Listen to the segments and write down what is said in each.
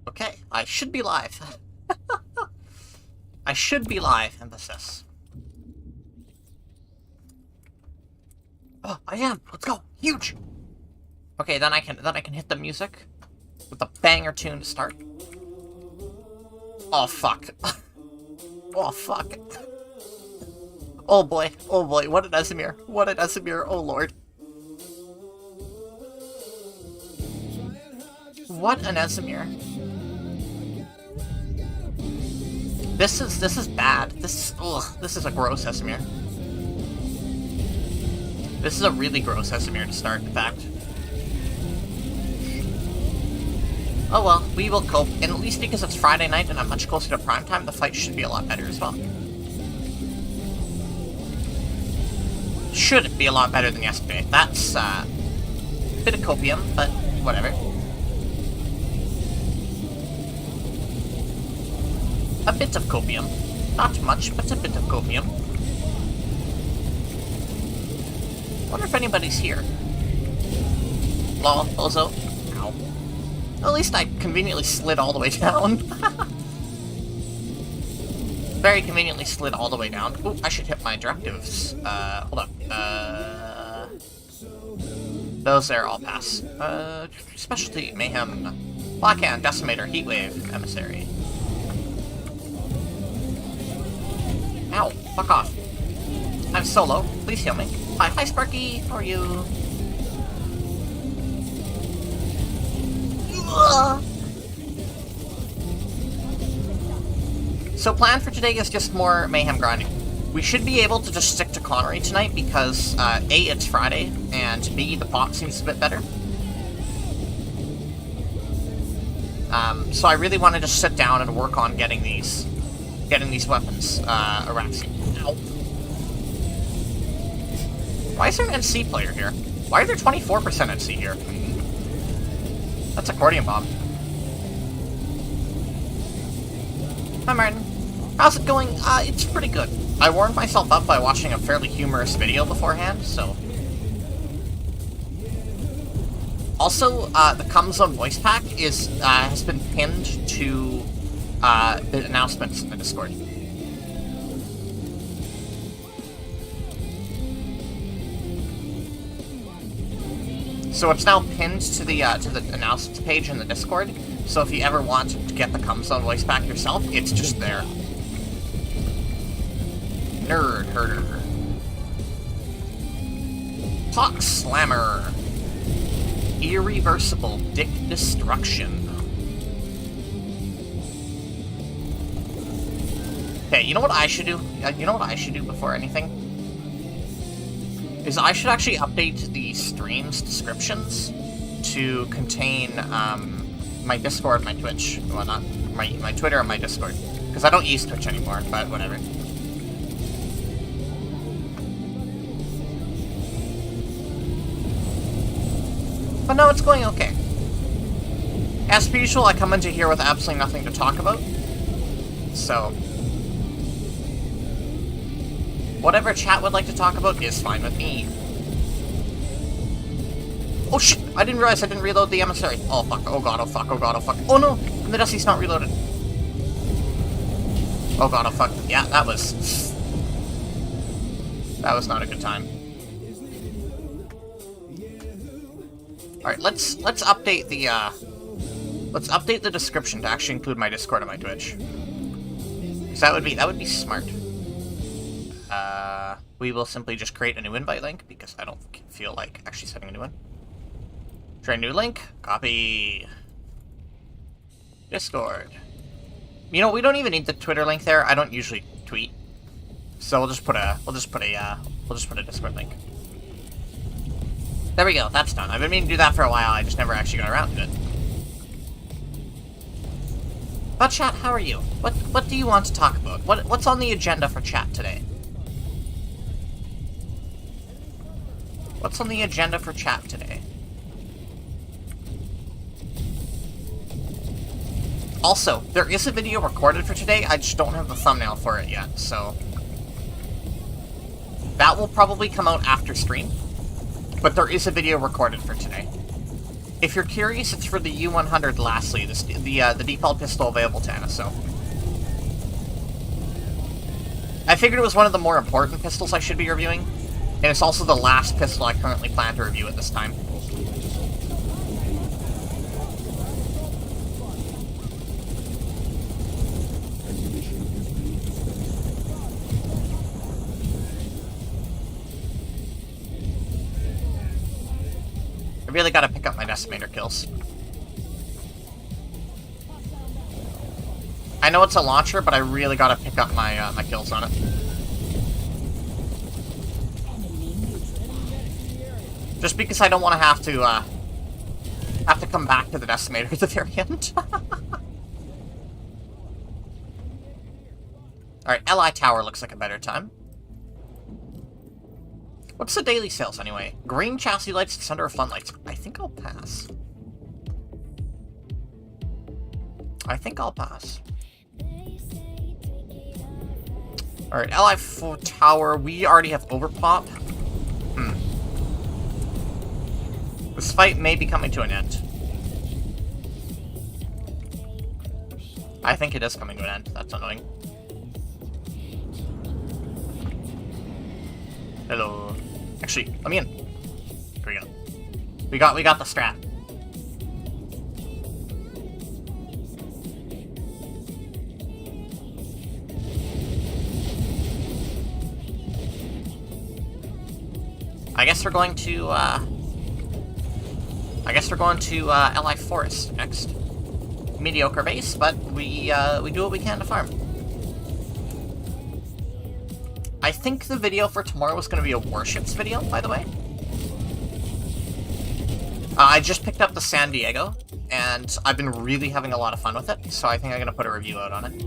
Okay, I should be live. I should be live, emphasis. Oh, I am. Let's go. Huge. Okay, then I can hit the music with a banger tune to start. Oh fuck. Oh fuck. Oh boy. Oh boy. What an Esamir. What an Esamir. Oh lord. What an Esamir. This is bad. This is a gross Esamir. This is a really gross Esamir to start, in fact. Oh well, we will cope. And at least because it's Friday night and I'm much closer to prime time, the fight should be a lot better as well. Should be a lot better than yesterday. That's, a bit of copium, but whatever. A bit of copium. Not much, but a bit of copium. Wonder if anybody's here. Lol, bozo. Ow. At least I conveniently slid all the way down. Very conveniently slid all the way down. Ooh, I should hit my directives. Hold up. Those there all pass. Specialty, Mayhem, Blackhand, Decimator, Heatwave, Emissary. Ow, fuck off. I'm solo. Please heal me. Hi, Sparky. How are you? So plan for today is just more Mayhem grinding. We should be able to just stick to Connery tonight because, A, it's Friday, and B, the bot seems a bit better. So I really want to just sit down and work on getting these weapons, Araxi. Ow. Why is there an NC player here? Why are there 24% NC here? That's accordion bomb. Hi, Martin. How's it going? It's pretty good. I warmed myself up by watching a fairly humorous video beforehand, so... Also, the Comzone voice pack has been pinned to, the announcements in the Discord. So it's now pinned to the announcements page in the Discord, so if you ever want to get the Comzone voice pack yourself, it's just there. Nerd Herder. Clock Slammer. Irreversible Dick Destruction. Okay, you know what I should do? You know what I should do before anything? Is I should actually update the stream's descriptions to contain, my Discord and my Twitch. Well, not my Twitter and my Discord. Because I don't use Twitch anymore, but whatever. But no, it's going okay. As per usual, I come into here with absolutely nothing to talk about. So... whatever chat would like to talk about is fine with me. Oh shit! I didn't realize I didn't reload the emissary. Oh fuck, oh god, oh fuck, oh god, oh fuck. Oh no! And the Dusty's not reloaded. Oh god, oh fuck. Yeah, that was... that was not a good time. Alright, let's update the, let's update the description to actually include my Discord and my Twitch. Because that would be smart. We will simply just create a new invite link, because I don't feel like actually setting a new one. Try a new link, copy. Discord. You know, we don't even need the Twitter link there. I don't usually tweet. So we'll just put a Discord link. There we go, that's done. I've been meaning to do that for a while, I just never actually got around to it. But chat, how are you? What do you want to talk about? What's on the agenda for chat today? What's on the agenda for chat today? Also, there is a video recorded for today, I just don't have the thumbnail for it yet, so... that will probably come out after stream, but there is a video recorded for today. If you're curious, it's for the U100 lastly, the default pistol available to NSO. I figured it was one of the more important pistols I should be reviewing, and it's also the last pistol I currently plan to review at this time. I really gotta pick up my decimator kills. I know it's a launcher, but I really gotta pick up my my kills on it. Just because I don't want to have to come back to the decimator at the very end. Alright, LI Tower looks like a better time. What's the daily sales anyway? Green chassis lights, center of fun lights. I think I'll pass. I think I'll pass. Alright, LI Tower, we already have overpop. This fight may be coming to an end. I think it is coming to an end. That's annoying. Hello. Actually, let me in. Here we go. We got the strat. I guess we're going to LI Forest next. Mediocre base, but we do what we can to farm. I think the video for tomorrow was going to be a warships video, by the way. I just picked up the San Diego, and I've been really having a lot of fun with it, so I think I'm going to put a review out on it.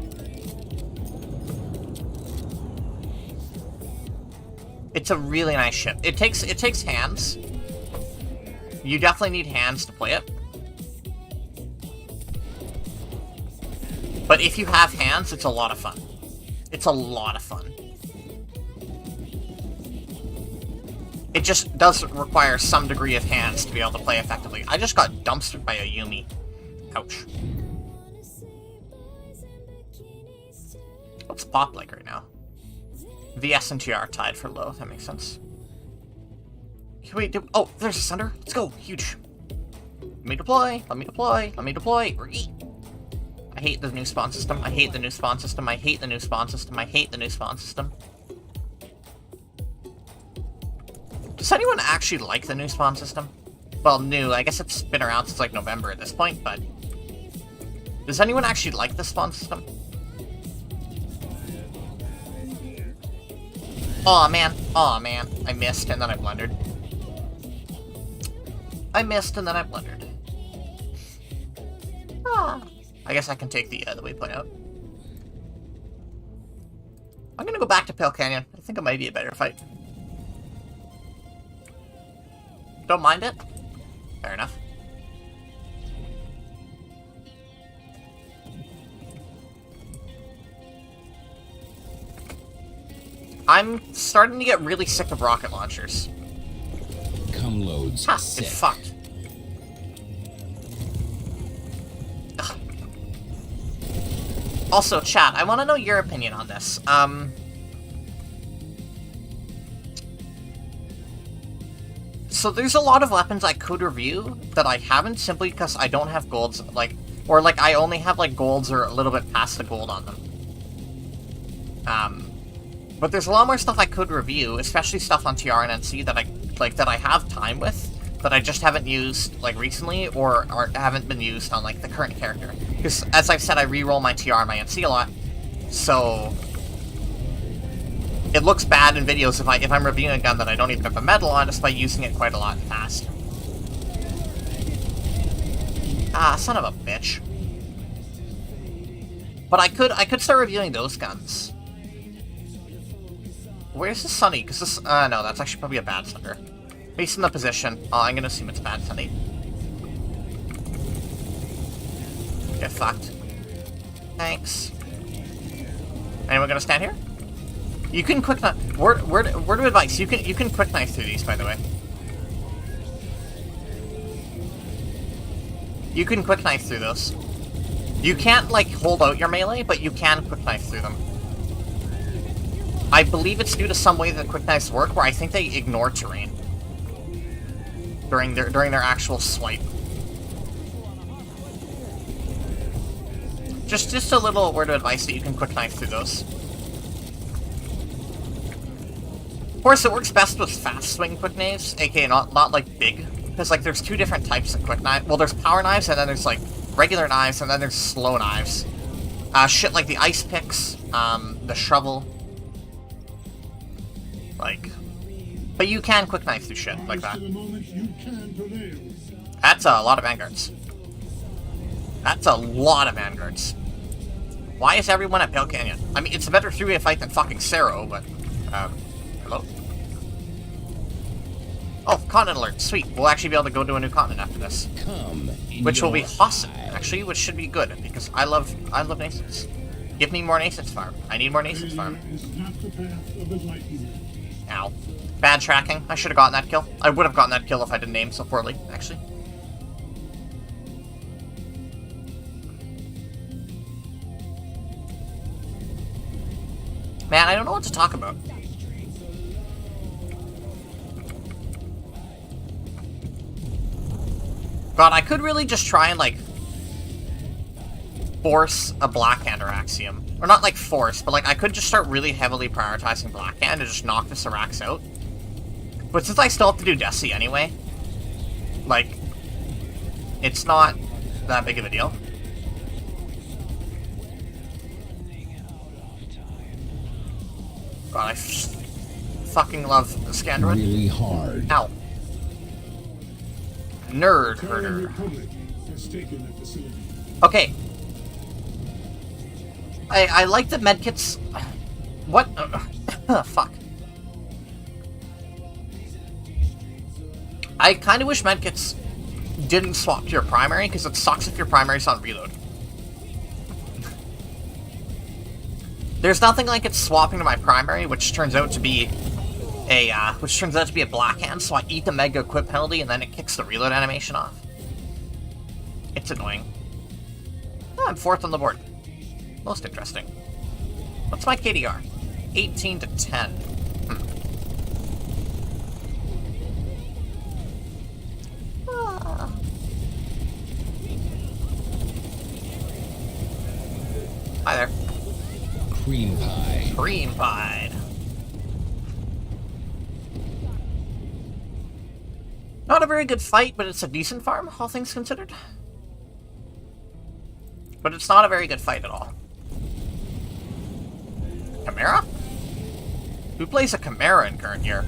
It's a really nice ship. It takes hands. You definitely need hands to play it. But if you have hands, it's a lot of fun. It's a lot of fun. It just does require some degree of hands to be able to play effectively. I just got dumpstered by a Yumi. Ouch. What's pop like right now? VS and TR tied for low. That makes sense. Can we do... Oh, there's a Sunder. Let's go. Huge. Let me deploy. Let me deploy. Let me deploy. I hate the new spawn system. I hate the new spawn system. I hate the new spawn system. I hate the new spawn system. Does anyone actually like the new spawn system? Well, new. I guess it's been around since like November at this point, but... Does anyone actually like the spawn system? Aw, man. Aw, man. I missed and then I blundered. I missed and then I blundered. Ah. I guess I can take the waypoint out. I'm gonna go back to Pale Canyon. I think it might be a better fight. Don't mind it. Fair enough. I'm starting to get really sick of rocket launchers. Come loads. Ha, it's fucked. Ugh. Also, chat, I want to know your opinion on this. So there's a lot of weapons I could review that I haven't simply because I don't have golds, or I only have golds or a little bit past the gold on them. But there's a lot more stuff I could review, especially stuff on TR and NC that I have time with, that I just haven't used recently or haven't been used on the current character. Because as I've said, I reroll my TR and my NC a lot, so it looks bad in videos if I'm reviewing a gun that I don't even have a medal on, just by using it quite a lot in the past. Ah, son of a bitch. But I could start reviewing those guns. Where's the Sunny? Because this... no, that's actually probably a bad Sunder. Based on the position, I'm gonna assume it's bad Sunny. Get fucked. Thanks. Anyone gonna stand here? You can quick knife... Word of advice, you can quick knife through these, by the way. You can quick knife through those. You can't, like, hold out your melee, but you can quick knife through them. I believe it's due to some way that quick knives work, where I think they ignore terrain during their actual swipe. Just a little word of advice that you can quick knife through those. Of course, it works best with fast swing quick knives, aka not like big, because like there's two different types of quick knife. Well, there's power knives, and then there's like regular knives, and then there's slow knives. Shit like the ice picks, the shovel. Like, but you can quick knife through shit like that. That's a lot of vanguards. That's a lot of vanguards. Why is everyone at Pale Canyon? I mean, it's a better three-way fight than fucking Cerro, but, hello? Oh, continent alert. Sweet. We'll actually be able to go to a new continent after this. Which will be awesome, actually, which should be good, because I love nascents. Give me more nascents farm. I need more nascents farm. Ow. Bad tracking. I should have gotten that kill. I would have gotten that kill if I didn't aim so poorly, actually. Man, I don't know what to talk about. God, I could really just try and, like, force a Blackhand Araxium. Or not, like, force, but, like, I could just start really heavily prioritizing Blackhand and just knock this Arax out. But since I still have to do Desi anyway, like, it's not that big of a deal. God, I fucking love the Scandroid. Really hard. Ow. Nerd herder. Okay. I like the medkits. What? Fuck. I kind of wish medkits didn't swap to your primary, because it sucks if your primary's on reload. There's nothing like it swapping to my primary, which turns out to be a Blackhand, so I eat the mega equip penalty and then it kicks the reload animation off. It's annoying. Oh, I'm 4th on the board. Most interesting. What's my KDR? 18 to 10. Hi there. Cream pie. Cream pie. Not a very good fight, but it's a decent farm, all things considered. But it's not a very good fight at all. Chimera? Who plays a Chimera in current year?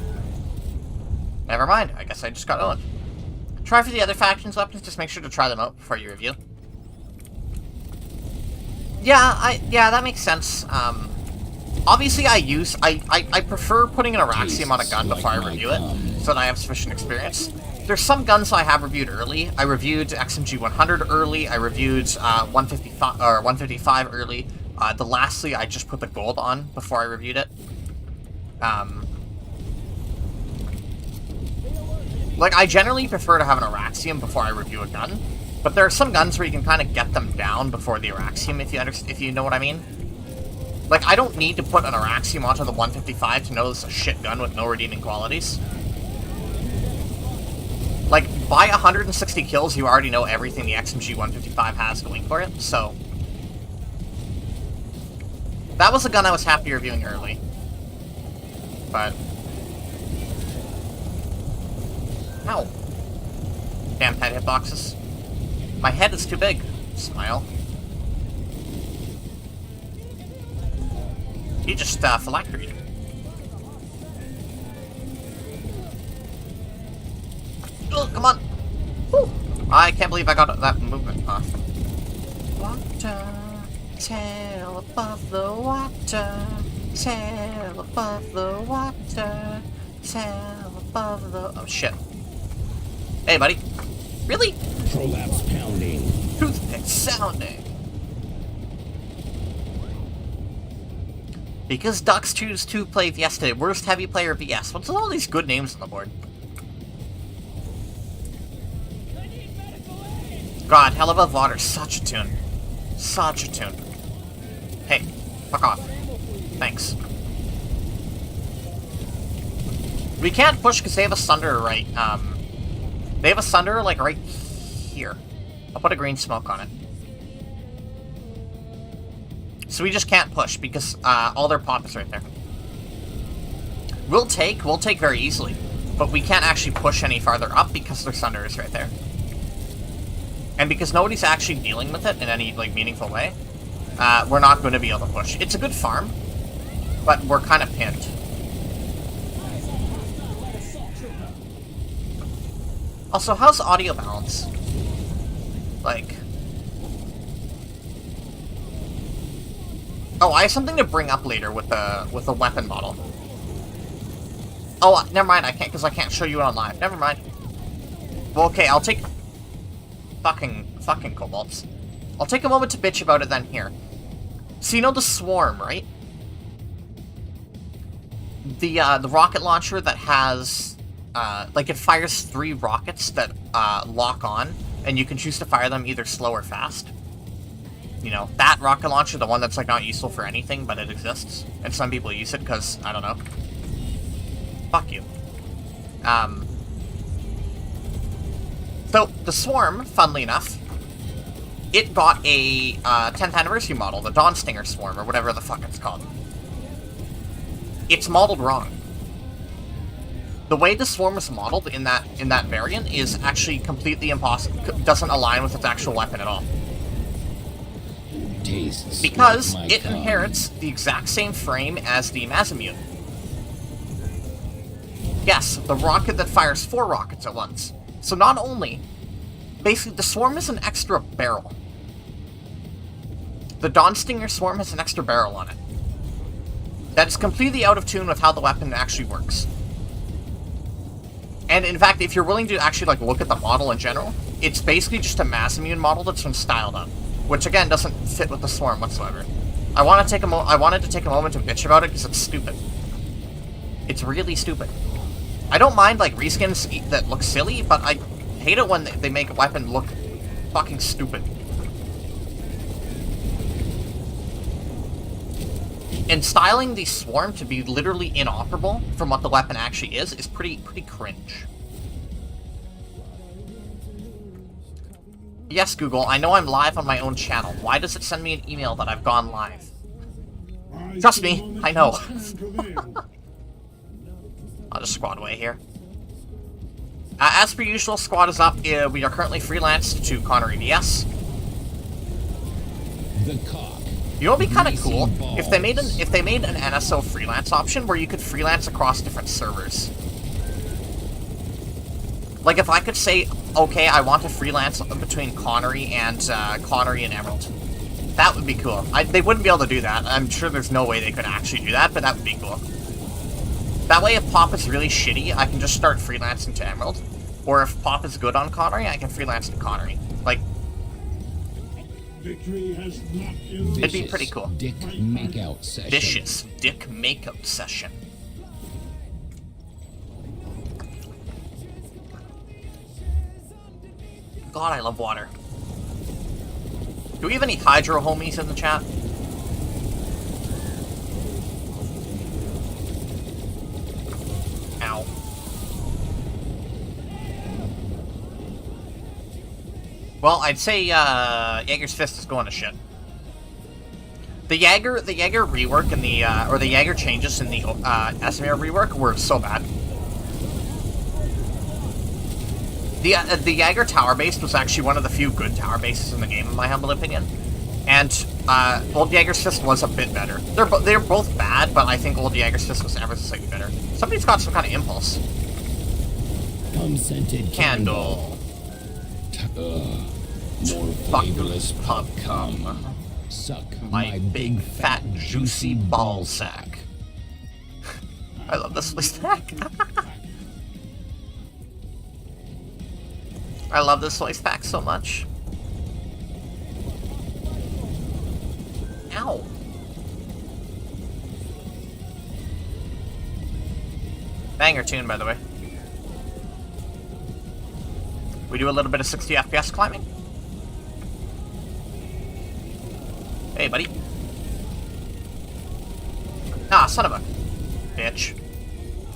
Never mind, I guess I just got owned. Try for the other factions weapons, just make sure to try them out before you review. Yeah, that makes sense. Obviously I prefer putting an Araxium on a gun before I review it, so that I have sufficient experience. There's some guns I have reviewed early. I reviewed XMG 100 early, I reviewed 155 early. Lastly, I just put the gold on before I reviewed it. Like, I generally prefer to have an Araxium before I review a gun, but there are some guns where you can kind of get them down before the Araxium, if you know what I mean. Like, I don't need to put an Araxium onto the 155 to know it's a shit gun with no redeeming qualities. Like, by 160 kills, you already know everything the XMG 155 has going for it, so... That was a gun I was happy reviewing early. But... Ow. Damn tight hitboxes. My head is too big. Smile. He just, phylacteried. Oh, come on! Whew. I can't believe I got that movement off. Water, tail above the water, tail above the water, tail above the... Oh, shit. Hey, buddy. Really? Prolapse pounding. Toothpick sounding. Because Ducks choose to play yesterday. Worst heavy player VS. What's with all these good names on the board? God, hell above water, such a tune. Such a tune. Hey, fuck off. Thanks. We can't push because they have a sunder right, they have a sunder, like, right here. I'll put a green smoke on it. So we just can't push because, all their pop is right there. We'll take very easily, but we can't actually push any farther up because their sunder is right there. And because nobody's actually dealing with it in any, like, meaningful way, we're not going to be able to push. It's a good farm, but we're kind of pinned. Also, how's audio balance? Like... Oh, I have something to bring up later with the weapon model. Oh, never mind, I can't, because I can't show you it on live. Never mind. Well, okay, I'll take... Fucking kobolds. I'll take a moment to bitch about it then here. So you know the swarm, right? The rocket launcher that has... like, it fires 3 rockets that lock on, and you can choose to fire them either slow or fast. You know, that rocket launcher, the one that's, like, not useful for anything, but it exists. And some people use it because, I don't know. Fuck you. So, the Swarm, funnily enough, it got a 10th anniversary model, the Dawn Stinger Swarm, or whatever the fuck it's called. It's modeled wrong. The way the Swarm is modeled in that variant is actually completely impossible. Doesn't align with its actual weapon at all. Tastes Because like my it inherits the exact same frame as the Mazamune. Yes, the rocket that fires 4 rockets at once. So not only... Basically, the Swarm is an extra barrel. The Dawn Stinger Swarm has an extra barrel on it. That is completely out of tune with how the weapon actually works. And in fact, if you're willing to actually, like, look at the model in general, it's basically just a Mazamune model that's been styled up. Which, again, doesn't fit with the Swarm whatsoever. I wanted to take a moment to bitch about it because it's stupid. It's really stupid. I don't mind, like, reskins that look silly, but I hate it when they make a weapon look fucking stupid. And styling the Swarm to be literally inoperable from what the weapon actually is pretty cringe. Yes, Google, I know I'm live on my own channel. Why does it send me an email that I've gone live? Trust me, I know. I'll just squad away here. As per usual, squad is up. We are currently freelanced to Connery VS. The cock. You know what would be kind of cool? If they made an NSO freelance option where you could freelance across different servers. Like if I could say, okay, I want to freelance between Connery and Emerald. That would be cool. They wouldn't be able to do that. I'm sure there's no way they could actually do that, but that would be cool. That way, if Pop is really shitty, I can just start freelancing to Emerald. Or if Pop is good on Connery, I can freelance to Connery. Like, it'd be pretty cool. Dick makeout session. Vicious dick makeout session. God, I love water. Do we have any Hydro homies in the chat? Ow. Well, I'd say Jaeger's Fist is going to shit. The Jaeger rework and the or the Jaeger changes in the Esamir rework were so bad. The Jaeger tower base was actually one of the few good tower bases in the game, in my humble opinion. And Old Jaeger's Fist was a bit better. They're both bad, but I think Old Jaeger's Fist was ever so slightly better. Somebody's got some kind of impulse. Unscented Candle. More flavorless pop cum. Suck My big fat juicy ball sack. I love this voice pack. I love this voice pack so much. Ow. Banger tune, by the way. We do a little bit of 60 FPS climbing. Hey, buddy. Ah, son of a bitch.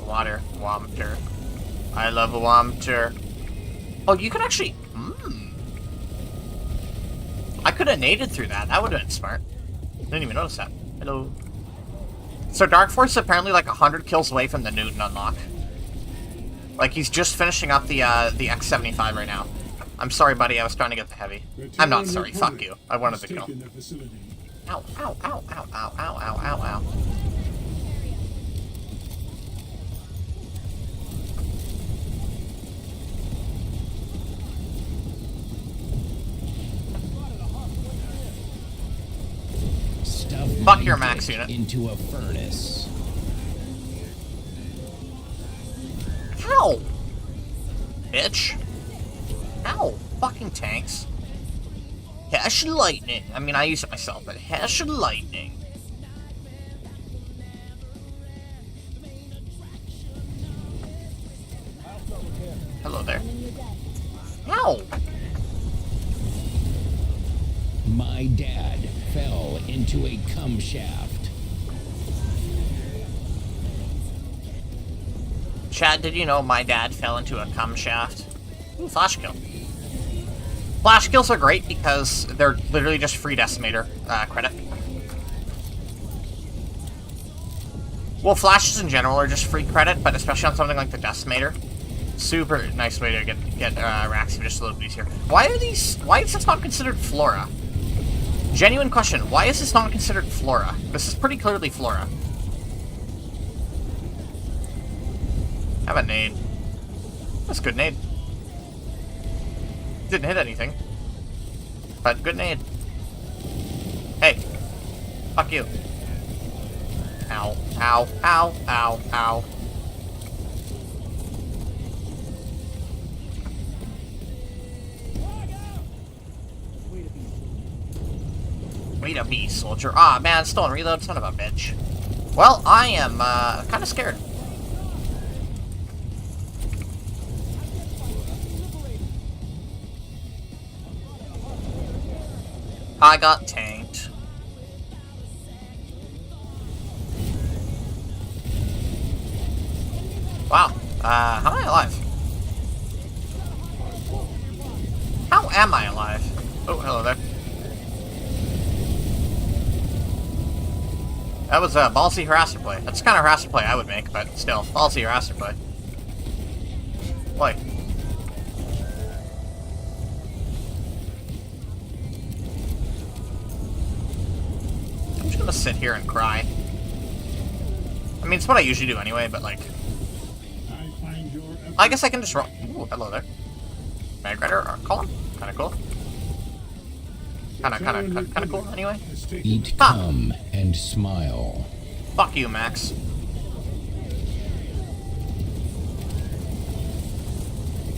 Water. Womter. I love a Womter. Oh, you could actually... I could have naded through that. That would have been smart. Didn't even notice that. Hello. So Dark Force is apparently like 100 kills away from the Newton unlock. Like, he's just finishing up the X75 right now. I'm sorry, buddy. I was trying to get the heavy. I'm not sorry. Fuck you. I wanted the kill. Ow, ow, ow, ow, ow, ow, ow, ow, ow. Fuck your max unit. Into a furnace. Ow! Bitch. Ow! Fucking tanks. Hash lightning. I mean, I use it myself, but hash lightning. Hello there. Ow! My dad fell into a cum shaft. Chad, did you know my dad fell into a cum shaft? Ooh, flash kill. Flash kills are great because they're literally just free decimator credit. Well, flashes in general are just free credit, but especially on something like the decimator. Super nice way to get racks just a little bit easier. Why is this not considered flora? Genuine question, why is this not considered flora? This is pretty clearly flora. Have a nade. That's a good nade. Didn't hit anything. But good nade. Hey. Fuck you. Ow. Ow. Ow. Ow. Ow. Way to be, soldier. Ah, man, still on reload, son of a bitch. Well, I am, kind of scared. I got tanked. Wow. How am I alive? How am I alive? Oh, hello there. That was a ballsy harasser play. That's the kind of harasser play I would make, but still, ballsy harasser play. Boy. I'm just gonna sit here and cry. I mean, it's what I usually do anyway, but like... I guess I can just roll. Ooh, hello there. Mag Rider or column? Kinda cool. Kinda cool, anyway. Eat cum and smile. Fuck you, Max.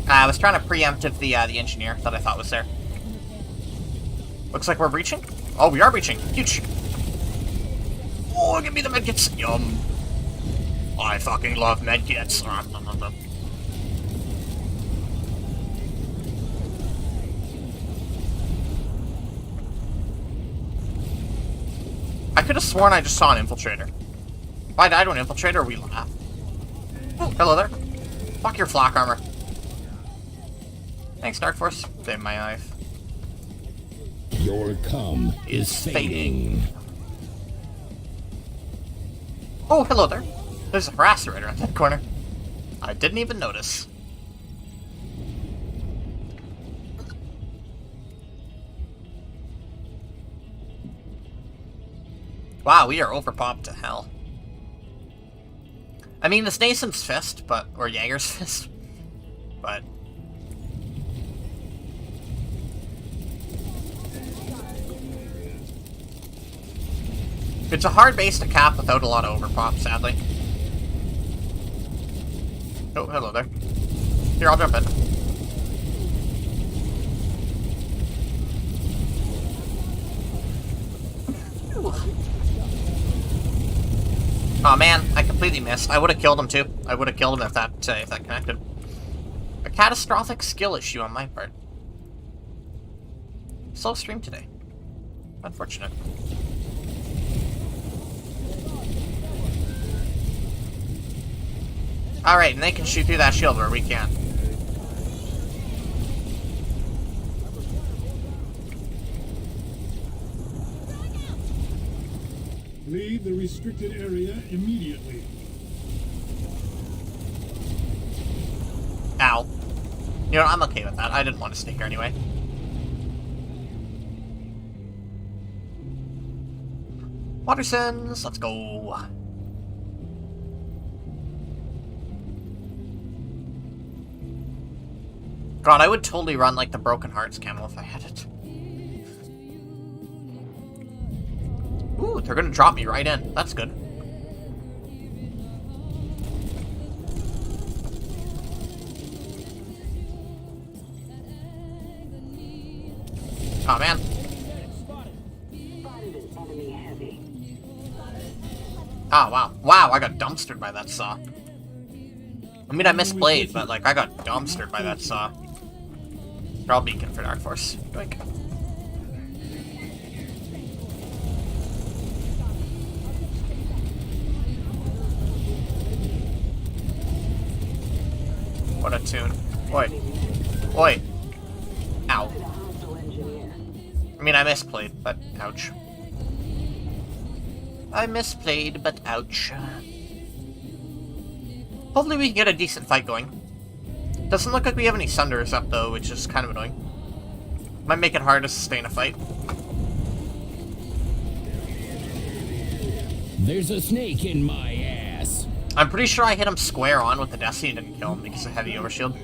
I was trying to preemptive the engineer that I thought was there. Looks like we're breaching. Oh, we are breaching. Huge. Oh, give me the medkits. Yum. I fucking love medkits. I could have sworn I just saw an infiltrator. If I died to an infiltrator, we laugh. Oh, hello there. Fuck your flak armor. Thanks, Dark Force. Saved my life. Your cum is fading. Oh, hello there. There's a harasser right around that corner. I didn't even notice. Wow, we are overpopped to hell. I mean, it's Nason's Fist, but... or Jaeger's Fist. But... it's a hard base to cap without a lot of overpop, sadly. Oh, hello there. Here, I'll jump in. Oh man, I completely missed. I would have killed him too. I would have killed him if that connected. A catastrophic skill issue on my part. Slow stream today. Unfortunate. Alright, and they can shoot through that shield where we can't. Leave the restricted area immediately. Ow. You know, I'm okay with that. I didn't want to stay here anyway. Watersons, let's go. God, I would totally run like the Broken Hearts camo if I had it. Ooh, they're gonna drop me right in. That's good. Oh man. Oh wow. Wow, I got dumpstered by that saw. I mean, I misplayed, but like, I got dumpstered by that saw. They're all beacon for Dark Force. Doink. What a tune. Oi. Oi. Ow. I mean, I misplayed, but ouch. I misplayed, but ouch. Hopefully we can get a decent fight going. Doesn't look like we have any Sunders up, though, which is kind of annoying. Might make it hard to sustain a fight. There's a snake in my ass. I'm pretty sure I hit him square on with the Destiny and didn't kill him because of heavy overshield.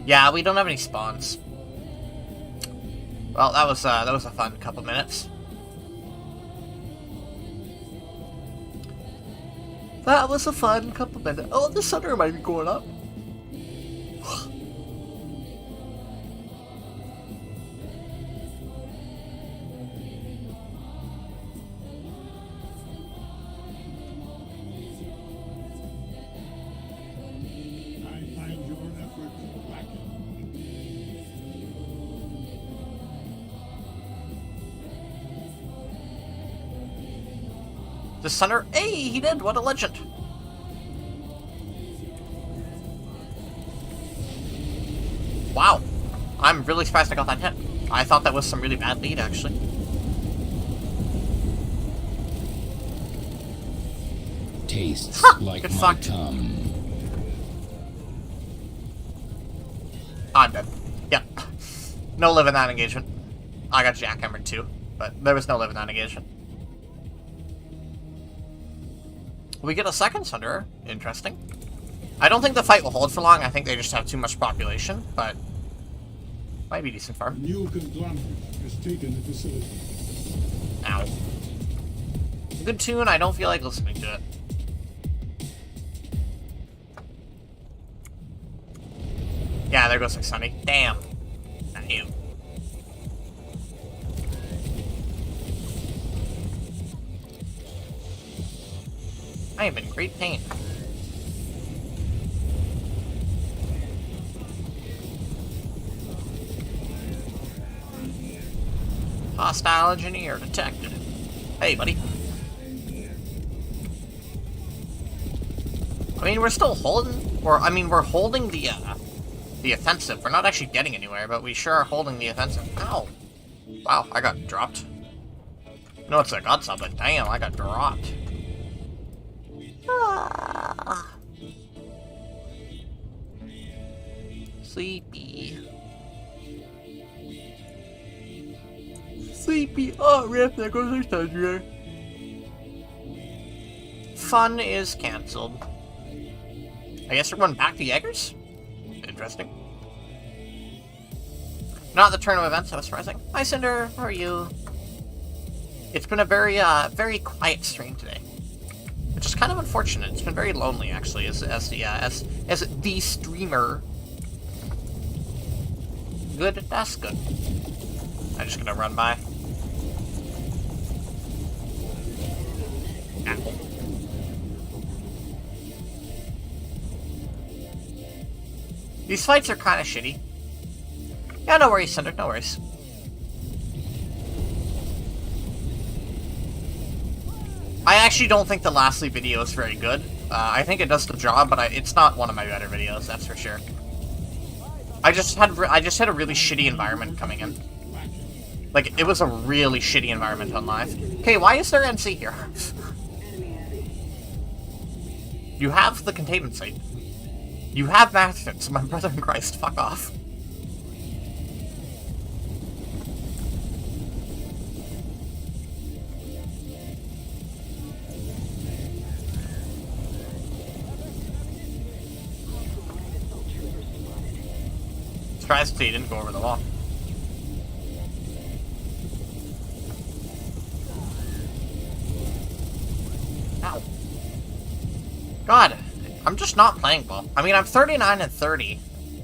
Yeah, we don't have any spawns. Well, that was a fun couple minutes. That was a fun couple minutes. Oh, the Sunder might be going up. The Sunder, hey, he did! What a legend! Wow, I'm really surprised I got that hit. I thought that was some really bad lead, actually. Tastes like Get my fucked. cum. I'm dead. Yep. No live in that engagement. I got jackhammered too, but there was no live in that engagement. We get a second Sunder. Interesting. I don't think the fight will hold for long. I think they just have too much population, but might be decent farm. New conglomerate has taken the facility. Ow. Good tune. I don't feel like listening to it. Yeah, there goes my Sunny. Damn. Not you. I am in great pain. Hostile engineer detected. Hey, buddy. I mean, we're still holding, we're holding the offensive. We're not actually getting anywhere, but we sure are holding the offensive. Ow. Wow, I got dropped. No, it's a god sub, but damn, I got dropped. Ah. Sleepy. Sleepy. Oh, rip, there goes our Thunder. Fun is cancelled. I guess we're going back to Jaegers? Interesting. Not the turn of events, that was surprising. Hi, Cinder, how are you? It's been a very, very quiet stream today. Which is kind of unfortunate. It's been very lonely, actually, as the streamer. Good, that's good. I'm just gonna run by. Apple. These fights are kind of shitty. Yeah, no worries, Cinder, no worries. actually don't think the Lastly video is very good. I think it does the job, but it's not one of my better videos, that's for sure. I just had a really shitty environment coming in. Like, it was a really shitty environment on live. Okay, why is there NC here? You have the containment site. You have magnets, my brother in Christ, fuck off. Surprised he didn't go over the wall. Ow. God, I'm just not playing well. I mean, I'm 39 and 30.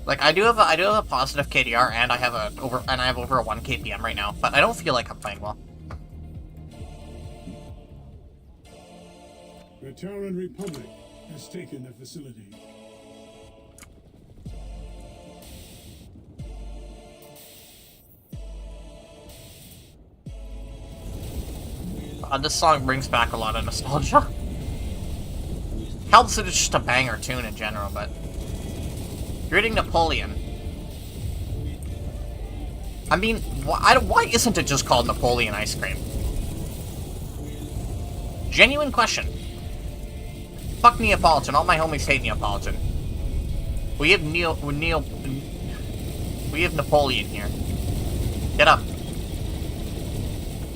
Like, I do have a positive KDR, and I have over a 1 KPM right now, but I don't feel like I'm playing well. The Terran Republic has taken the facility. This song brings back a lot of nostalgia. Helps that it's just a banger tune in general, but... You're eating Napoleon. I mean, why isn't it just called Napoleon ice cream? Genuine question. Fuck Neapolitan. All my homies hate Neapolitan. We have we have Napoleon here. Get up.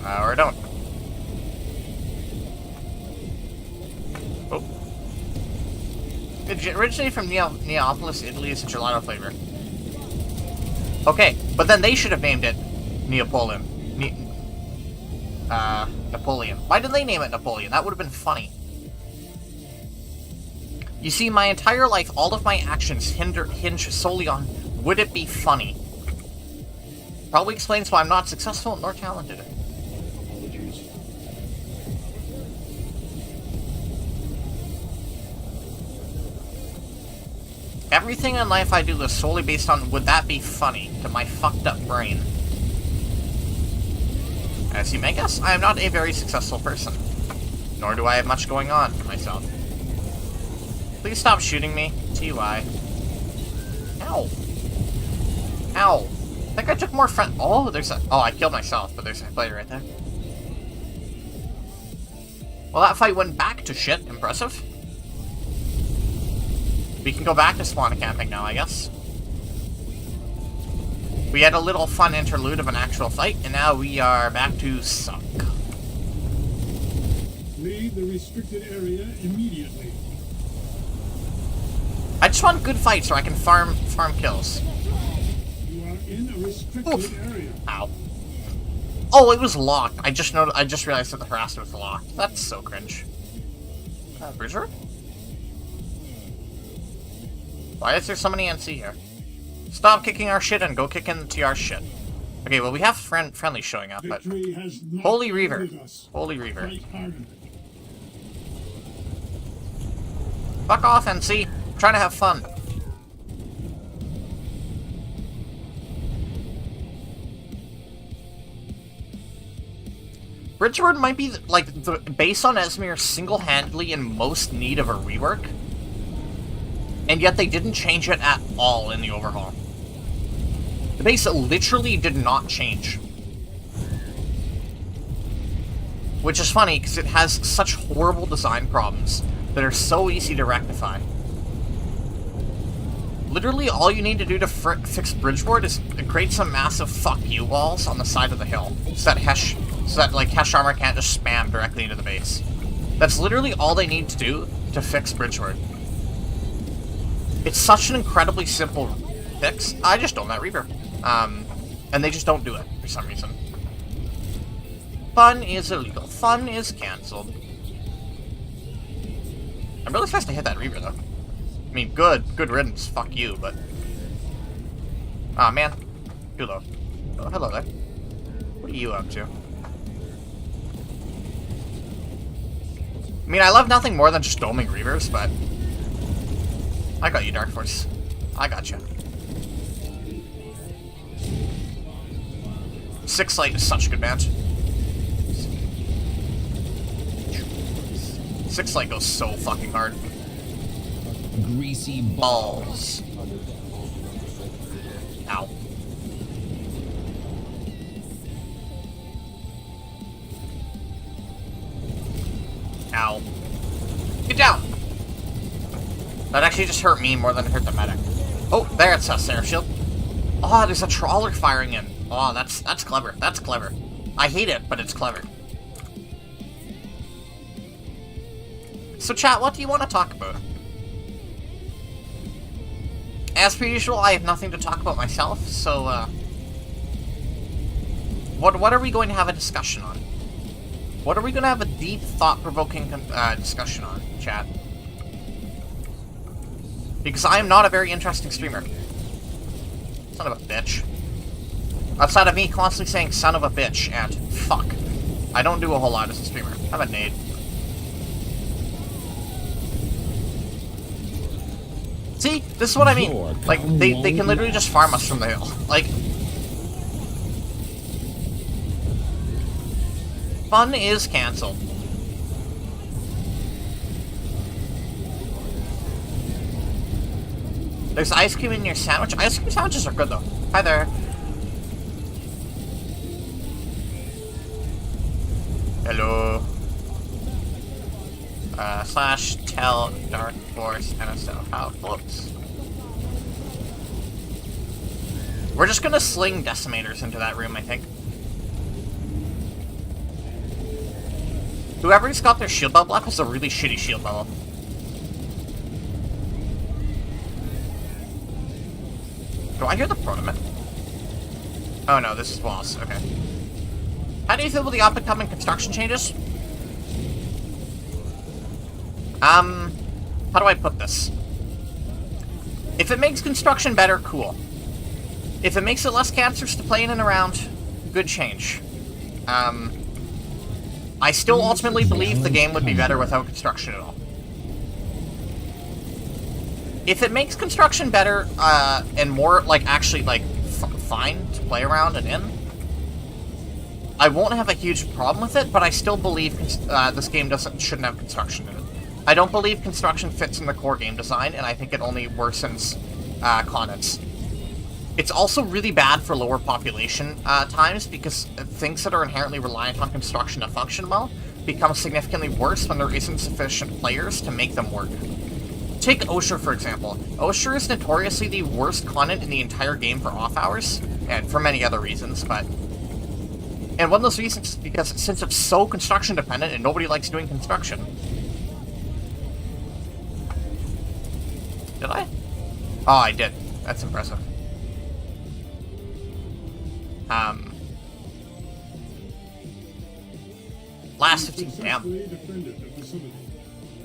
Or don't. Oh. It originated from Neapolis, Italy. It's a gelato flavor. Okay, but then they should have named it Neapolitan. Napoleon. Why did they name it Napoleon? That would have been funny. You see, my entire life, all of my actions hinge solely on, would it be funny? Probably explains why I'm not successful nor talented. Everything in life I do is solely based on, would that be funny, to my fucked up brain. As you may guess, I am not a very successful person. Nor do I have much going on for myself. Please stop shooting me. TY. Ow. Ow. I think I took more friend. Oh, there's a. Oh, I killed myself, but there's a player right there. Well, that fight went back to shit. Impressive. We can go back to spawn camping now, I guess. We had a little fun interlude of an actual fight, and now we are back to suck. Leave the restricted area immediately. I just want good fights so I can farm kills. You are in a restricted area. Ow. Oh, it was locked. I just realized that the harasser was locked. That's so cringe. Bruiser? Why is there so many NC here? Stop kicking our shit and go kick into our shit. Okay, well we have friendly showing up, but... Holy Reaver. Holy Reaver. Fuck off, NC. I'm trying to have fun. Bridgeward might be, like, based on Esmir, single-handedly in most need of a rework. And yet they didn't change it at all in the overhaul. The base literally did not change. Which is funny, because it has such horrible design problems that are so easy to rectify. Literally, all you need to do to fix Bridgeward is create some massive fuck you walls on the side of the hill, so that like Hesh armor can't just spam directly into the base. That's literally all they need to do to fix Bridgeward. It's such an incredibly simple fix. I just don't let Reaper. And they just don't do it for some reason. Fun is illegal. Fun is cancelled. I'm really supposed to hit that Reaper, though. I mean, good riddance. Fuck you, but... Aw, man. Too low. Oh, hello there. What are you up to? I mean, I love nothing more than just doming Reavers, but... I got you, Dark Force. I got you. Six Light is such a good match. 6 light goes so fucking hard. Greasy balls. Ow. Ow. Get down! That actually just hurt me more than it hurt the medic. Oh, there it says Sarah Shield. Oh, there's a trawler firing in. Oh, that's clever. That's clever. I hate it, but it's clever. So chat, what do you want to talk about? As per usual, I have nothing to talk about myself, so, what are we going to have a discussion on? What are we going to have a deep, thought-provoking, discussion on, chat? Because I am not a very interesting streamer. Son of a bitch. Outside of me constantly saying son of a bitch and fuck. I don't do a whole lot as a streamer. I'm a nade. See? This is what I mean. Like, they can literally just farm us from the hill. Like... Fun is cancelled. There's ice cream in your sandwich. Ice cream sandwiches are good, though. Hi there. Hello. Slash tell Dark Force NSL how it looks. We're just gonna sling decimators into that room, I think. Whoever's got their shield bubble up has a really shitty shield bubble. Do I hear the protoman? Oh no, this is boss. Okay. How do you feel with the up-and-coming construction changes? How do I put this? If it makes construction better, cool. If it makes it less cancerous to play in and around, good change. I still ultimately believe the game would be better without construction at all. If it makes construction better, and more, like, actually, like, fine to play around and in, I won't have a huge problem with it, but I still believe this game shouldn't have construction in it. I don't believe construction fits in the core game design, and I think it only worsens Connets. It's also really bad for lower population times, because things that are inherently reliant on construction to function well become significantly worse when there isn't sufficient players to make them work. Take Osher, for example. Osher is notoriously the worst Connet in the entire game for off hours, and for many other reasons, but... And one of those reasons is because since it's so construction dependent and nobody likes doing construction... Did I? Oh, I did. That's impressive. Last 15, damn.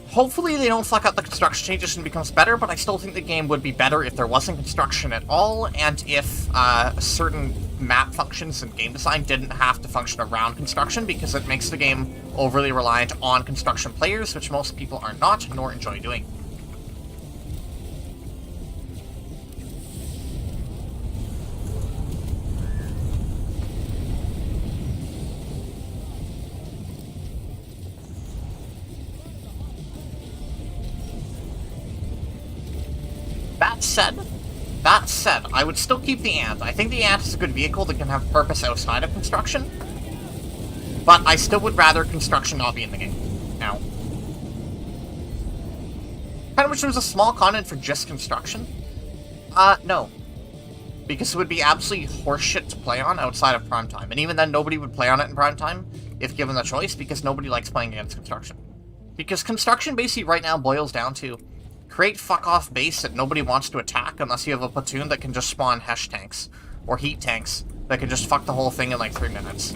Hopefully they don't fuck up the construction changes and it becomes better, but I still think the game would be better if there wasn't construction at all, and if certain map functions and game design didn't have to function around construction, because it makes the game overly reliant on construction players, which most people are not, nor enjoy doing. That said, I would still keep the Ant. I think the Ant is a good vehicle that can have purpose outside of construction, but I still would rather construction not be in the game. Now, kind of wish there was a small content for just construction. No. Because it would be absolutely horseshit to play on outside of prime time, and even then nobody would play on it in prime time if given the choice, because nobody likes playing against construction. Because construction basically right now boils down to create fuck-off base that nobody wants to attack unless you have a platoon that can just spawn Hesh tanks, or heat tanks, that can just fuck the whole thing in like 3 minutes.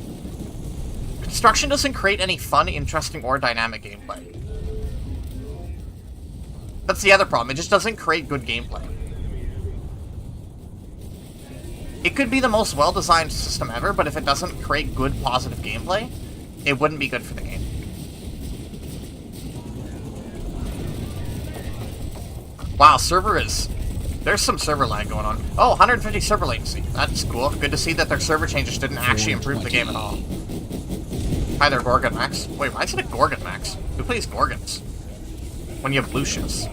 Construction doesn't create any fun, interesting, or dynamic gameplay. That's the other problem, it just doesn't create good gameplay. It could be the most well-designed system ever, but if it doesn't create good, positive gameplay, it wouldn't be good for the game. Wow, there's some server lag going on. Oh, 150 server latency. That's cool. Good to see that their server changes didn't actually improve the game at all. Hi there, Gorgon Max. Wait, why is it a Gorgon Max? Who plays Gorgons? When you have Lucius.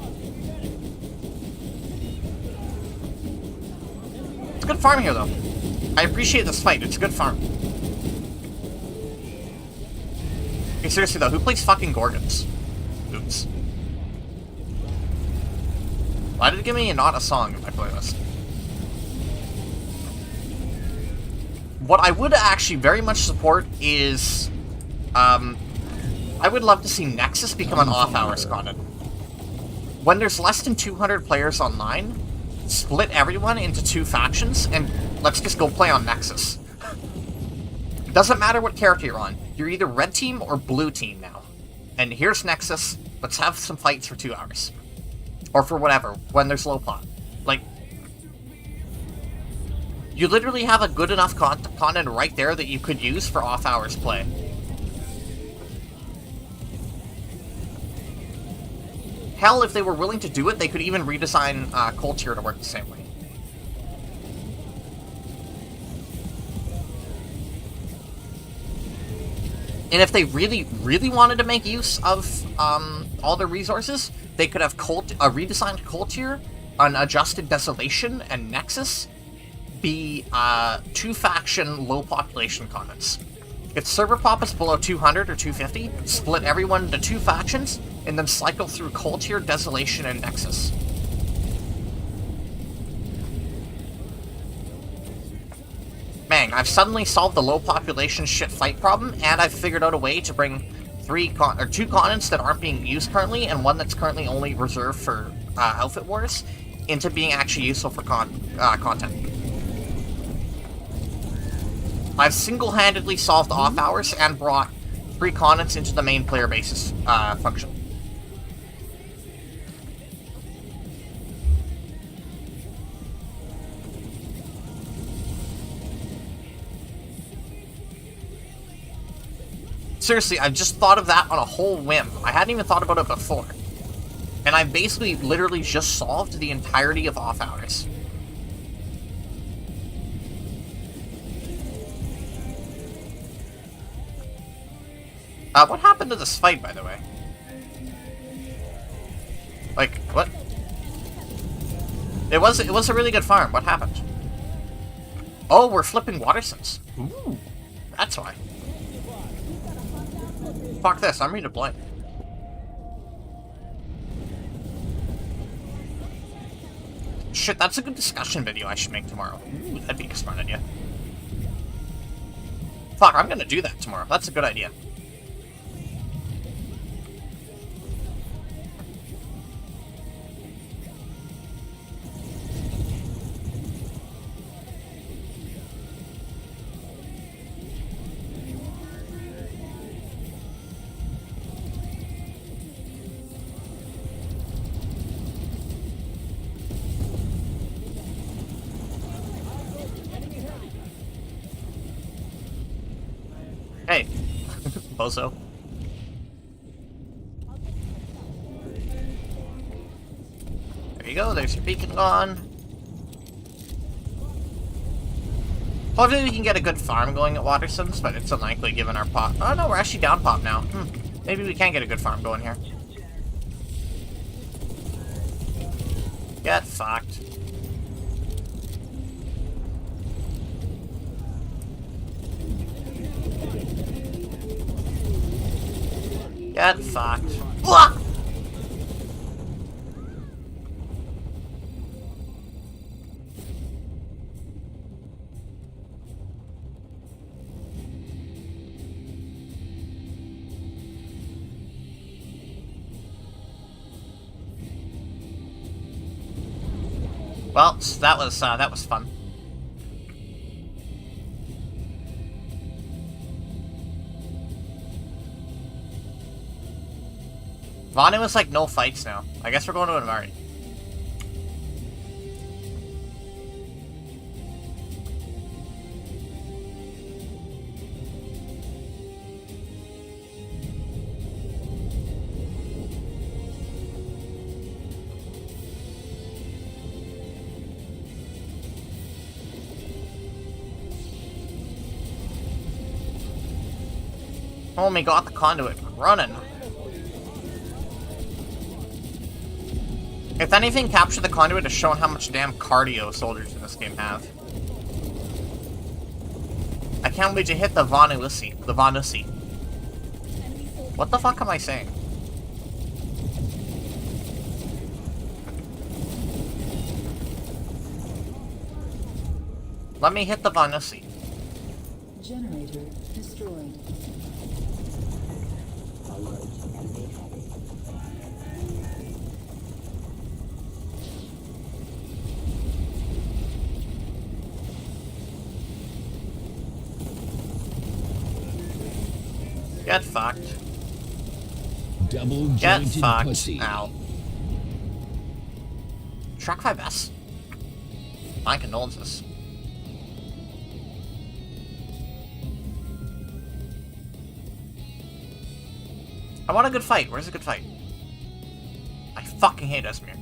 It's good farm here, though. I appreciate this fight. It's a good farm. Okay, seriously, though, who plays fucking Gorgons? Oops. Why did it give me not a song in my playlist? What I would actually very much support is... I would love to see Nexus become an off-hours content. When there's less than 200 players online, split everyone into 2 factions, and let's just go play on Nexus. It doesn't matter what character you're on. You're either red team or blue team now. And here's Nexus, let's have some fights for 2 hours. Or for whatever, when there's low pot. Like, you literally have a good enough content right there that you could use for off-hours play. Hell, if they were willing to do it, they could even redesign Cold Tier to work the same way. And if they really, really wanted to make use of all their resources, they could have a redesigned Cold Tier, an adjusted Desolation, and Nexus be 2-faction low population continents. If server pop is below 200 or 250, split everyone into 2 factions, and then cycle through Cold Tier, Desolation, and Nexus. Bang, I've suddenly solved the low population shit fight problem, and I've figured out a way to bring 2 continents that aren't being used currently, and one that's currently only reserved for Outfit Wars, into being actually useful for content. I've single-handedly solved off-hours and brought 3 continents into the main player basis function. Seriously, I've just thought of that on a whole whim. I hadn't even thought about it before. And I basically literally just solved the entirety of off-hours. What happened to this fight, by the way? Like, what? It was a really good farm. What happened? Oh, we're flipping Watersons. Ooh, that's why. Fuck this, I'm ready to play. Shit, that's a good discussion video I should make tomorrow. Ooh, that'd be a smart idea. Fuck, I'm gonna do that tomorrow. That's a good idea. Hey, bozo. There you go, there's your beacon gone. Hopefully we can get a good farm going at Watersons, but it's unlikely given our pop. Oh no, we're actually down pop now. Maybe we can get a good farm going here. Get fucked. Get fucked. Blah! Well, that was fun. Vanu is like no fights now. I guess we're going to Amari. Oh my god, the conduit running. If anything, Capture the Conduit has shown how much damn cardio soldiers in this game have. I can't wait to hit the Vanusi. The Vanusi. What the fuck am I saying? Let me hit the Vanusi. Generator destroyed. Get fucked. Double Get jointed fucked. pussy. Ow. Track 5S. My condolences. I want a good fight. Where's a good fight? I fucking hate Esmir.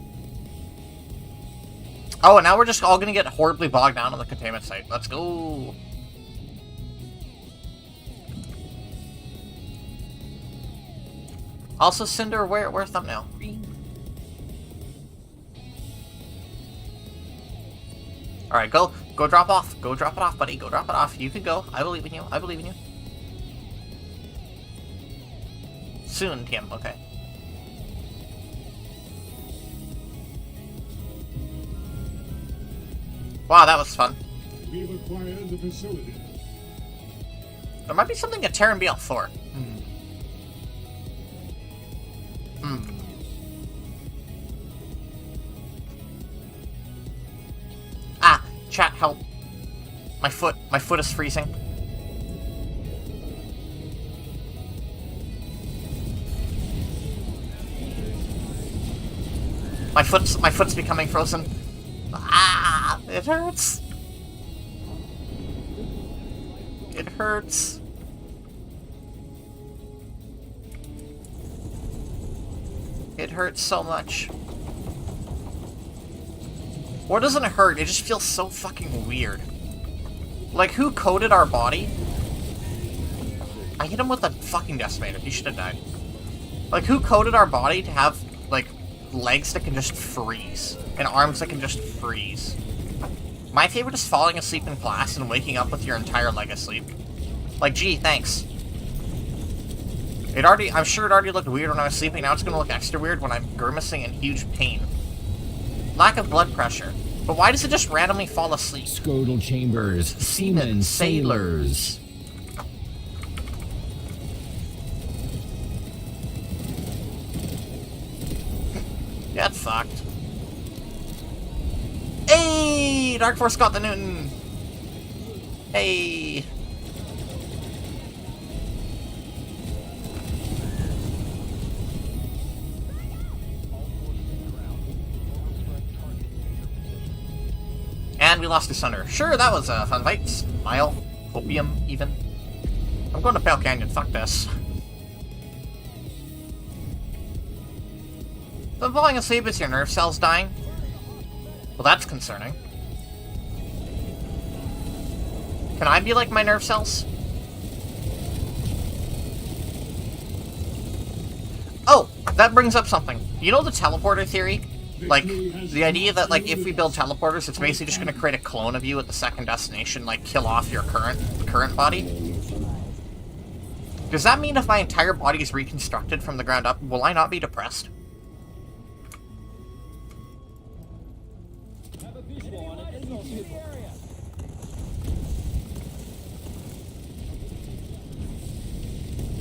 Oh, and now we're just all gonna get horribly bogged down on the containment site. Let's go. Also, Cinder, where thumbnail? Alright, go drop off. Go drop it off, buddy. Go drop it off. You can go. I believe in you. I believe in you. Soon, Tim. Okay. Wow, that was fun. We've acquired the facility. There might be something at Terran BL4. Ah, chat, help. My foot is freezing. My foot's becoming frozen. Ah, it hurts. It hurts. It hurts so much. Or doesn't it hurt? It just feels so fucking weird. Like, who coded our body? I hit him with a fucking decimator. He should have died. Like, who coded our body to have, like, legs that can just freeze? And arms that can just freeze? My favorite is falling asleep in class and waking up with your entire leg asleep. Like, gee, thanks. I'm sure it already looked weird when I was sleeping, now it's gonna look extra weird when I'm grimacing in huge pain. Lack of blood pressure. But why does it just randomly fall asleep? Scrotal chambers. Seamen. Sailors. Get fucked. Hey! Dark Force got the Newton! Hey! And we lost to Sunder. Sure, that was a fun fight. Smile. Opium, even. I'm going to Pale Canyon. Fuck this. So falling asleep is your nerve cells dying? Well, that's concerning. Can I be like my nerve cells? Oh, that brings up something. You know the teleporter theory? Like, the idea that, like, if we build teleporters, it's basically just going to create a clone of you at the second destination, like, kill off your current body? Does that mean if my entire body is reconstructed from the ground up, will I not be depressed?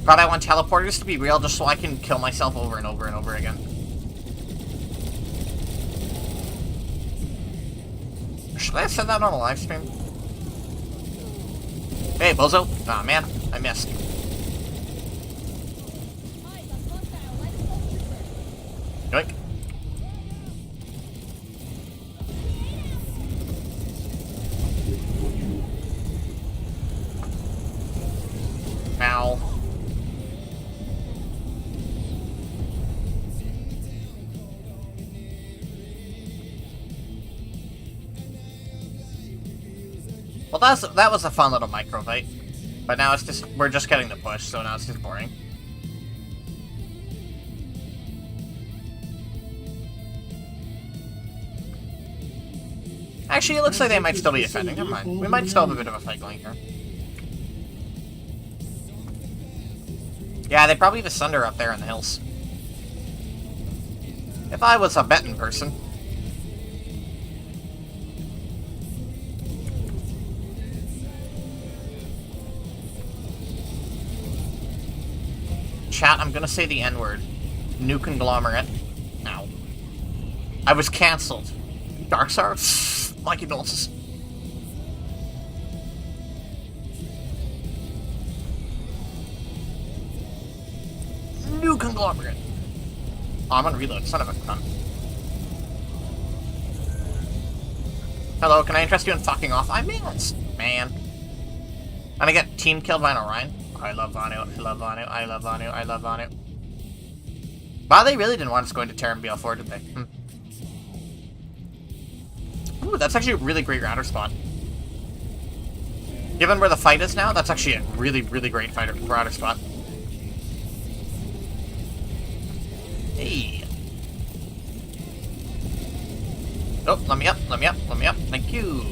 God, I want teleporters to be real just so I can kill myself over and over and over again. Should I have said that on a live stream? Hey, bozo. Aw, man. I missed. Yoink. Ow. Well, that was a fun little micro fight, but now it's just we're just getting the push, so now it's just boring. Actually, it looks like they might still be defending. Never mind. We might still have a bit of a fight going here. Yeah, they probably have a Sunder up there in the hills. If I was a betting person. Chat, I'm gonna say the N-word. New conglomerate. Ow. I was cancelled. Darkstar? My condolences. New conglomerate. Oh, I'm on reload, son of a gun. Hello, can I interest you in fucking off? I missed, man. And I get team killed by an Orion. I love Vanu, I love Vanu, I love Vanu, I love Vanu. Wow, they really didn't want us going to Terra and BL4, did they? Ooh, that's actually a really great router spot. Given where the fight is now, that's actually a really, really great router spot. Hey. Oh, let me up, let me up, let me up. Thank you.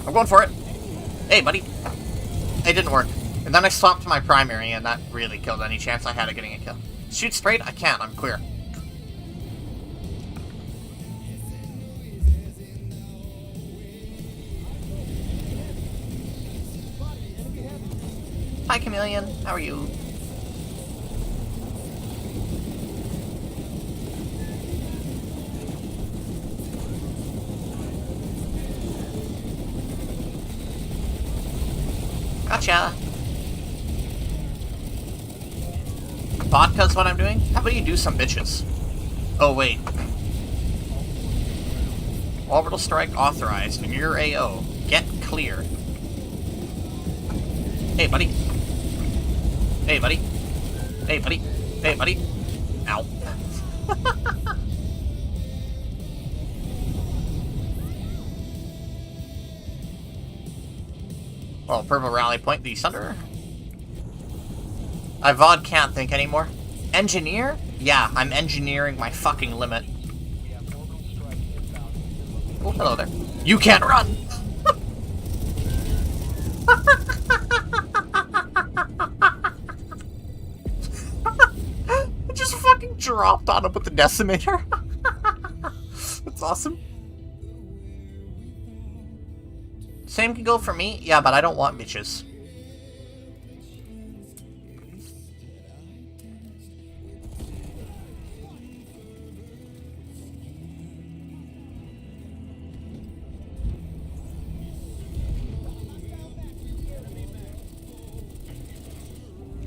I'm going for it. Hey, buddy. It didn't work. And then I swapped to my primary, and that really killed any chance I had of getting a kill. Shoot straight? I can't. I'm clear. Hi, Chameleon. How are you? Gotcha. Vodka's what I'm doing? How about you do some bitches? Oh, wait. Orbital strike authorized. And you're AO. Get clear. Hey, buddy. Hey, buddy. Hey, buddy. Hey, buddy. Ow. Well, purple rally point, the Sunder. I VOD can't think anymore. Engineer? Yeah, I'm engineering my fucking limit. Oh, hello there. You can't run! I just fucking dropped on him with the decimator. That's awesome. Same can go for me? Yeah, but I don't want bitches.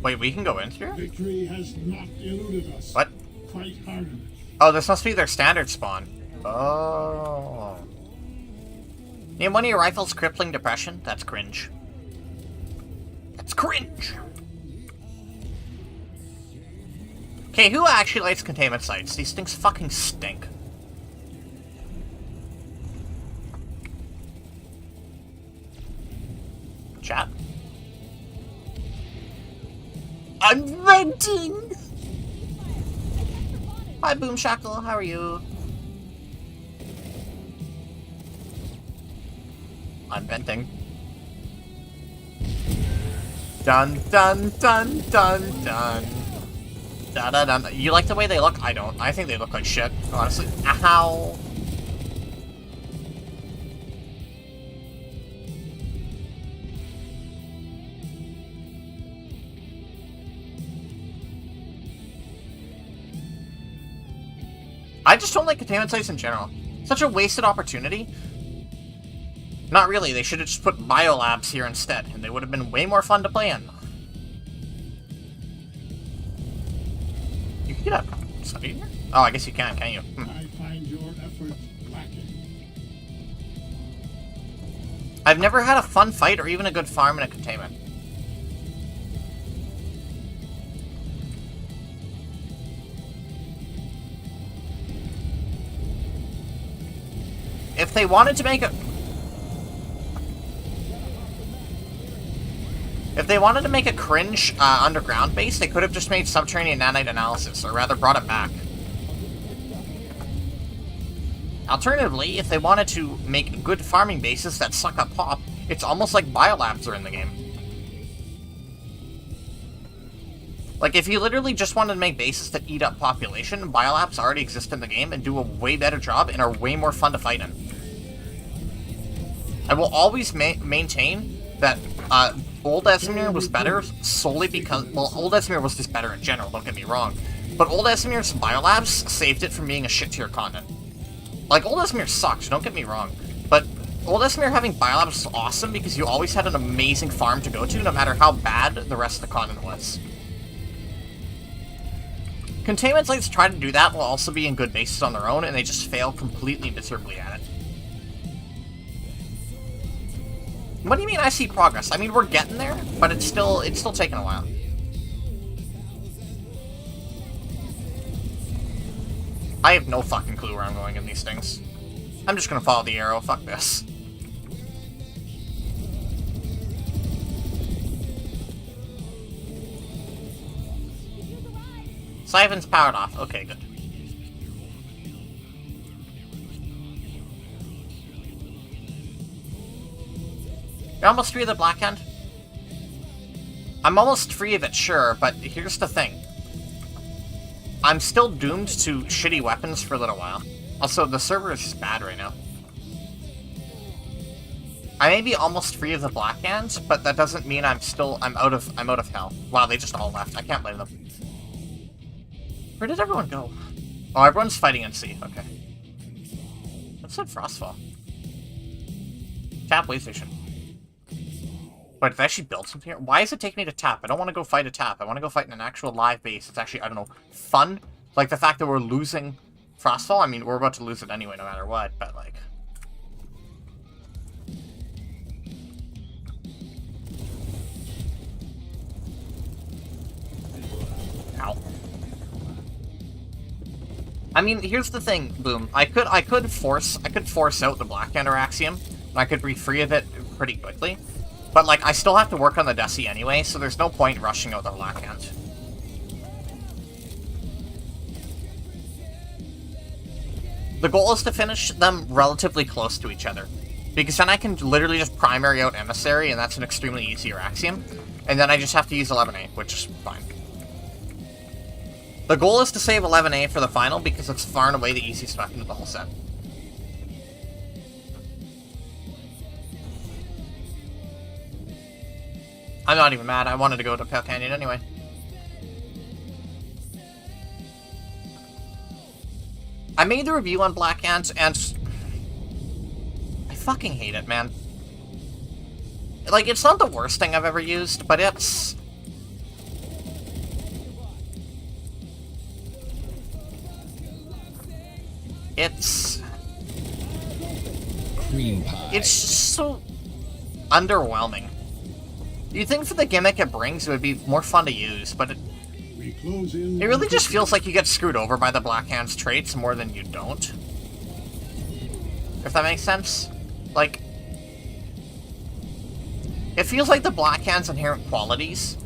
Wait, we can go in here? Victory has not eluded us. What? Fight harder. Oh, this must be their standard spawn. Oh. Name one of your rifles crippling depression? That's cringe. That's cringe! Okay, who actually likes containment sites? These things fucking stink. Chat? I'm venting! Hi, Boom Shackle, how are you? I'm venting. Dun dun dun dun dun. Da da dun. You like the way they look? I don't. I think they look like shit, honestly. Ow. I just don't like containment sites in general. Such a wasted opportunity. Not really, they should have just put biolabs here instead, and they would have been way more fun to play in. You can get up. Somebody here? Oh, I guess you can you? I find your effort lacking. I've never had a fun fight or even a good farm in a containment. If they wanted to make a... If they wanted to make a cringe underground base, they could have just made subterranean nanite analysis, or rather brought it back. Alternatively, if they wanted to make good farming bases that suck up pop, it's almost like biolabs are in the game. Like, if you literally just wanted to make bases that eat up population, biolabs already exist in the game and do a way better job and are way more fun to fight in. I will always maintain that Old Esamir was better solely because, well, Old Esamir was just better in general, don't get me wrong, but Old Esamir's biolabs saved it from being a shit-tier continent. Like, Old Esamir sucks, don't get me wrong, but Old Esamir having biolabs is awesome because you always had an amazing farm to go to, no matter how bad the rest of the continent was. Containment sites try to do that while also being good bases on their own, and they just fail completely miserably at it. What do you mean I see progress? I mean, we're getting there, but it's still taking a while. I have no fucking clue where I'm going in these things. I'm just gonna follow the arrow, fuck this. Siphon's powered off, okay, good. You're almost free of the Black Hand? I'm almost free of it, sure, but here's the thing. I'm still doomed to shitty weapons for a little while. Also, the server is just bad right now. I may be almost free of the Black Hands, but that doesn't mean I'm out of hell. Wow, they just all left. I can't blame them. Where did everyone go? Oh, everyone's fighting in sea. Okay. What's that Frostfall? Tap way station. Wait, did they actually build something here? Why does it take me to tap? I don't want to go fight a tap. I want to go fight in an actual live base. It's actually, I don't know, fun. Like the fact that we're losing Frostfall. I mean, we're about to lose it anyway, no matter what, but like... Ow. I mean, here's the thing, Boom. I could force out the Blackhander Axiom, and I could be free of it pretty quickly. But, like, I still have to work on the Desi anyway, so there's no point rushing out the Blackhand. The goal is to finish them relatively close to each other, because then I can literally just primary out Emissary, and that's an extremely easier Axiom, and then I just have to use 11A, which is fine. The goal is to save 11A for the final, because it's far and away the easiest weapon of the whole set. I'm not even mad, I wanted to go to Pale Canyon anyway. I made the review on Black Ant, and... I fucking hate it, man. Like, it's not the worst thing I've ever used, but it's... Cream pie. It's just so underwhelming. You'd think for the gimmick it brings, it would be more fun to use, but it really just feels like you get screwed over by the Black Hand's traits more than you don't. If that makes sense? Like, it feels like the Black Hand's inherent qualities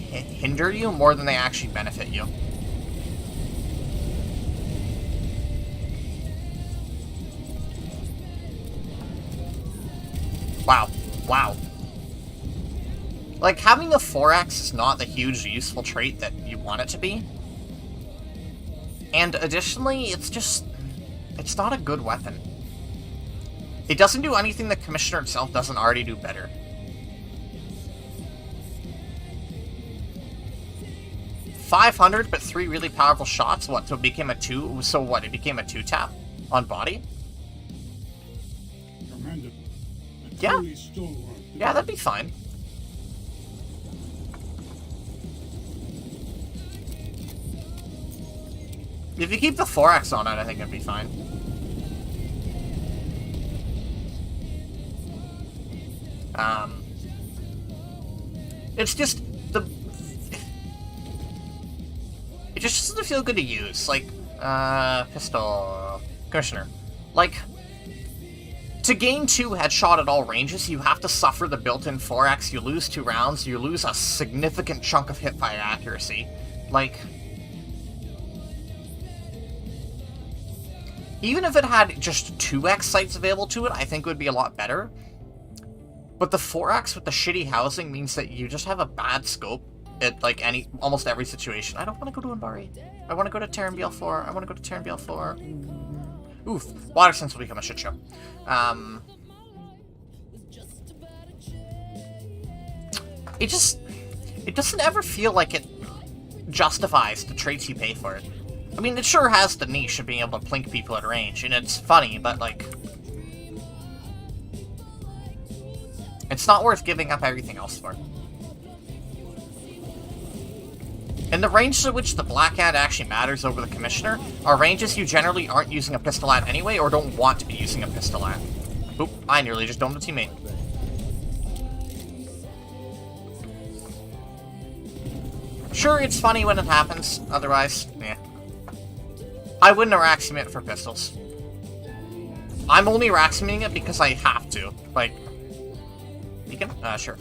hinder you more than they actually benefit you. Wow. Wow. Like, having the 4X is not the huge useful trait that you want it to be. And additionally, it's not a good weapon. It doesn't do anything the Commissioner itself doesn't already do better. $500, but 3 really powerful shots. What, so it became a 2? So what, it became a 2-tap on body? Commander, Yeah. Yeah, that'd be fine. If you keep the 4X on it, I think it'd be fine. It's just the... It just doesn't feel good to use. Like, pistol... Commissioner. Like, To gain 2 headshot at all ranges, you have to suffer the built-in 4x, you lose 2 rounds, you lose a significant chunk of hipfire accuracy. Like, even if it had just 2x sights available to it, I think it would be a lot better. But the 4x with the shitty housing means that you just have a bad scope at, like, almost every situation. I don't want to go to Umbari. I want to go to Terran BL4. I want to go to Terran BL4. Oof. Water Sense will become a shit show. It doesn't ever feel like it justifies the traits you pay for it. I mean, it sure has the niche of being able to plink people at range, and it's funny, but, like, it's not worth giving up everything else for. And the ranges at which the Black Hand actually matters over the Commissioner are ranges you generally aren't using a pistol at anyway, or don't want to be using a pistol at. Oop, I nearly just domed a teammate. Sure, it's funny when it happens, otherwise, yeah. I wouldn't Araximate it for pistols. I'm only Araximating it because I have to. Like, Beacon? Sure.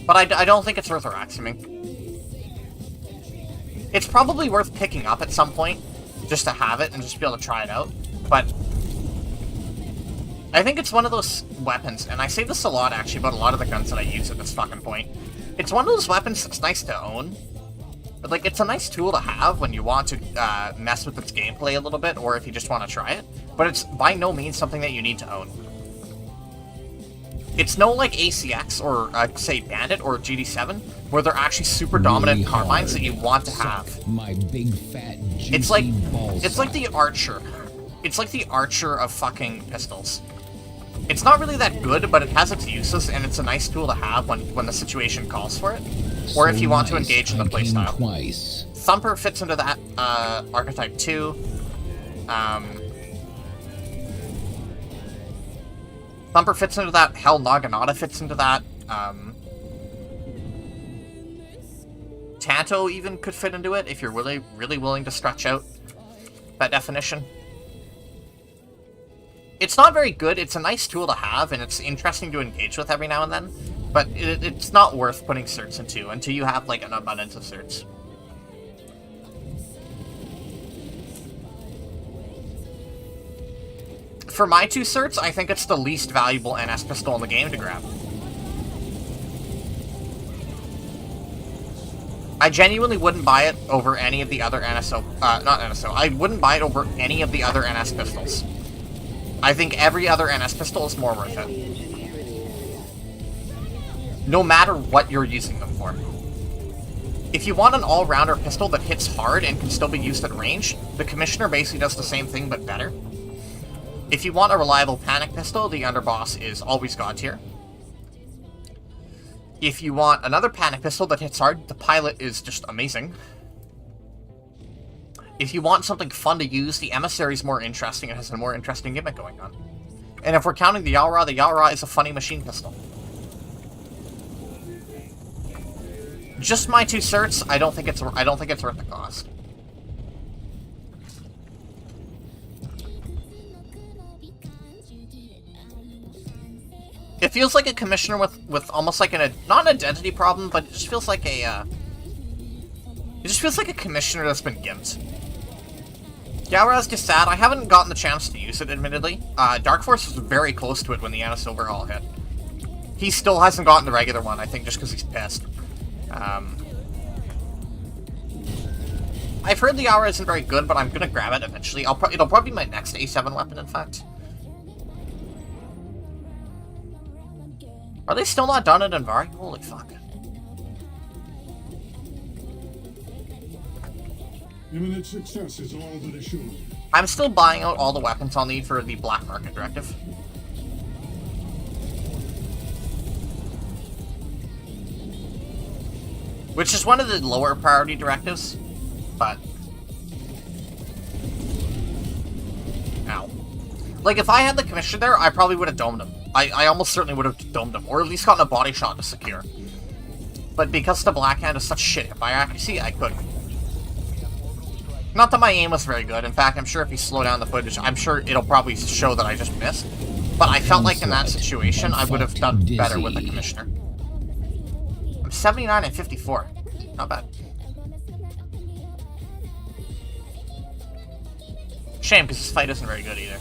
But I don't think it's worth Araximing. It's probably worth picking up at some point, just to have it and just be able to try it out. But I think it's one of those weapons, and I say this a lot actually about a lot of the guns that I use at this fucking point. It's one of those weapons that's nice to own. But, like, it's a nice tool to have when you want to mess with its gameplay a little bit, or if you just want to try it. But it's by no means something that you need to own. It's no like ACX or, say, Bandit or GD7, where they're actually super dominant Really carbines that hard. you want to have. My big fat juicy It's like ballsack. the Archer. It's like the Archer of fucking pistols. It's not really that good, but it has its uses, and it's a nice tool to have when the situation calls for it, or if you want to engage in the playstyle. Twice. Thumper fits into that archetype too. Thumper fits into that. Hell, Naginata fits into that. Tanto even could fit into it if you're really willing to stretch out that definition. It's not very good. It's a nice tool to have, and it's interesting to engage with every now and then. But it's not worth putting certs into until you have like an abundance of certs. For my 2 certs, I think it's the least valuable NS pistol in the game to grab. I genuinely wouldn't buy it over any of the other NSO... not NSO. I wouldn't buy it over any of the other NS pistols. I think every other NS pistol is more worth it. No matter what you're using them for. If you want an all-rounder pistol that hits hard and can still be used at range, the Commissioner basically does the same thing but better. If you want a reliable panic pistol, the Underboss is always god tier. If you want another panic pistol that hits hard, the Pilot is just amazing. If you want something fun to use, the Emissary is more interesting and has a more interesting gimmick going on. And if we're counting the Yalra is a funny machine pistol. Just my 2 certs, I don't think it's worth the cost. It feels like a Commissioner with almost like not an identity problem, but it just feels like a Commissioner that's been gimped. Yalra's just sad. I haven't gotten the chance to use it, admittedly. Dark Force was very close to it when the NS overhaul hit. He still hasn't gotten the regular one, I think, just because he's pissed. I've heard the Yalra isn't very good, but I'm gonna grab it eventually. It'll probably be my next A7 weapon, in fact. Are they still not done at Anvari? Holy fuck. Imminent success is all that is sure. I'm still buying out all the weapons I'll need for the Black Market Directive. Which is one of the lower priority directives, but... Ow. Like, if I had the Commissioner there, I probably would have domed him. I almost certainly would have domed him, or at least gotten a body shot to secure. But because the Black Hand is such shit by accuracy, I couldn't. Not that my aim was very good. In fact, I'm sure if you slow down the footage, I'm sure it'll probably show that I just missed. But I felt like in that situation, I would have done better with the Commissioner. I'm 79 and 54. Not bad. Shame, because this fight isn't very good either.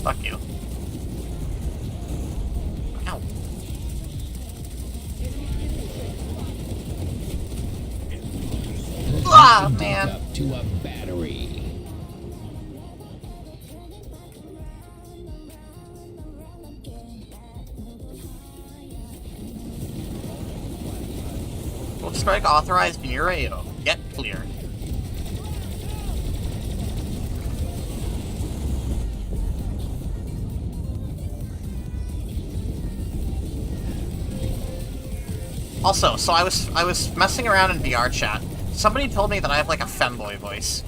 Fuck you. Ow. Ah, man. Up to a battery. Full strike authorized near AO. Get clear. Also, so I was messing around in VR chat. Somebody told me that I have like a femboy voice.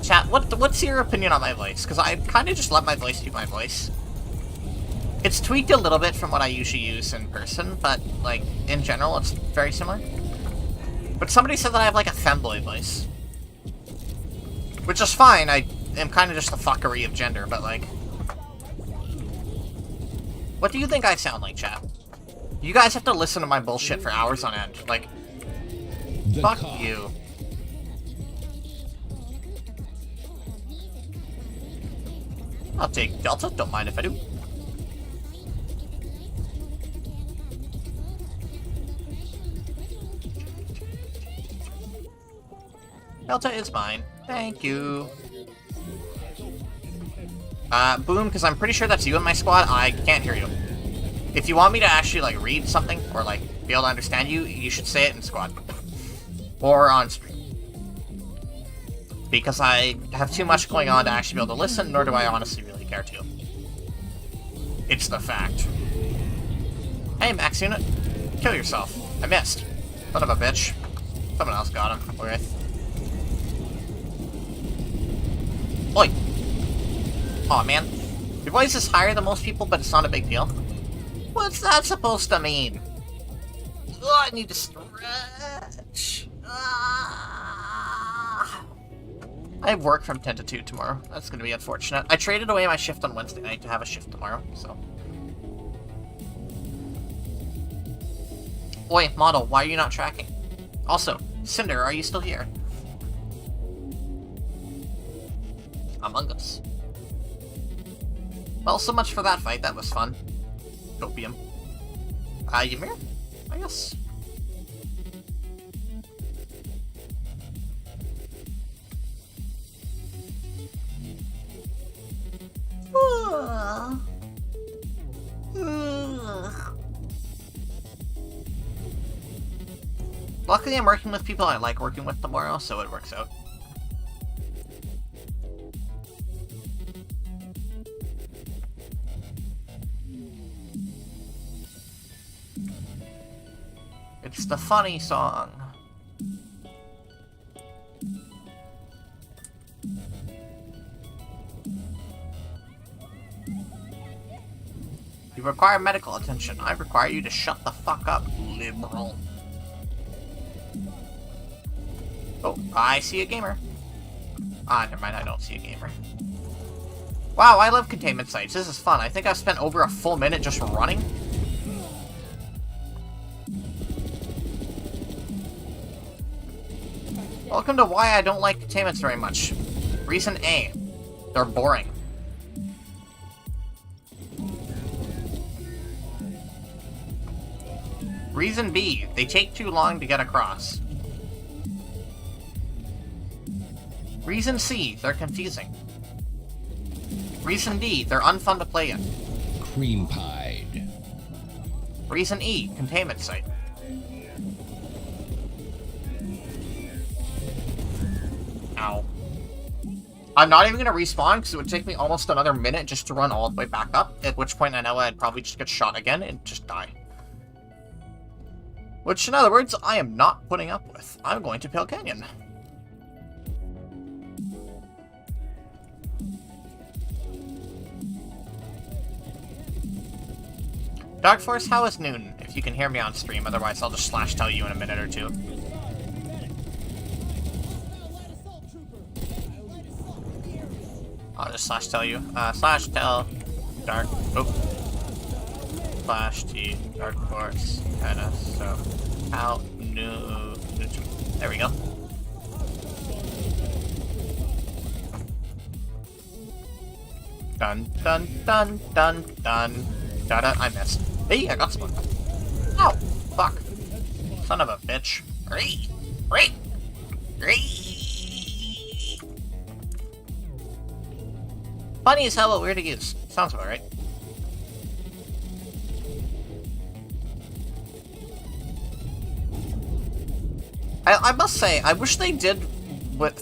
Chat, what's your opinion on my voice? Because I kind of just let my voice be my voice. It's tweaked a little bit from what I usually use in person, but like in general, it's very similar. But somebody said that I have like a femboy voice, which is fine. I am kind of just the fuckery of gender, but like, what do you think I sound like, chat? You guys have to listen to my bullshit for hours on end. Like, fuck you. I'll take Delta, don't mind if I do. Delta is mine. Thank you. Boom, because I'm pretty sure that's you in my squad. I can't hear you. If you want me to actually, like, read something, or, like, be able to understand you, you should say it in squad. Or on stream. Because I have too much going on to actually be able to listen, nor do I honestly really care to. It's the fact. Hey, Max Unit. Kill yourself. I missed. Son of a bitch. Someone else got him. Okay. Oi! Aw, man. Your voice is higher than most people, but it's not a big deal. What's that supposed to mean? Oh, I need to stretch. Ah. I have work from 10 to 2 tomorrow. That's going to be unfortunate. I traded away my shift on Wednesday night to have a shift tomorrow, so. Oi, model, why are you not tracking? Also, Cinder, are you still here? Among Us. Well, so much for that fight. That was fun. Opium. Ymir? I guess. Luckily, I'm working with people I like working with tomorrow, so it works out. It's the funny song. You require medical attention. I require you to shut the fuck up, liberal. Oh, I see a gamer. Ah, never mind, I don't see a gamer. Wow, I love containment sites. This is fun. I think I've spent over a full minute just running. Welcome to why I don't like containments very much. Reason A, they're boring. Reason B, they take too long to get across. Reason C, they're confusing. Reason D, they're unfun to play in. Cream pied. Reason E, containment site. Ow. I'm not even going to respawn because it would take me almost another minute just to run all the way back up, at which point I know I'd probably just get shot again and just die. Which, in other words, I am not putting up with. I'm going to Pale Canyon. Dark Force, how is noon? If you can hear me on stream, otherwise I'll just slash tell you in a minute or two. I'll just slash tell you. Slash tell Dark. Oh. Slash T Dark Force. Kinda. So. How new. There we go. Dun dun dun dun dun. Da-da, I missed. Hey, I got someone. Ow! Fuck. Son of a bitch. Great! Great! Great! Funny as hell, but weird to use. Sounds about right. I must say, I wish they did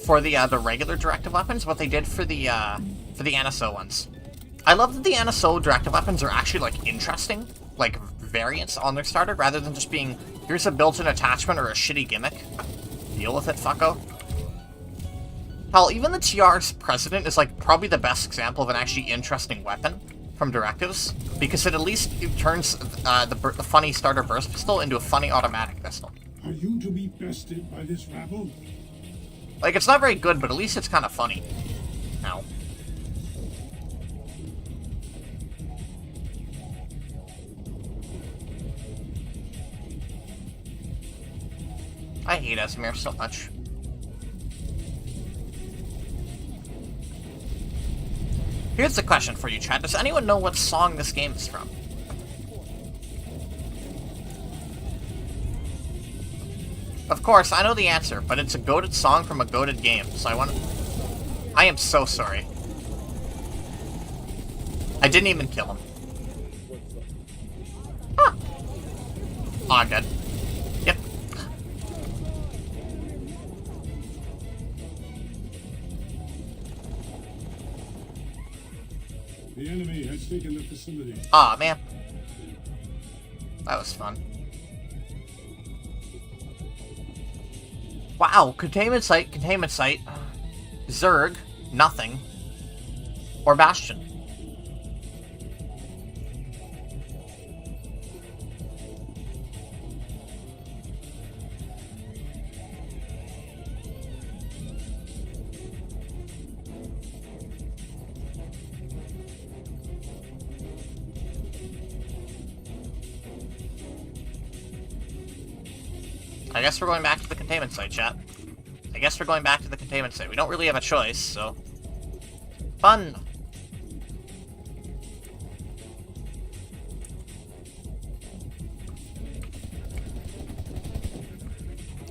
for the regular directive weapons what they did for the NSO ones. I love that the NSO directive weapons are actually, like, interesting, like, variants on their starter, rather than just being, here's a built-in attachment or a shitty gimmick. Deal with it, fucko. Hell, even the TR's President is, like, probably the best example of an actually interesting weapon from directives, because it at least turns the funny starter burst pistol into a funny automatic pistol. Are you to be bested by this rabble? Like, it's not very good, but at least it's kind of funny. Ow. I hate Esmir so much. Here's the question for you, chat. Does anyone know what song this game is from? Of course, I know the answer, but it's a goated song from a goated game, so I am so sorry. I didn't even kill him. Huh. Oh, I'm dead. Yep. The enemy has taken the facility. Aw, man. That was fun. Wow, containment site, Zerg, nothing, or Bastion. I guess we're going back to the containment site, chat. I guess we're going back to the containment site. We don't really have a choice, so... Fun!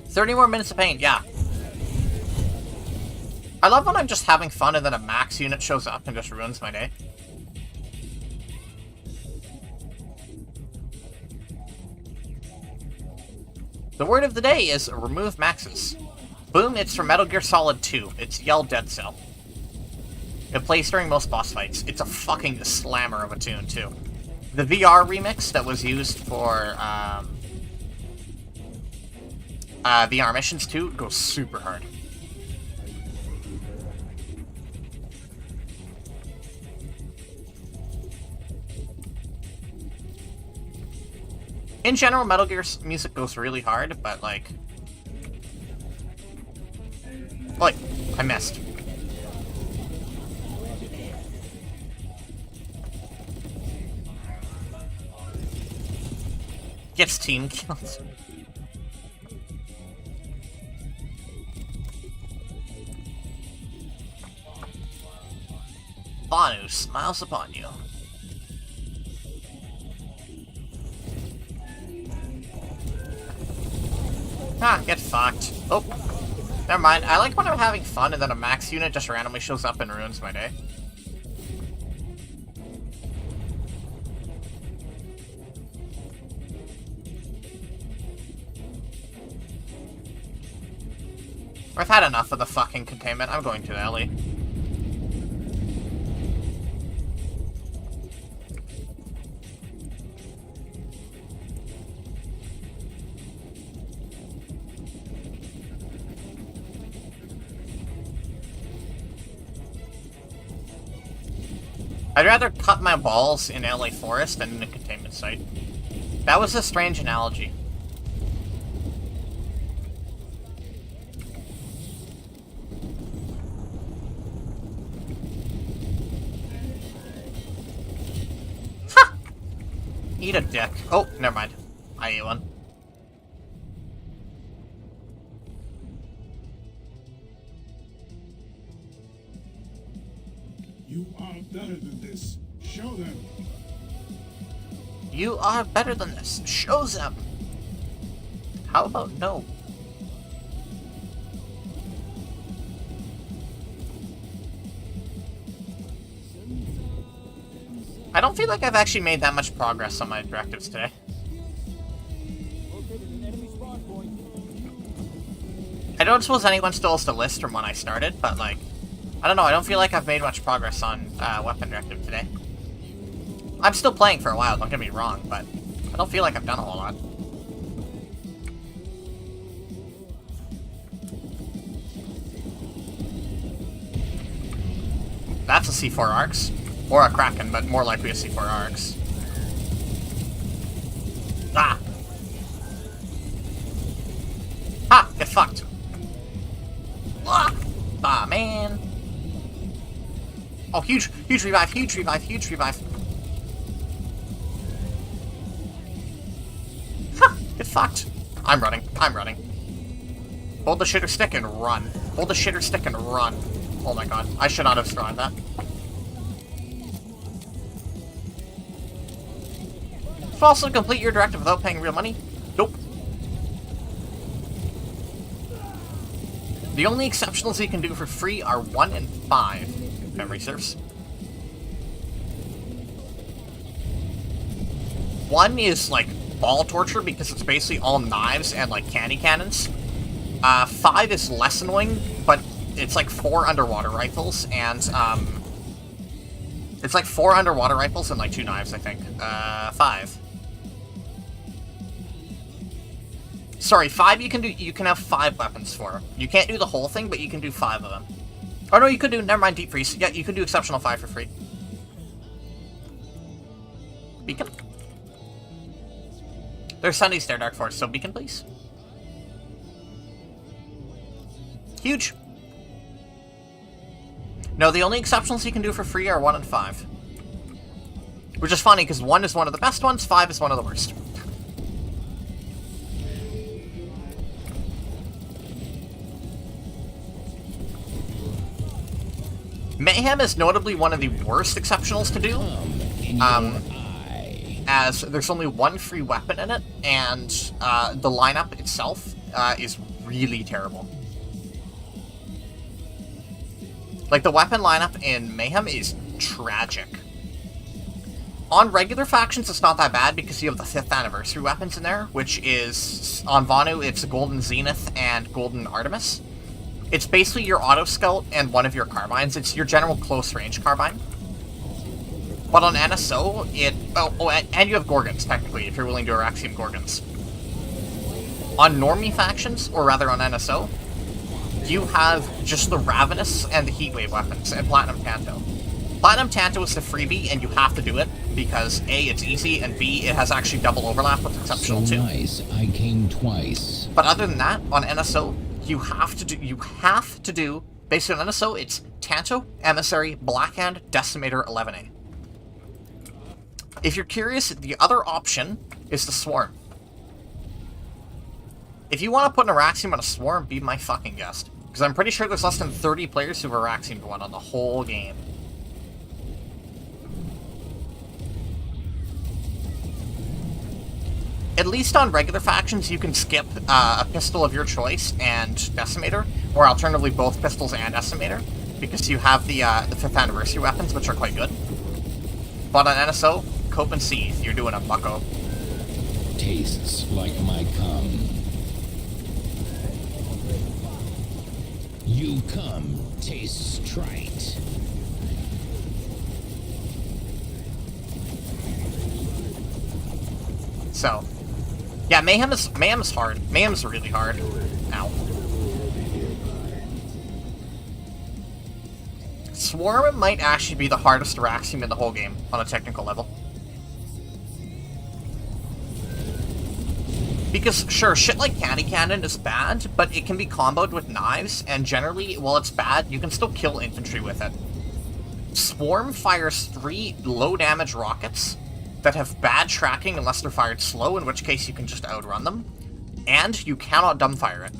"30 more minutes of pain," yeah. I love when I'm just having fun and then a max unit shows up and just ruins my day. The word of the day is remove maxes. Boom, it's from Metal Gear Solid 2. It's Yell Dead Cell. It plays during most boss fights. It's a fucking slammer of a tune, too. The VR remix that was used for VR Missions 2 goes super hard. In general, Metal Gear's music goes really hard, but, like... Like, I missed. Gets team killed. Banu smiles upon you. Ah, get fucked. Oh, never mind. I like when I'm having fun and then a max unit just randomly shows up and ruins my day. I've had enough of the fucking containment. I'm going to Ellie. I'd rather cut my balls in LA Forest than in a containment site. That was a strange analogy. Ha! Eat a dick. Oh, never mind. I ate one. You are better than this. Show them. You are better than this. Show them. How about no? I don't feel like I've actually made that much progress on my directives today. I don't suppose anyone still has the list from when I started, but like, I don't know, I don't feel like I've made much progress on weapon directive today. I'm still playing for a while, don't get me wrong, but I don't feel like I've done a whole lot. That's a C4 Arcs. Or a Kraken, but more likely a C4 Arcs. Ah! Ha! Get fucked! Ah! Ah, man! Oh, huge revive, huge revive, huge revive. Ha! Get fucked! I'm running, I'm running. Hold the shitter stick and run. Hold the shitter stick and run. Oh my god, I should not have survived that. Also complete your directive without paying real money? Nope. The only exceptionals you can do for free are 1 and 5, if memory serves. 1 is like ball torture because it's basically all knives and like candy cannons. 5 is less annoying, but it's like 4 underwater rifles and it's like 4 underwater rifles and like 2 knives, I think. 5. Sorry, 5 you can have 5 weapons for. You can't do the whole thing, but you can do 5 of them. Oh no, you could do, never mind, Deep Freeze. Yeah, you can do Exceptional 5 for free. Beacon? There's Sundays there, Dark Force, so beacon, please. Huge. No, the only exceptionals you can do for free are 1 and 5. Which is funny, because 1 is one of the best ones, 5 is one of the worst. Mayhem is notably one of the worst exceptionals to do, as there's only 1 free weapon in it, and the lineup itself is really terrible. Like, the weapon lineup in Mayhem is tragic. On regular factions, it's not that bad because you have the 5th anniversary weapons in there, which is, on Vanu, it's Golden Zenith and Golden Artemis. It's basically your auto scout and one of your carbines. It's your general close range carbine. But on NSO, and you have Gorgons, technically, if you're willing to Araxium Gorgons. On Normie factions, or rather on NSO, you have just the Ravenous and the Heatwave weapons, and Platinum Tanto. Platinum Tanto is the freebie, and you have to do it, because A, it's easy, and B, it has actually double overlap with Exceptional 2. So nice, I came twice. But other than that, on NSO, you have to do, basically on NSO, it's Tanto, Emissary, Blackhand, Decimator, 11A. If you're curious, the other option is the Swarm. If you want to put an Araxium on a Swarm, be my fucking guest. Because I'm pretty sure there's less than 30 players who've Araxiumed one on the whole game. At least on regular factions, you can skip a pistol of your choice and Decimator, or alternatively both pistols and Decimator, because you have the 5th anniversary weapons, which are quite good. But on NSO, Cope and Seethe, you're doing a bucko. Tastes like my cum. You cum tastes trite. So, yeah, Mayhem is hard. Mayhem is really hard. Ow. Swarm might actually be the hardest Araxium in the whole game on a technical level. Because, sure, shit like Candy Cannon is bad, but it can be comboed with knives, and generally, while it's bad, you can still kill infantry with it. Swarm fires 3 low-damage rockets that have bad tracking unless they're fired slow, in which case you can just outrun them, and you cannot dumbfire it.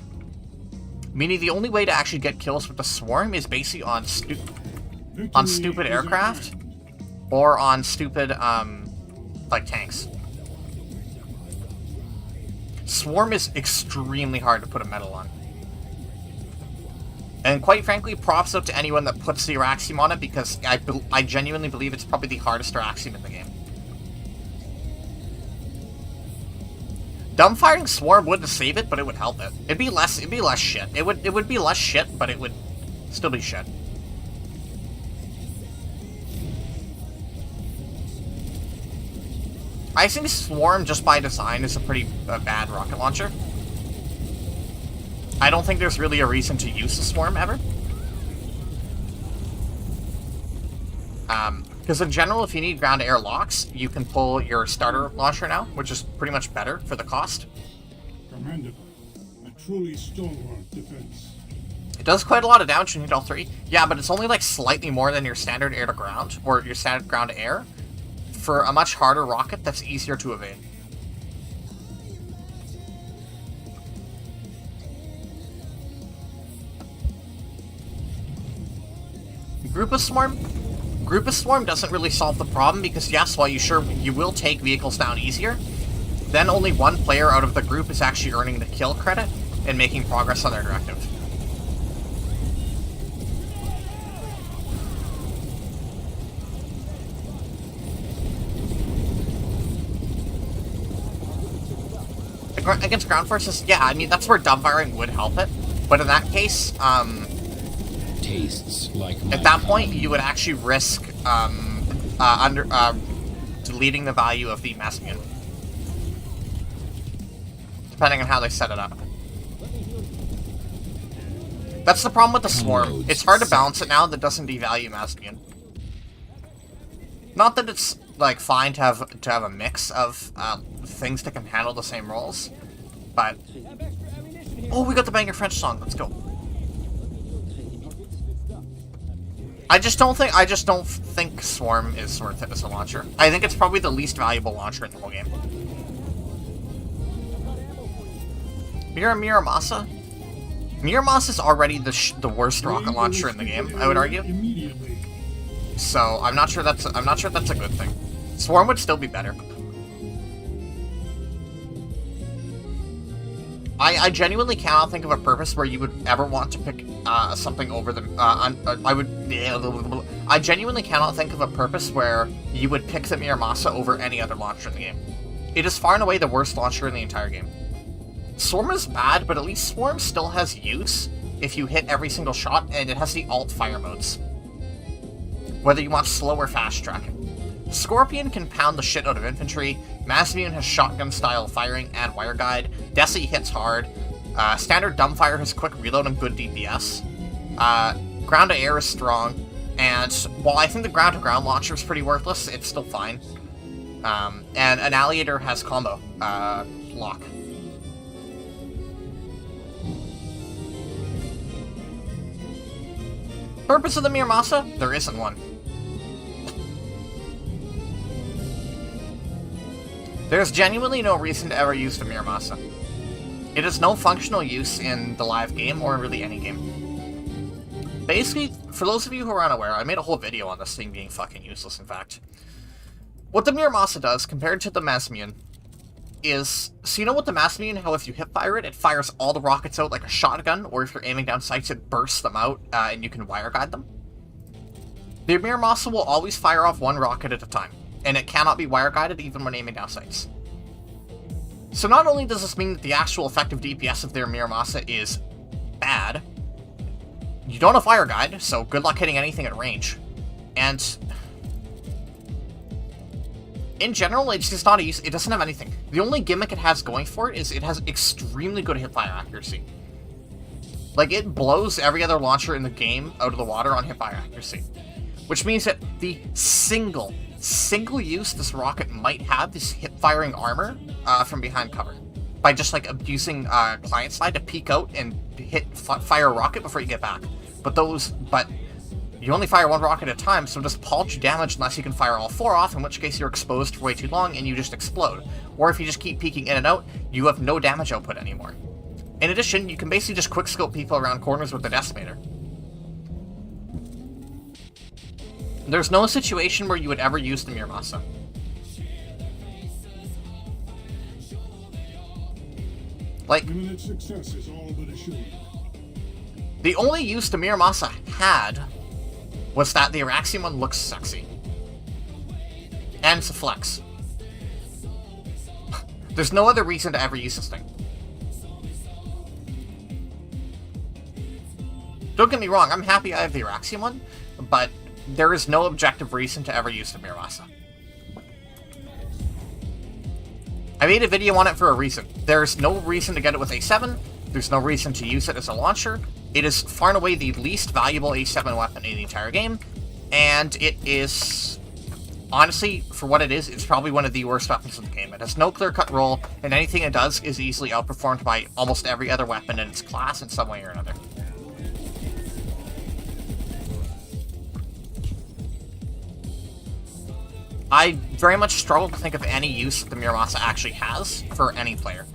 Meaning the only way to actually get kills with the Swarm is basically on stupid aircraft, or on stupid, like, tanks. Swarm is extremely hard to put a medal on. And quite frankly, props out to anyone that puts the Araxium on it, because I genuinely believe it's probably the hardest Araxium in the game. Dumbfiring Swarm wouldn't save it, but it would help it. It'd be less shit. It would be less shit, but it would still be shit. I think Swarm, just by design, is a pretty bad rocket launcher. I don't think there's really a reason to use the Swarm, ever. Because in general, if you need ground-to-air locks, you can pull your starter launcher now, which is pretty much better for the cost. Commendable. A truly stalwart defense. It does quite a lot of damage when you hit all 3. Yeah, but it's only like slightly more than your standard air-to-ground, or your standard ground-to-air, for a much harder rocket that's easier to evade. Group of Swarm doesn't really solve the problem, because yes, while you will take vehicles down easier, then only one player out of the group is actually earning the kill credit and making progress on their directive. Against ground forces, yeah, I mean, that's where dumbfiring would help it. But in that case, Tastes like at that point, you would actually risk deleting the value of the mass immune, depending on how they set it up. That's the problem with the Swarm. It's hard to balance it now that doesn't devalue mass immune. Not that it's like fine to have a mix of things that can handle the same roles, but oh, we got the banger French song. Let's go. I just don't think Swarm is worth it as a launcher. I think it's probably the least valuable launcher in the whole game. Miramasa? Miramasa is already the worst rocket launcher in the game, I would argue. So I'm not sure that's a good thing. Swarm would still be better. I genuinely cannot think of a purpose where you would ever want to pick something over the. I genuinely cannot think of a purpose where you would pick the Miramasa over any other launcher in the game. It is far and away the worst launcher in the entire game. Swarm is bad, but at least Swarm still has use if you hit every single shot, and it has the alt fire modes. Whether you want slow or fast tracking. Scorpion can pound the shit out of infantry, Mass Immune has shotgun-style firing and wire guide, Desi hits hard, Standard Dumbfire has quick reload and good DPS, Ground-to-Air is strong, and while I think the ground-to-ground launcher is pretty worthless, it's still fine. And Annihilator has combo lock. Purpose of the Miramasa? There isn't one. There's genuinely no reason to ever use the Miramasa. It has no functional use in the live game, or really any game. Basically, for those of you who are unaware, I made a whole video on this thing being fucking useless, in fact. What the Miramasa does, compared to the Mass Immune, is... So you know what the Mass Immune, how if you hip-fire it, it fires all the rockets out like a shotgun, or if you're aiming down sights, it bursts them out, and you can wire guide them? The Miramasa will always fire off one rocket at a time, and it cannot be wire guided even when aiming down sights. So not only does this mean that the actual effective DPS of their Miramasa is bad, you don't have wire guide, so good luck hitting anything at range. And in general, it's just not a use. It doesn't have anything. The only gimmick it has going for it is it has extremely good hipfire accuracy. Like, it blows every other launcher in the game out of the water on hipfire accuracy. Which means that the single use this rocket might have is hip-firing armor from behind cover. By just, like, abusing client side to peek out and fire a rocket before you get back. But you only fire one rocket at a time, so just paltry damage unless you can fire all 4 off, in which case you're exposed for way too long and you just explode. Or if you just keep peeking in and out, you have no damage output anymore. In addition, you can basically just quickscope people around corners with the decimator. There's no situation where you would ever use the Muramasa. Like, Imminent success is all but assured. the only use the Muramasa had was that the Araxian one looks sexy. And it's a flex. There's no other reason to ever use this thing. Don't get me wrong, I'm happy I have the Araxian one, but there is no objective reason to ever use the Muramasa. I made a video on it for a reason. There's no reason to get it with A7, there's no reason to use it as a launcher. It is far and away the least valuable A7 weapon in the entire game, and it is, honestly, for what it is, it's probably one of the worst weapons in the game. It has no clear-cut role, and anything it does is easily outperformed by almost every other weapon in its class in some way or another. I very much struggle to think of any use that the Muramasa actually has for any player.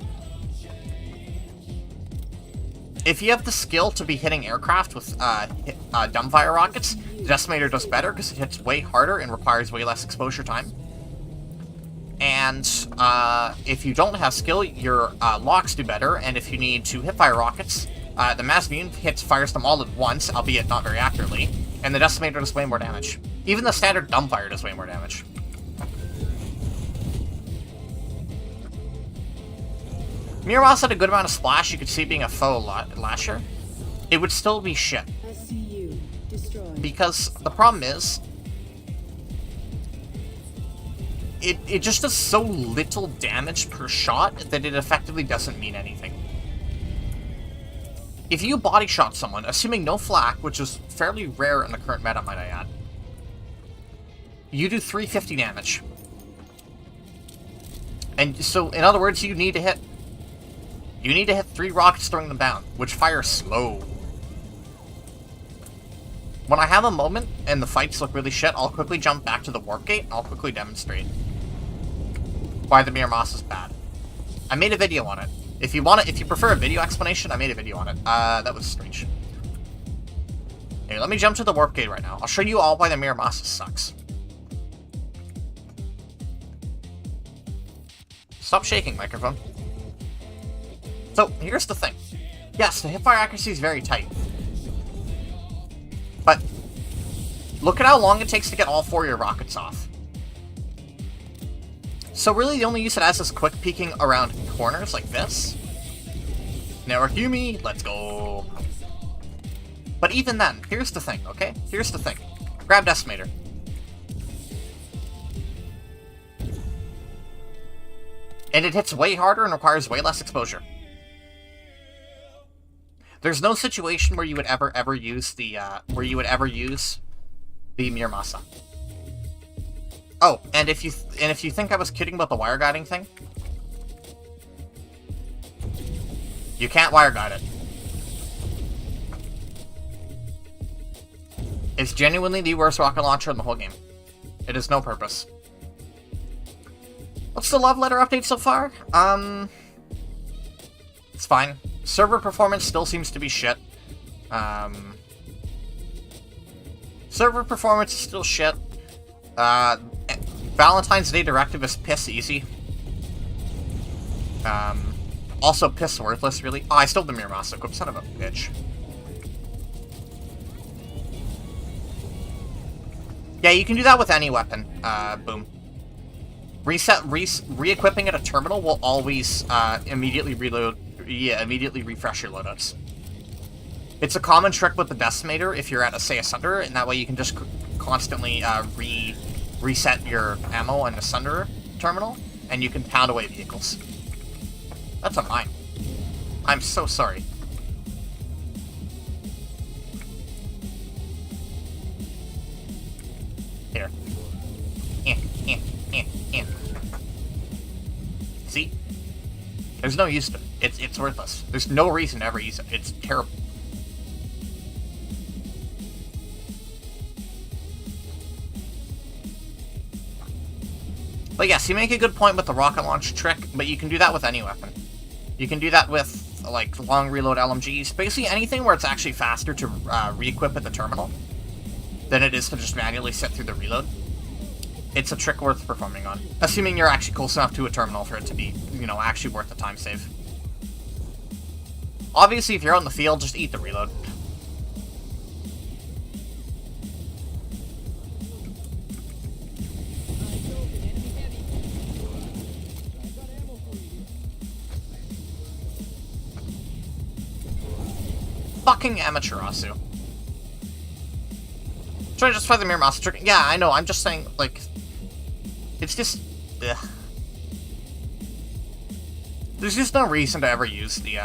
If you have the skill to be hitting aircraft with dumbfire rockets, the Decimator does better because it hits way harder and requires way less exposure time. And if you don't have skill, your locks do better, and if you need to hipfire rockets, the Mass Immune fires them all at once, albeit not very accurately, and the Decimator does way more damage. Even the standard dumbfire does way more damage. Muramasa had a good amount of splash, you could see being a faux lasher. It would still be shit. SCU destroyed. Because the problem is, it just does so little damage per shot that it effectively doesn't mean anything. If you body shot someone, assuming no flak, which is fairly rare in the current meta, might I add, you do 350 damage. And so, in other words, you need to hit 3 rockets throwing them down, which fire slow. When I have a moment and the fights look really shit, I'll quickly jump back to the warp gate and I'll quickly demonstrate why the Muramasa is bad. I made a video on it. If you prefer a video explanation, I made a video on it. That was strange. Here, let me jump to the warp gate right now. I'll show you all why the Muramasa sucks. Stop shaking, microphone. So, here's the thing. Yes, the hipfire accuracy is very tight. But, look at how long it takes to get all 4 of your rockets off. So really, the only use it has is quick peeking around corners like this. Now, Yumi, let's go. But even then, here's the thing, okay? Here's the thing. Grab Decimator. And it hits way harder and requires way less exposure. There's no situation where you would ever use the Muramasa. Oh, and if you think I was kidding about the wire guiding thing, you can't wire guide it. It's genuinely the worst rocket launcher in the whole game. It has no purpose. What's the love letter update so far? It's fine. Server performance still seems to be shit. Server performance is still shit. Valentine's Day directive is piss easy. Also piss worthless, really. Oh, I stole the Muramasa equip, son of a bitch. Yeah, you can do that with any weapon. Boom. Re-equipping at a terminal will always immediately reload. Yeah, immediately refresh your loadouts. It's a common trick with the Decimator if you're at, say, a Sunderer, and that way you can just constantly reset your ammo in the Sunderer terminal, and you can pound away vehicles. That's a mine. I'm so sorry. See? There's no use to it. It's worthless. There's no reason to ever use it. It's terrible. But yes, you make a good point with the rocket launch trick, but you can do that with any weapon. You can do that with, like, long reload LMGs. Basically anything where it's actually faster to re-equip at the terminal than it is to just manually sit through the reload. It's a trick worth performing on. Assuming you're actually close enough to a terminal for it to be, you know, actually worth the time save. Obviously, if you're out in the field, just eat the reload. Fucking Amaterasu. Try to justify the Miramasa trick. Yeah, I know, I'm just saying, like... It's just... Ugh. There's just no reason to ever use the,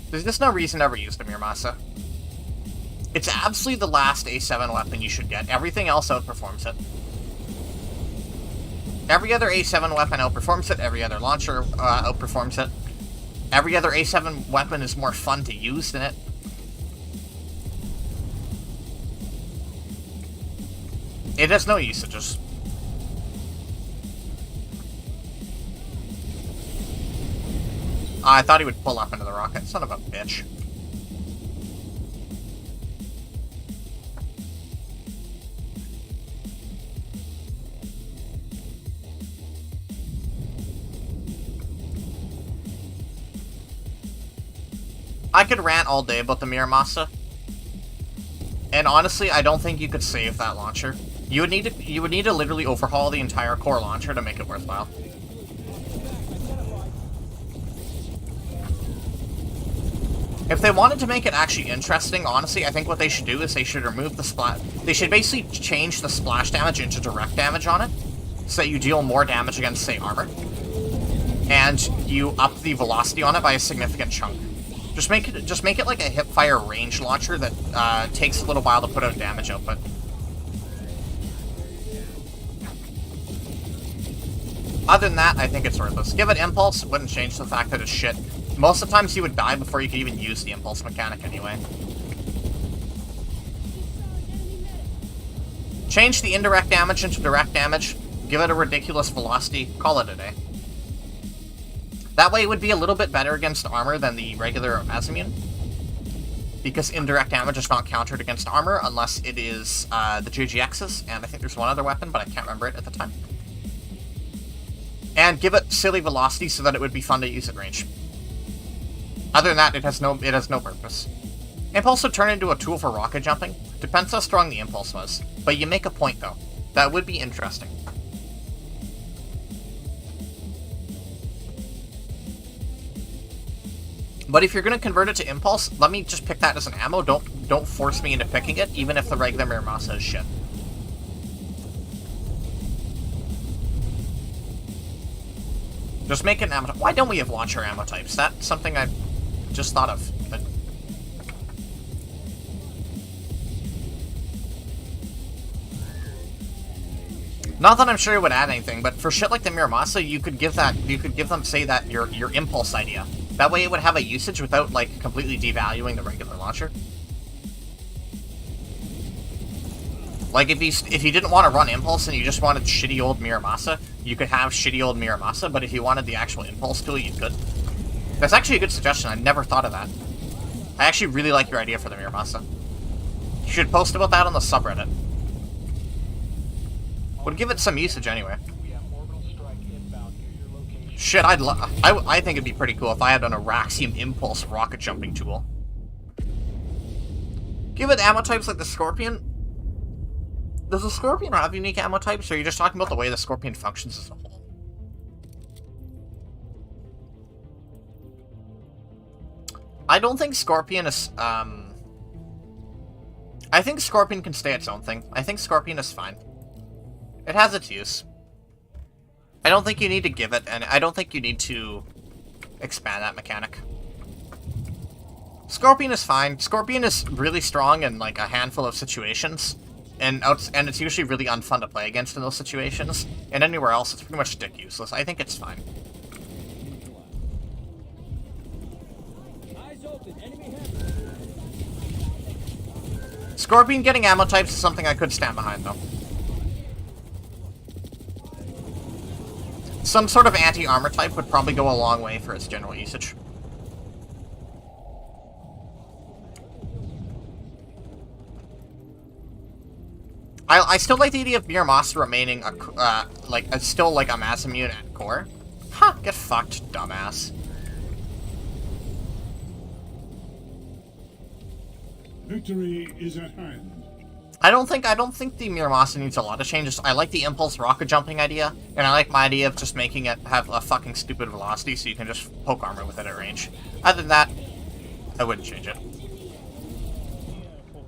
There's just no reason to ever use the Miramasa. It's absolutely the last A7 weapon you should get. Everything else outperforms it. Every other A7 weapon outperforms it. Every other launcher outperforms it. Every other A7 weapon is more fun to use than it. It has no usages. I thought he would pull up into the rocket. Son of a bitch. I could rant all day about the Miramasa. And honestly, I don't think you could save that launcher. You would need to literally overhaul the entire core launcher to make it worthwhile. If they wanted to make it actually interesting, honestly, I think what they should do is they should remove the splash. They should basically change the splash damage into direct damage on it, so that you deal more damage against, say, armor. And you up the velocity on it by a significant chunk. Just make it like a hipfire range launcher that takes a little while to put out damage output. Other than that, I think it's worthless. Give it impulse, it wouldn't change the fact that it's shit. Most of the times you would die before you could even use the impulse mechanic anyway. Change the indirect damage into direct damage, give it a ridiculous velocity, call it a day. That way it would be a little bit better against armor than the regular Azimune. Because indirect damage is not countered against armor unless it is the JGXs, and I think there's one other weapon, but I can't remember it at the time. And give it silly velocity so that it would be fun to use at range. Other than that, it has no purpose. Impulse would turn into a tool for rocket jumping. Depends how strong the impulse was. But you make a point, though. That would be interesting. But if you're going to convert it to impulse, let me just pick that as an ammo. Don't force me into picking it, even if the regular Miramasa is shit. Just make it an ammo. Why don't we have launcher ammo types? That's something I just thought of. But not that I'm sure it would add anything, but for shit like the Miramasa, you could give them, say, that your impulse idea. That way it would have a usage without, like, completely devaluing the regular launcher. Like, if you didn't want to run impulse and you just wanted shitty old Miramasa, you could have shitty old Miramasa, but if you wanted the actual impulse tool, you could. That's actually a good suggestion. I never thought of that. I actually really like your idea for the Miramasa. You should post about that on the subreddit. Would give it some usage anyway. Shit, I think it'd be pretty cool if I had an Araxium Impulse rocket jumping tool. Give it ammo types like the Scorpion. Does the Scorpion have unique ammo types, or are you just talking about the way the Scorpion functions as a whole? I don't think Scorpion is, I think Scorpion can stay its own thing. I think Scorpion is fine. It has its use. I don't think you need to give it, and I don't think you need to expand that mechanic. Scorpion is fine. Scorpion is really strong in, like, a handful of situations, and it's usually really unfun to play against in those situations, and anywhere else it's pretty much stick useless. I think it's fine. Scorpion getting ammo types is something I could stand behind, though. Some sort of anti-armor type would probably go a long way for its general usage. I still like the idea of Miramasa remaining still like a mass immune at core. Huh, get fucked, dumbass. Victory is at hand. I don't think the Miramasa needs a lot of changes. I like the impulse rocket jumping idea, and I like my idea of just making it have a fucking stupid velocity so you can just poke armor with it at range. Other than that, I wouldn't change it.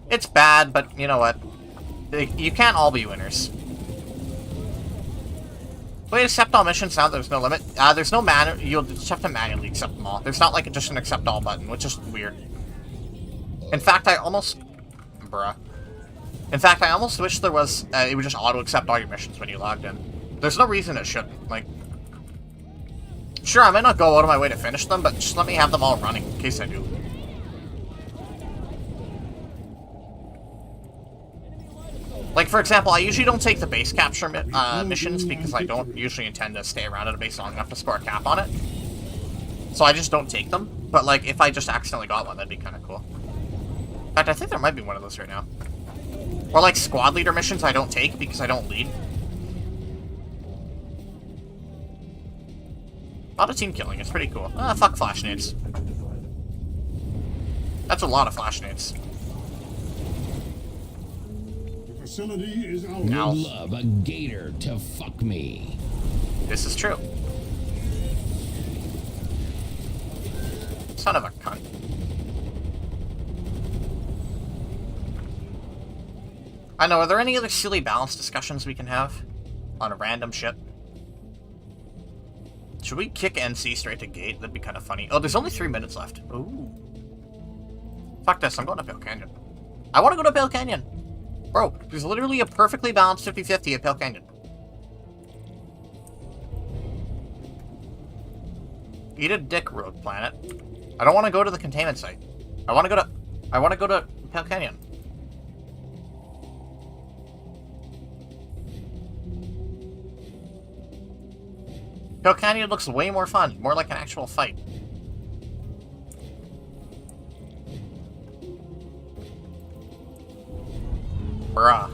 It's bad, but you know what? You can't all be winners. Wait, accept all missions now, there's no limit. There's no you'll just have to manually accept them all. There's not like just an accept all button, which is weird. In fact, I almost wish there was, it would just auto-accept all your missions when you logged in. There's no reason it shouldn't. Like, sure, I might not go out of my way to finish them, but just let me have them all running, in case I do. Like, for example, I usually don't take the base capture missions because I don't usually intend to stay around at a base long enough to score a cap on it. So I just don't take them. But, like, if I just accidentally got one, that'd be kind of cool. In fact, I think there might be one of those right now. Or, like, squad leader missions I don't take because I don't lead. A lot of team killing. It's pretty cool. Ah, fuck flash nades. That's a lot of flash nades. Facility is ours. Would love a gator to fuck me. This is true. Son of a cunt. I know, are there any other silly balance discussions we can have? On a random shit? Should we kick NC straight to gate? That'd be kind of funny. Oh, there's only 3 minutes left. Ooh. Fuck this, I'm going to Pale Canyon. I want to go to Pale Canyon! Bro, there's literally a perfectly balanced 50-50 at Pale Canyon. Eat a dick, Rogue Planet. I don't want to go to the containment site. I want to go to Pale Canyon. Pale Canyon looks way more fun, more like an actual fight. Bruh.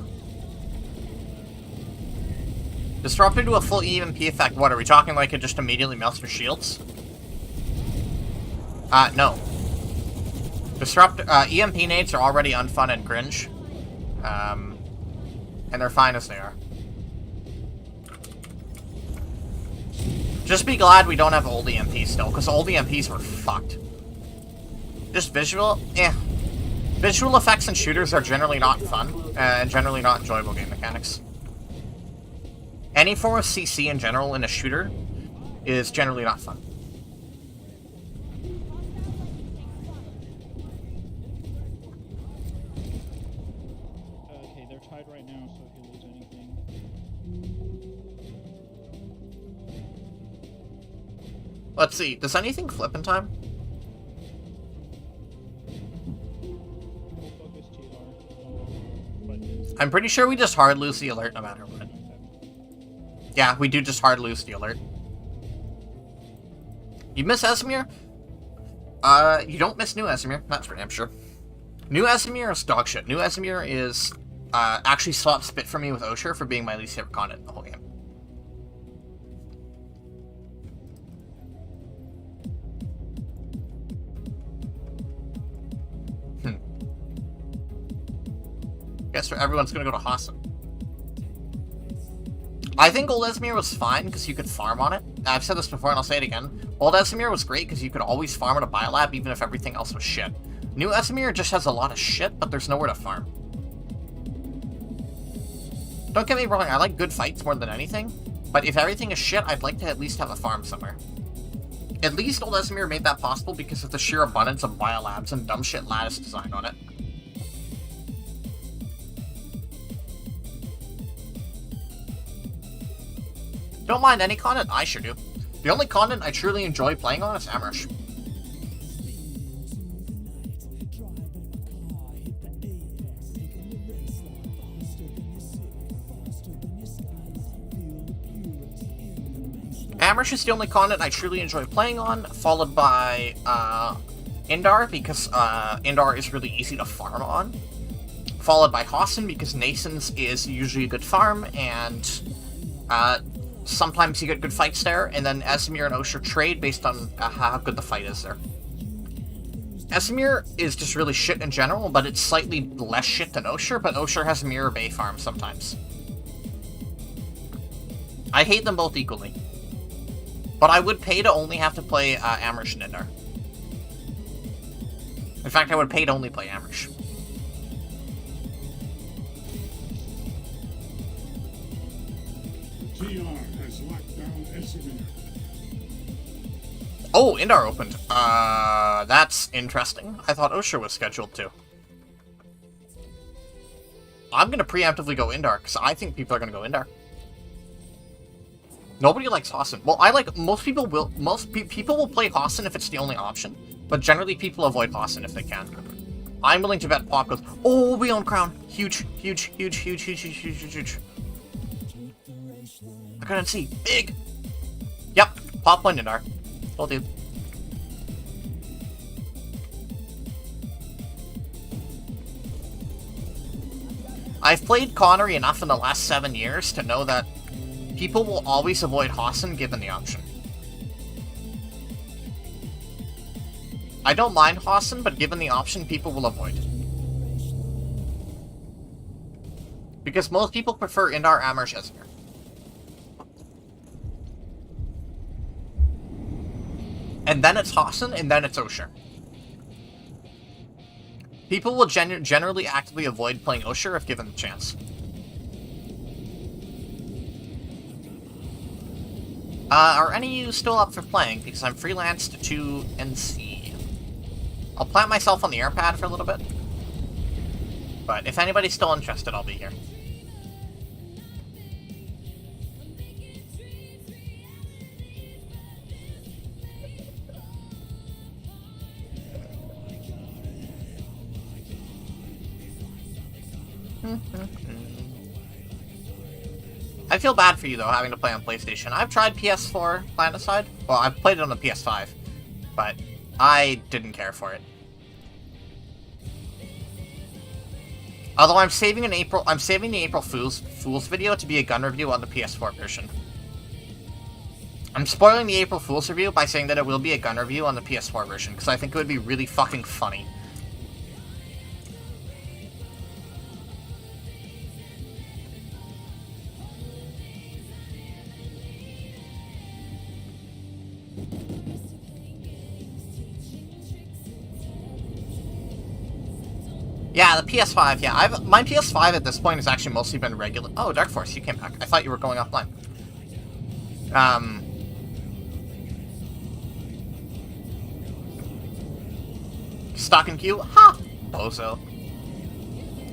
Disrupt into a full EMP effect. What, are we talking like it just immediately melts your shields? No. Disrupt, EMP nades are already unfun and cringe. And they're fine as they are. Just be glad we don't have old EMPs still, because old EMPs were fucked. Just visual, Visual effects in shooters are generally not fun, and generally not enjoyable game mechanics. Any form of CC in general in a shooter is generally not fun. Okay, they're tied right now, so if you lose anything. Let's see, does anything flip in time? I'm pretty sure we just hard lose the alert no matter what. Yeah, we do just hard lose the alert. You miss Esamir? You don't miss New Esamir, that's for damn sure. New Esamir is dog shit. New Esamir is, actually swapped spit for me with Osher for being my least favorite content in the whole game. Guess everyone's gonna go to Hassan. I think Old Esamir was fine because you could farm on it. I've said this before and I'll say it again. Old Esamir was great because you could always farm at a biolab even if everything else was shit. New Esamir just has a lot of shit, but there's nowhere to farm. Don't get me wrong, I like good fights more than anything, but if everything is shit, I'd like to at least have a farm somewhere. At least Old Esamir made that possible because of the sheer abundance of biolabs and dumb shit lattice design on it. Don't mind any content, I sure do. The only content I truly enjoy playing on is Amrush. Amherst is the only continent I truly enjoy playing on, followed by Indar, because Indar is really easy to farm on. Followed by Hassan, because Nason's is usually a good farm, and sometimes you get good fights there, and then Esamir and Osher trade based on how good the fight is there. Esamir is just really shit in general, but it's slightly less shit than Osher, but Osher has a Mirror Bay farm sometimes. I hate them both equally. But I would pay to only have to play Amrish and Indar. In fact, I would pay to only play Amrish. TR has locked down Esamir. Oh, Indar opened. That's interesting. I thought Osher was scheduled to. I'm gonna preemptively go Indar, because I think people are gonna go Indar. Nobody likes Hassan. Well, most people will play Hassan if it's the only option, but generally people avoid Hassan if they can. I'm willing to bet Pop goes, oh, we own Crown. Huge, huge, huge, huge, huge, huge, huge, huge, huge. I couldn't see. Big. Yep, Pop went Indar. Will do. I've played Connery enough in the last 7 years to know that people will always avoid Hassan given the option. I don't mind Hassan, but given the option, people will avoid. Because most people prefer Indar, Amherst, Esamir. And then it's Hassan, and then it's Osher. People will generally actively avoid playing Osher if given the chance. Are any of you still up for playing? Because I'm freelanced to NC. I'll plant myself on the airpad for a little bit. But if anybody's still interested, I'll be here. I feel bad for you, though, having to play on PlayStation. I've tried PS4 Planetside. Well, I've played it on the PS5, but I didn't care for it. Although I'm saving the April Fool's video to be a gun review on the PS4 version. I'm spoiling the April Fool's review by saying that it will be a gun review on the PS4 version, because I think it would be really fucking funny. Yeah, the PS5, yeah. My PS5 at this point has actually mostly been regular. Oh, Dark Force, you came back. I thought you were going offline. Stock and queue? Ha! Bozo.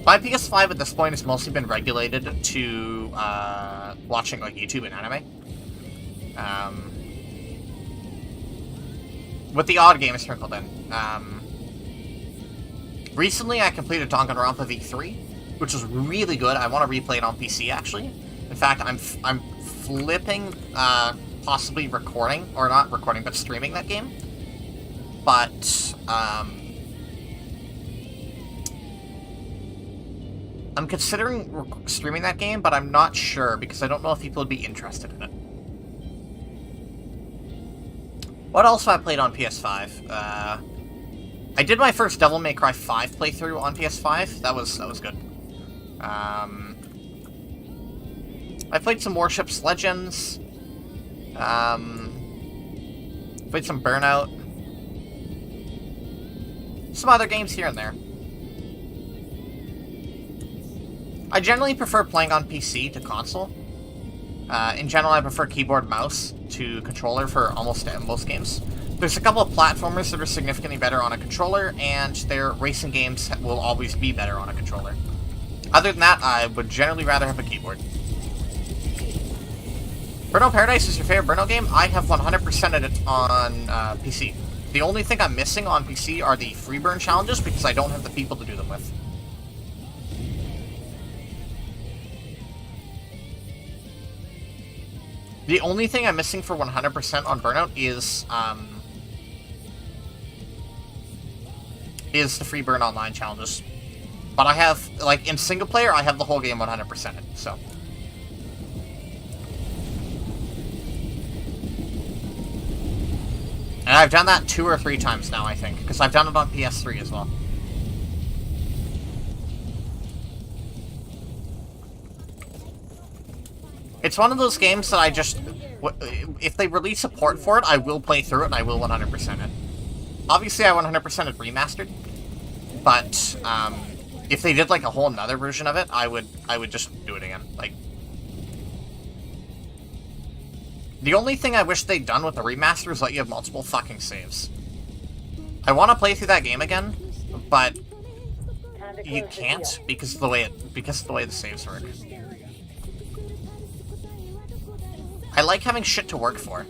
My PS5 at this point has mostly been regulated to, watching, like, YouTube and anime. With the odd game sprinkled in. Recently, I completed Danganronpa V3, which was really good. I want to replay it on PC, actually. In fact, I'm flipping, possibly recording, or not recording, but streaming that game. But, I'm considering streaming that game, but I'm not sure, because I don't know if people would be interested in it. What else have I played on PS5? I did my first Devil May Cry 5 playthrough on PS5. That was good. I played some Warships Legends. Played some Burnout. Some other games here and there. I generally prefer playing on PC to console. In general, I prefer keyboard mouse to controller for almost most games. There's a couple of platformers that are significantly better on a controller, and their racing games will always be better on a controller. Other than that, I would generally rather have a keyboard. Burnout Paradise is your favorite Burnout game? I have 100%ed it on PC. The only thing I'm missing on PC are the free burn challenges, because I don't have the people to do them with. The only thing I'm missing for 100% on Burnout is the free Burn Online challenges. But I have, like, in single player, I have the whole game 100%ed, so. And I've done that 2 or 3 times now, I think, because I've done it on PS3 as well. It's one of those games that I just... If they release support for it, I will play through it and I will 100% it. Obviously, I 100% it remastered, but if they did like a whole nother version of it, I would just do it again. Like, the only thing I wish they'd done with the remaster is let you have multiple fucking saves. I want to play through that game again, but you can't because of the way the saves work. I like having shit to work for.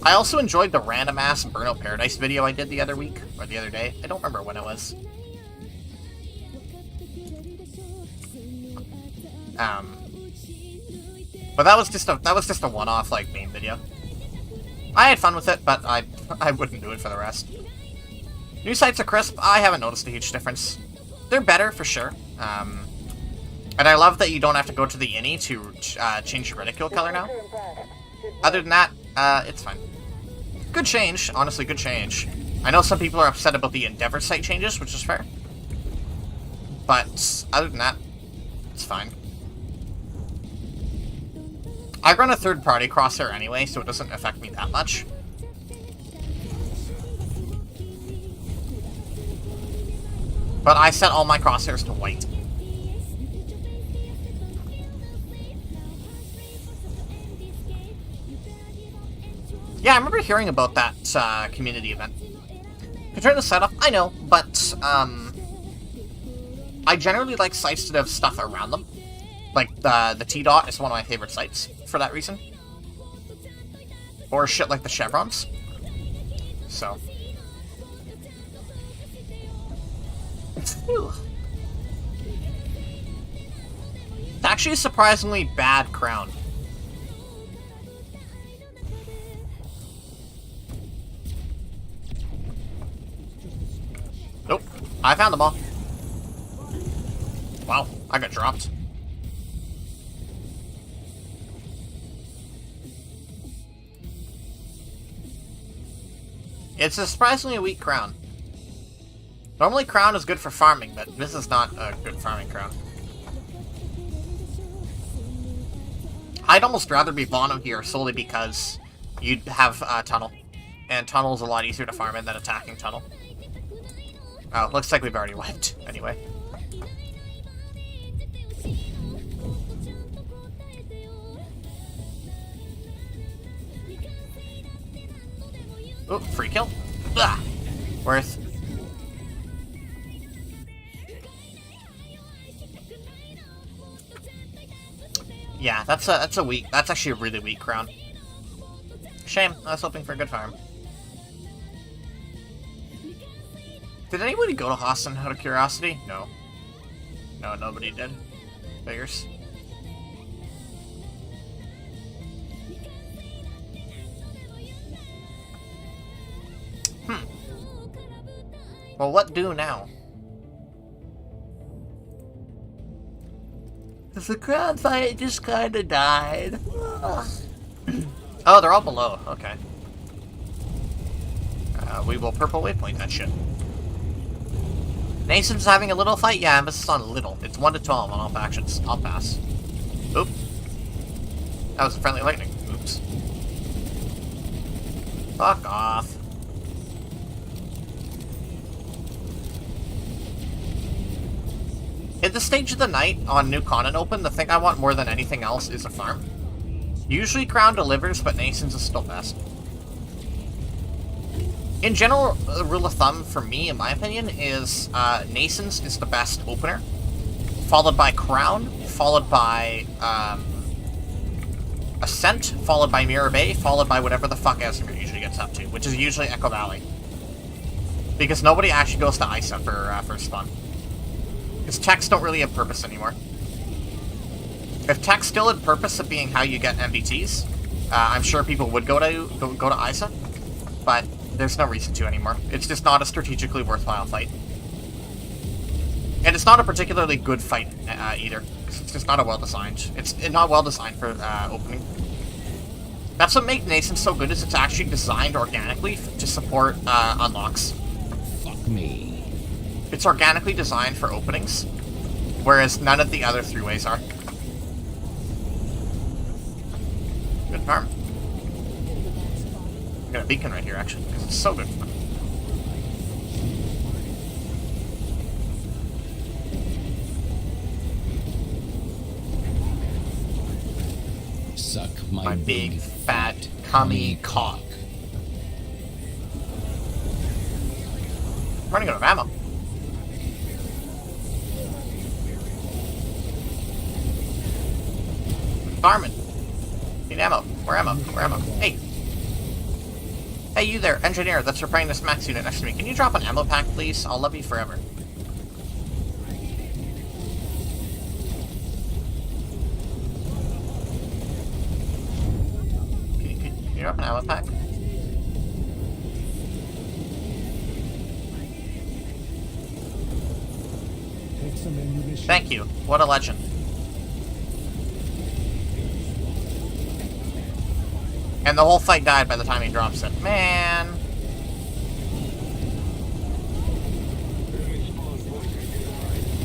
I also enjoyed the random-ass Burnout Paradise video I did the other week, or the other day. I don't remember when it was. But that was just a one-off, like, main video. I had fun with it, but I wouldn't do it for the rest. New sites are crisp. I haven't noticed a huge difference. They're better, for sure. And I love that you don't have to go to the innie to change your reticule color now. Other than that, it's fine. Good change. Honestly, good change. I know some people are upset about the Endeavor site changes, which is fair. But other than that, it's fine. I run a third-party crosshair anyway, so it doesn't affect me that much. But I set all my crosshairs to white. Yeah, I remember hearing about that community event. To turn the site off, I know, but I generally like sites that have stuff around them. Like the T-Dot is one of my favorite sites for that reason. Or shit like the chevrons. So. Whew. It's actually a surprisingly bad crown. Nope. I found them all. Wow, I got dropped. It's a surprisingly weak crown. Normally crown is good for farming, but this is not a good farming crown. I'd almost rather be Vono here solely because you'd have Tunnel. And Tunnel is a lot easier to farm in than attacking Tunnel. Oh, looks like we've already wiped, anyway. Oh, free kill. Ah, worth. Yeah, that's actually a really weak crown. Shame, I was hoping for a good farm. Did anybody go to Austin out of curiosity? No. No, nobody did. Figures. Well, what do now? The crown fight just kinda died. Oh, they're all below. Okay. We will purple waypoint that shit. Nason's having a little fight? Yeah, emphasis on little. It's 1 to 12 on all factions. I'll pass. Oop. That was a friendly lightning. Oops. Fuck off. At this stage of the night, on New Con and Open, the thing I want more than anything else is a farm. Usually Crown delivers, but Nason's is still best. In general, the rule of thumb for me, in my opinion, is Nason's is the best opener, followed by Crown, followed by Ascent, followed by Mirror Bay, followed by whatever the fuck Esmer usually gets up to, which is usually Echo Valley. Because nobody actually goes to Isa for spawn. Because techs don't really have purpose anymore. If tech still had purpose of being how you get MBTs, I'm sure people would go to ISA, but there's no reason to anymore. It's just not a strategically worthwhile fight. And it's not a particularly good fight either. It's just not a well-designed. It's not well-designed for opening. That's what makes Nascent so good, is it's actually designed organically to support unlocks. Fuck me. It's organically designed for openings, whereas none of the other three-ways are. Good farm. I got a beacon right here, actually, because it's so good. Suck my big, fat, cummy cock. I'm running out of ammo. Farming. Need ammo. Where ammo? Where ammo? Hey. Hey, you there, engineer that's repairing this max unit next to me. Can you drop an ammo pack, please? I'll love you forever. Can you drop an ammo pack? Take some ammunition. Thank you. What a legend. And the whole fight died by the time he drops it. Man.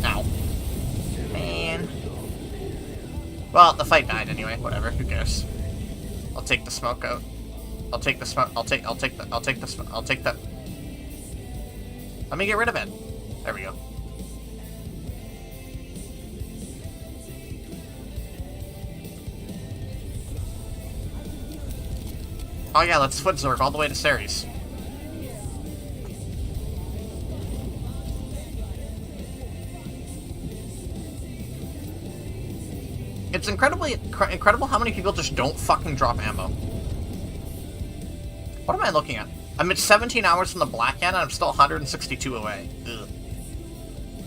Ow. Man. Well, the fight died anyway. Whatever. Who cares? I'll take the smoke out. I'll take the smoke. I'll take the. Let me get rid of it. There we go. Oh yeah, let's foot Zorg all the way to Ceres. It's incredible how many people just don't fucking drop ammo. What am I looking at? I'm at 17 hours from the Black End and I'm still 162 away. Ugh.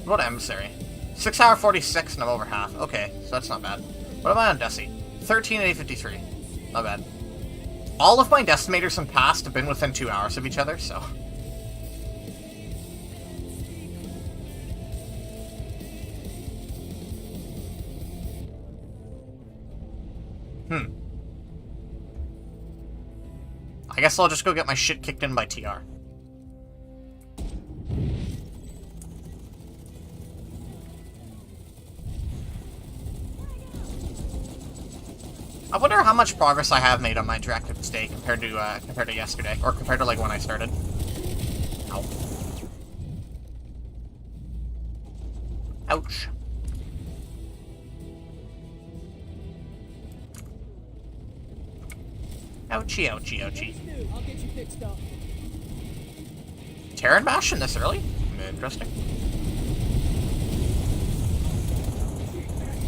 What emissary? 6 hour 46 and I'm over half. Okay, so that's not bad. What am I on Desi? 13 at 853. Not bad. All of my decimators in past have been within 2 hours of each other, so... I guess I'll just go get my shit kicked in by TR. I wonder how much progress I have made on my directive today compared to yesterday, or compared to like when I started. Ow. Ouch. Ouchie, ouchie, ouchie. I'll get you fixed up. Terran Bastion this early? Interesting.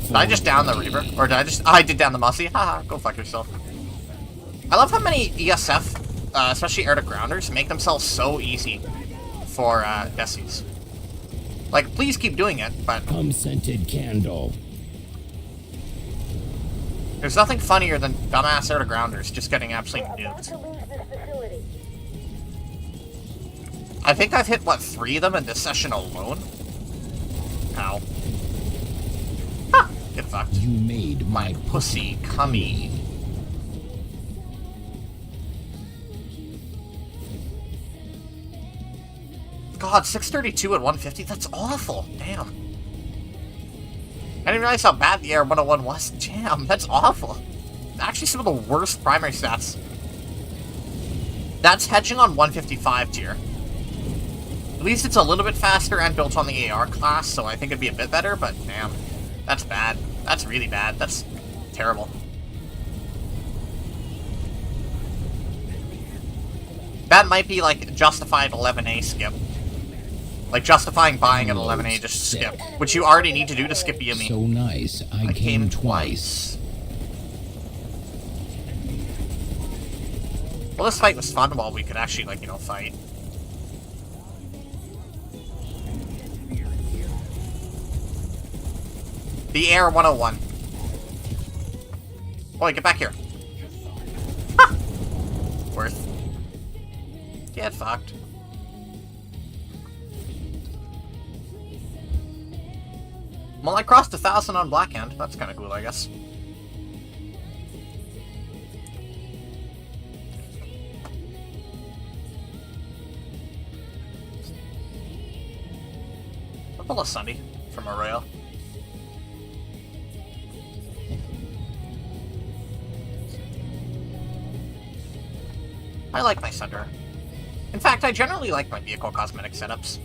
Did I just down the Reaver? Or did I just... I did down the Mussy. Haha, go fuck yourself. I love how many ESF, especially air-to-grounders, make themselves so easy for Desies. Like, please keep doing it, but... Scented candle. There's nothing funnier than dumbass air-to-grounders just getting absolutely nuked. I think I've hit, what, 3 of them in this session alone? Ow. Ha! Get fucked. You made My pussy cummy. God, 632 at 150? That's awful. Damn. I didn't realize how bad the Air 101 was. Damn, that's awful. Actually, some of the worst primary stats. That's hedging on 155 tier. At least it's a little bit faster and built on the AR class, so I think it'd be a bit better, but damn. That's bad. That's really bad. That's terrible. That might be like justified 11A skip. Like justifying buying an 11A just to skip, which you already need to do to skip Yumi. So nice. I came twice. Well, this fight was fun while we could actually, like, you know, fight. The Air 101. Boy, get back here. Ha! Worth. Get fucked. Well, I crossed 1,000 on Blackhand. That's kind of cool, I guess. I'll pull a Sunday from a rail. I like my Sunder. In fact, I generally like my vehicle cosmetic setups.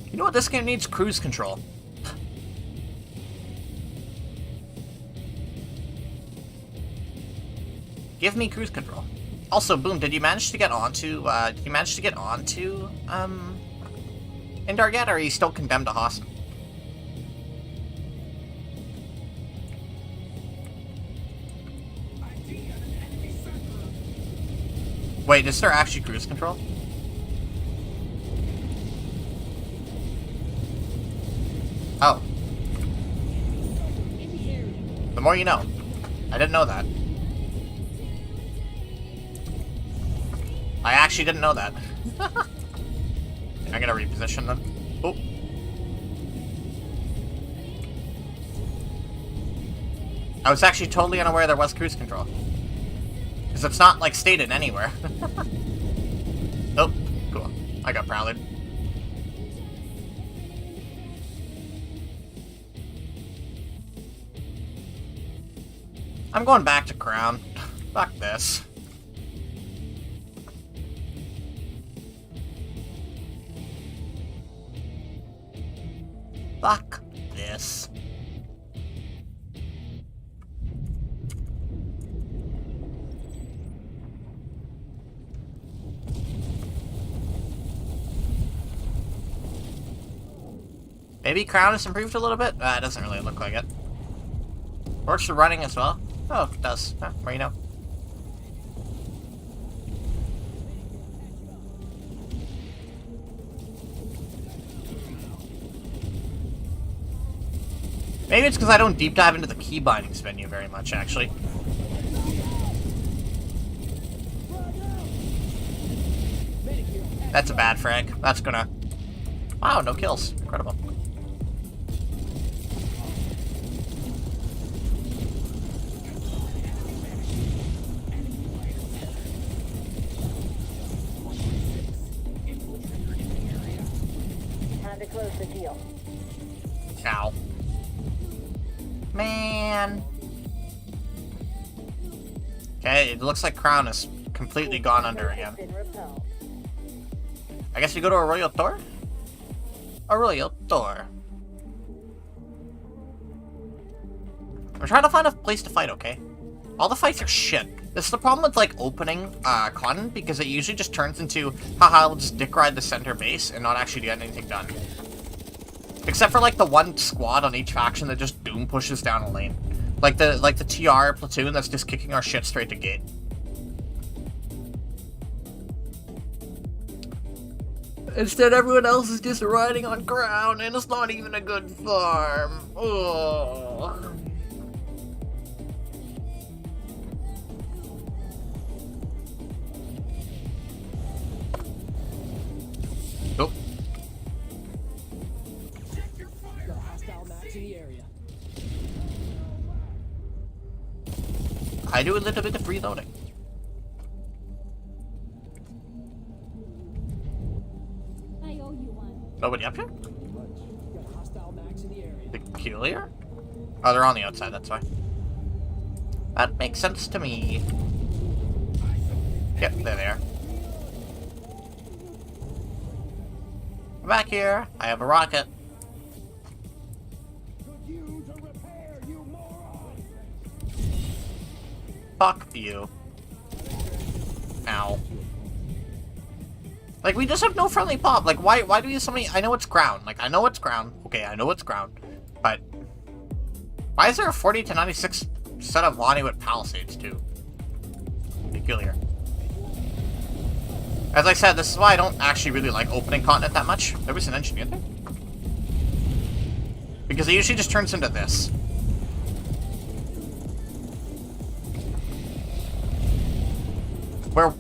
You know what this game needs? Cruise control. Give me cruise control. Also, Boom, did you manage to get onto, Indar yet, or are you still condemned to Hassan? Wait, is there actually cruise control? Oh. The more you know. I didn't know that. I actually didn't know that. I'm gonna reposition them. Oh. I was actually totally unaware there was cruise control. Because it's not, like, stated anywhere. Oh, cool. I got prowled. I'm going back to Crown. Fuck this. Fuck this. Maybe Crown has improved a little bit? It doesn't really look like it. Works for running as well. Oh, it does. Huh, where you know? Maybe it's because I don't deep dive into the key bindings menu very much, actually. That's a bad frag. That's gonna... Wow, no kills. Incredible. Time to close the deal. Ow. Man. Okay, it looks like Crown is completely gone under again. I guess we go to Arroyo Tor? Arroyo Tor. I'm trying to find a place to fight, okay? All the fights are shit. This is the problem with, like, opening Con, because it usually just turns into, haha, I'll just dick ride the center base and not actually get anything done. Except for, like, the one squad on each faction that just doom pushes down a lane. Like the TR platoon that's just kicking our shit straight to gate. Instead, everyone else is just riding on ground, and it's not even a good farm. Ugh. Oh. I do a little bit of reloading. I owe you one. Nobody up here? Peculiar? Oh, they're on the outside, that's why. That makes sense to me. Yep, there they are. Come back here. I have a rocket. Fuck you. Ow. Like, we just have no friendly pop. Like, why do we have so many... I know it's ground. Like, I know it's ground. Okay, I know it's ground. But... why is there a 40 to 96 set of Lonnie with Palisades, too? Peculiar. As I said, this is why I don't actually really like opening continent that much. There was an engineer there? Because it usually just turns into this. Where,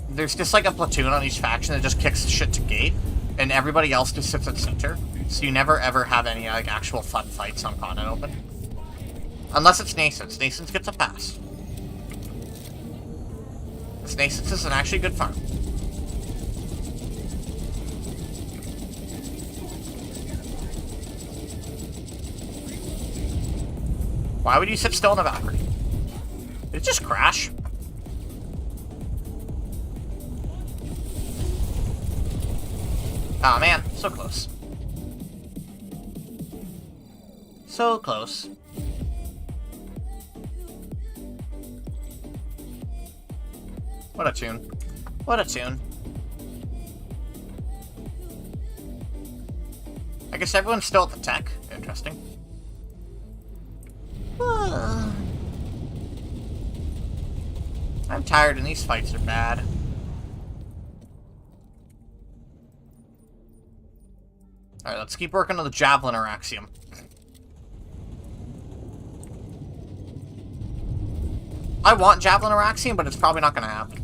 there's just like a platoon on each faction that just kicks shit to gate, and everybody else just sits at center. So you never ever have any, like, actual fun fights on Continent Open. Unless it's Nascents. Nascents gets a pass. This Nascents is an actually good farm. Why would you sit still in a Valkyrie? Did it just crash? Aw, man. So close. So close. What a tune. What a tune. I guess everyone's still at the tech. Interesting. I'm tired and these fights are bad. Alright, let's keep working on the Javeliner Axiom. I want Javeliner Axiom, but it's probably not going to happen.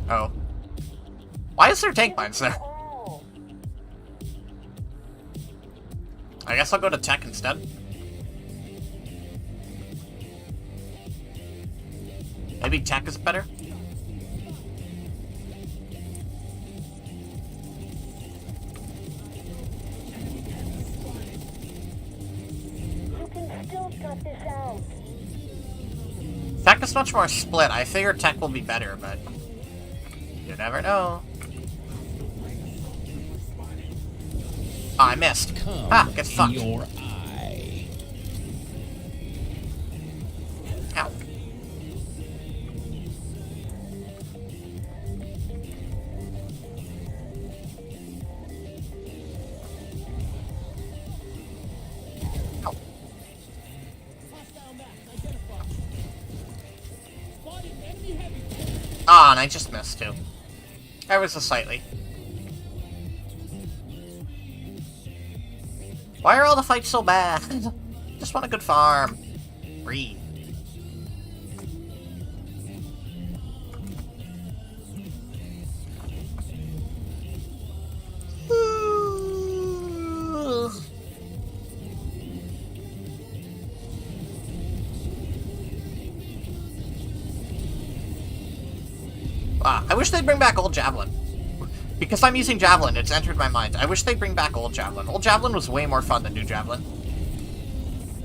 Oh. Why is there tank mines there? I guess I'll go to tech instead. Maybe tech is better? Tech is much more split. I figure tech will be better, but you never know. Oh, I missed. Ah, get fucked. Your eye. Ow. Ow. Ah, and I just missed too. Ever so slightly. Why are all the fights so bad? Just want a good farm. Breathe. Ah, I wish they'd bring back Old Javelin. Because I'm using Javelin, it's entered my mind. I wish they'd bring back Old Javelin. Old Javelin was way more fun than New Javelin.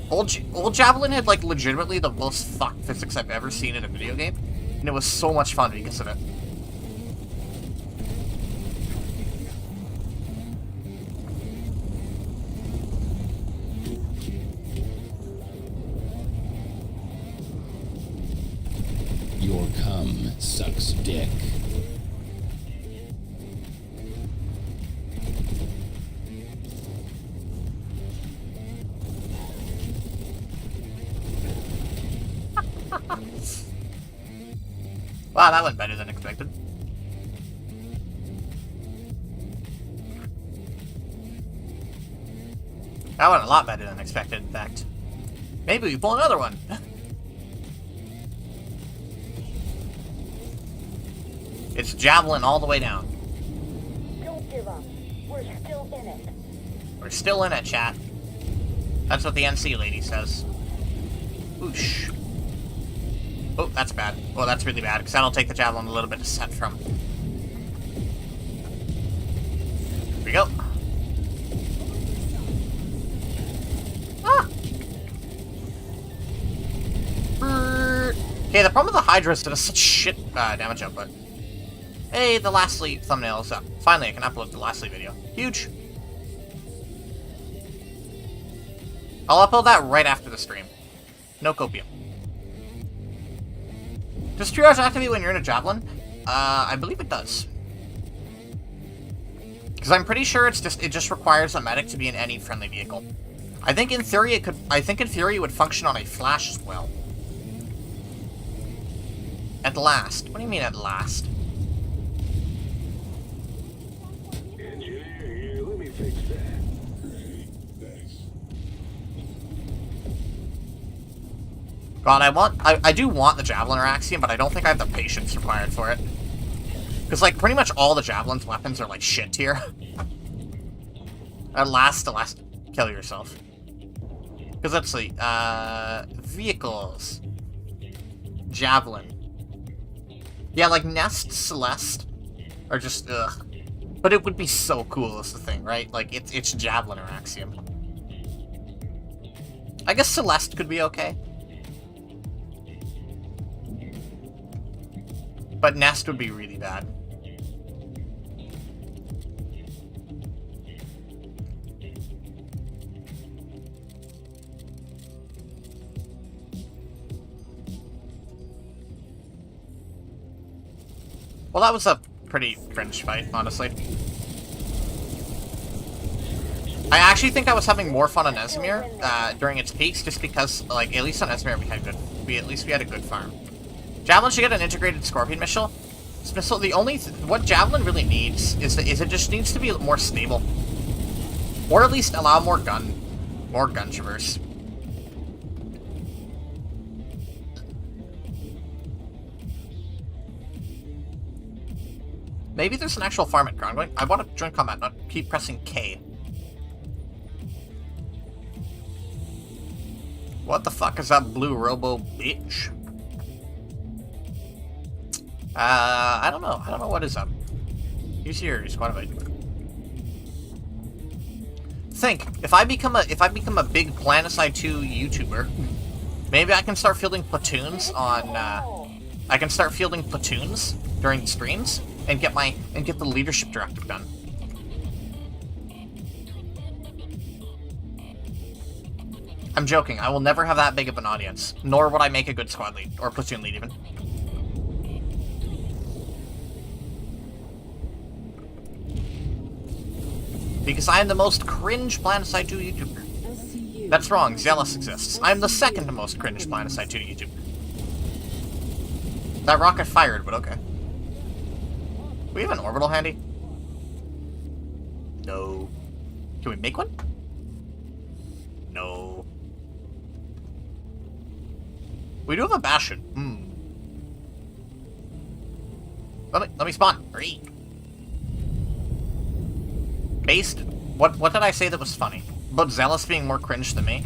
Old Javelin had, like, legitimately the most fucked physics I've ever seen in a video game. And it was so much fun because of it. Your cum sucks dick. Wow, that went better than expected. That went a lot better than expected, in fact. Maybe we pull another one. It's Javelin all the way down. Don't give up. We're still in it. We're still in it, chat. That's what the NC lady says. Whoosh. Oh, that's bad. Well, that's really bad, because that'll take the Javelin a little bit to set from. Here we go. Ah! Okay, the problem with the Hydra is that it's such shit damage output. Hey, the Lastly thumbnail is up. Finally, I can upload the Lastly video. Huge. I'll upload that right after the stream. No copium. Does Triage activate when you're in a Javelin? I believe it does. Because I'm pretty sure it just requires a medic to be in any friendly vehicle. I think in theory it would function on a Flash as well. At last. What do you mean at last? Fix that. Great, thanks. God, I do want the Javeliner Axiom, but I don't think I have the patience required for it. Because, like, pretty much all the Javelin's weapons are, like, shit tier. At last, kill yourself. Because let's see, vehicles. Javelin. Yeah, like, Nest, Celeste are just, ugh. But it would be so cool is the thing, right? Like, it's Javeliner Axiom. I guess Celeste could be okay. But Nest would be really bad. Well, that was a pretty cringe fight, honestly. I actually think I was having more fun on Esmir during its peaks, just because, like, at least on Esmir we had a good farm. Javelin should get an integrated Scorpion missile. The only what Javelin really needs is it just needs to be more stable, or at least allow more gun traverse. Maybe there's an actual farm at Crown. I want to join combat, not keep pressing K. What the fuck is that blue robo bitch? I don't know. I don't know what is up. Use your squad invite. Think, if I become a big Planicide 2 YouTuber, maybe I can start fielding platoons on I can start fielding platoons during the streams and get the leadership directive done. I'm joking. I will never have that big of an audience, nor would I make a good squad lead or platoon lead even. Because I am the most cringe Planicide 2 YouTuber. That's wrong, Zealous exists. I am the second most cringe Planicide 2 YouTuber. That rocket fired, but okay. We have an orbital handy? No. Can we make one? No. We do have a Bastion. Let me spawn. Hurry. Based? What did I say that was funny? About Zealous being more cringe than me?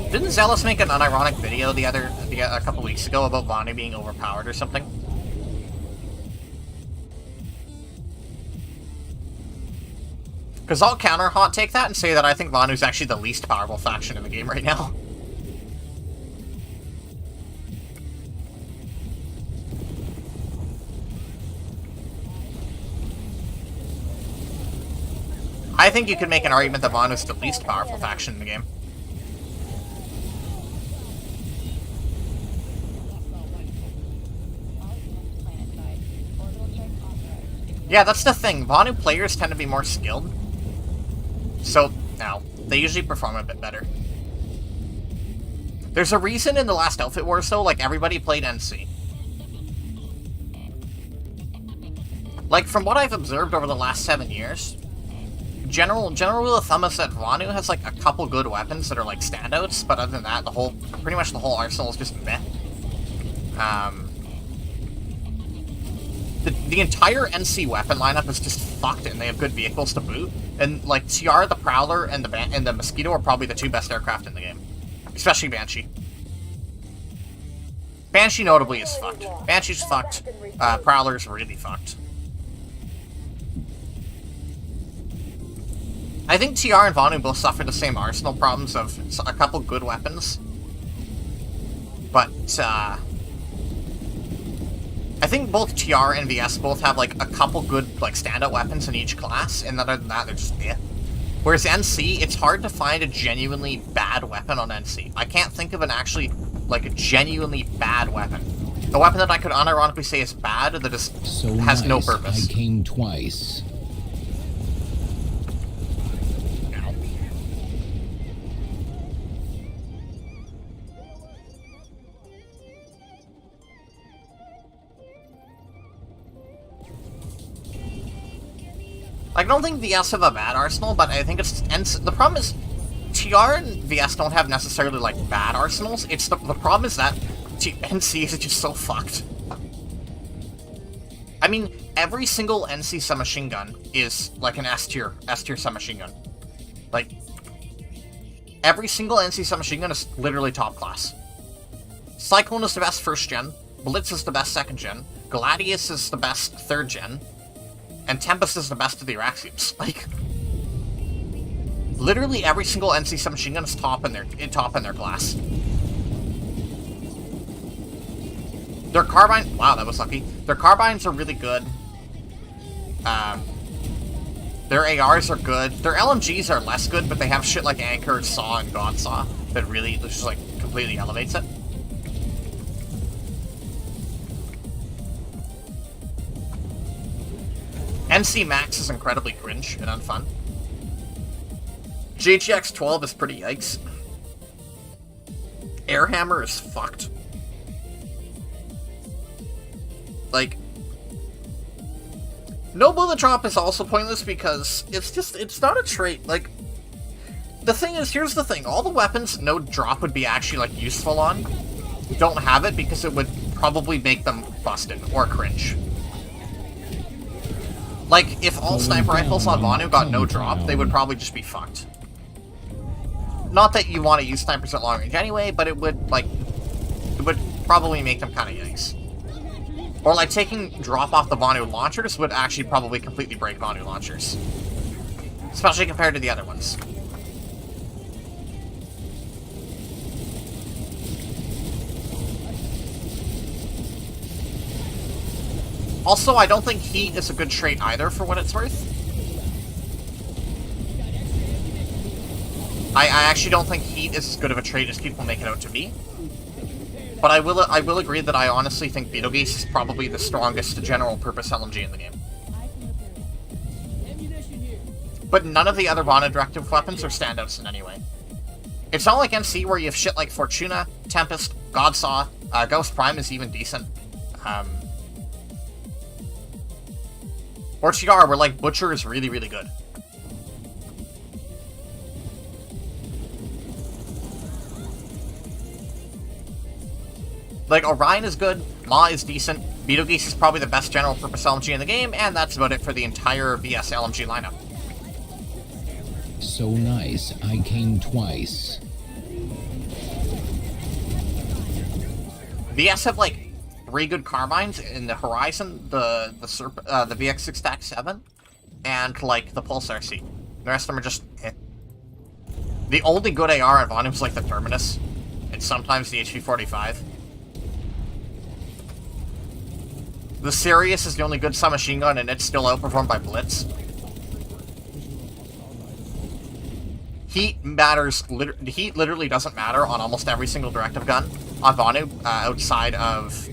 Didn't Zealous make an unironic video a couple weeks ago about Vonnie being overpowered or something? Because I'll counter hot take that and say that I think Vanu's actually the least powerful faction in the game right now. I think you could make an argument that Vanu's the least powerful faction in the game. Yeah, that's the thing. Vanu players tend to be more skilled. So, now, they usually perform a bit better. There's a reason in the last Outfit Wars, though, like, everybody played NC. Like, from what I've observed over the last 7 years, general rule of thumb is that Vanu has, like, a couple good weapons that are, like, standouts, but other than that, pretty much the whole arsenal is just meh. The entire NC weapon lineup is just fucked, and they have good vehicles to boot. And, like, TR, the Prowler, and the Mosquito are probably the two best aircraft in the game. Especially Banshee. Banshee, notably, is fucked. Banshee's fucked. Prowler's really fucked. I think TR and Vanu both suffer the same arsenal problems of a couple good weapons. But, I think both TR and VS both have, like, a couple good, like, standout weapons in each class, and other than that, they're just eh. Whereas NC, it's hard to find a genuinely bad weapon on NC. I can't think of an actually, like, a genuinely bad weapon. A weapon that I could unironically say is bad, or that just has no purpose. I came twice. I don't think VS have a bad arsenal, but I think it's... And the problem is, TR and VS don't have necessarily, like, bad arsenals. It's the problem is that NC is just so fucked. I mean, every single NC submachine gun is, like, an S-tier submachine gun. Like, every single NC submachine gun is literally top class. Cyclone is the best first gen, Blitz is the best second gen, Gladius is the best third gen, and Tempest is the best of the Araxiums. Like, literally every single NC submachine gun is top in their class. Their carbine, wow, that was lucky. Their carbines are really good. Their ARs are good. Their LMGs are less good, but they have shit like Anchor, Saw, and God Saw that really just like completely elevates it. NC Max is incredibly cringe and unfun. JGX 12 is pretty yikes. Airhammer is fucked. Like, no bullet drop is also pointless because it's not a trait. Like, the thing is, here's the thing, all the weapons no drop would be actually, like, useful on don't have it because it would probably make them busted or cringe. Like, if all sniper rifles on Vanu got no drop, they would probably just be fucked. Not that you want to use snipers at long range anyway, but it would, like, it would probably make them kind of yikes. Or, like, taking drop off the Vanu launchers would actually probably completely break Vanu launchers. Especially compared to the other ones. Also, I don't think heat is a good trait either, for what it's worth. I actually don't think heat is as good of a trait as people make it out to be. But I will agree that I honestly think Beetlegeese is probably the strongest general-purpose LMG in the game. But none of the other Vana directive weapons are standouts in any way. It's not like NC where you have shit like Fortuna, Tempest, Godsaw, Ghost Prime is even decent. Or TR, where, like, Butcher is really, really good. Like, Orion is good, Ma is decent, Beetlegeese is probably the best general-purpose LMG in the game, and that's about it for the entire VS LMG lineup. So nice, I came twice. VS have, like, 3 good carbines in the Horizon, the VX6 Stack 7, and, like, the Pulse RC. The rest of them are just eh. The only good AR on Vanu is, like, the Terminus, and sometimes the HP-45. The Sirius is the only good submachine gun, and it's still outperformed by Blitz. Heat matters, heat literally doesn't matter on almost every single directive gun on Vanu, outside of...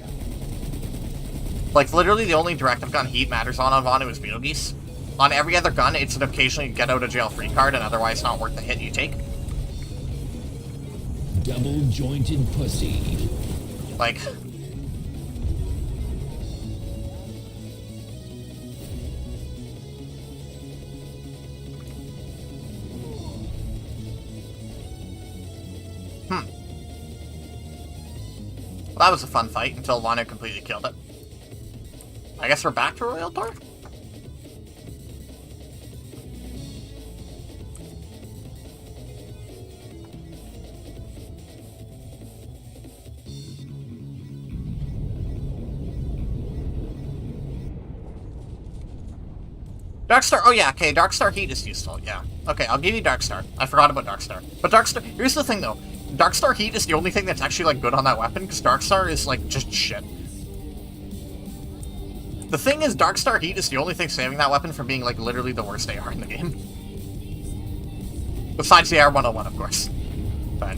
Like, literally the only directive gun heat matters on Vanu is Beetlegeese. On every other gun, it's an occasionally get-out-of-jail-free card, and otherwise not worth the hit you take. Double-jointed pussy. Like... Well, that was a fun fight until Vanu completely killed it. I guess we're back to Royal Tour? Darkstar, oh yeah, okay, Darkstar Heat is useful, yeah. Okay, I'll give you Darkstar. I forgot about Darkstar. But Darkstar, here's the thing though. Darkstar Heat is the only thing that's actually, like, good on that weapon, because Darkstar is, like, just shit. The thing is, Darkstar Heat is the only thing saving that weapon from being, like, literally the worst AR in the game. Besides the AR-101, of course. But...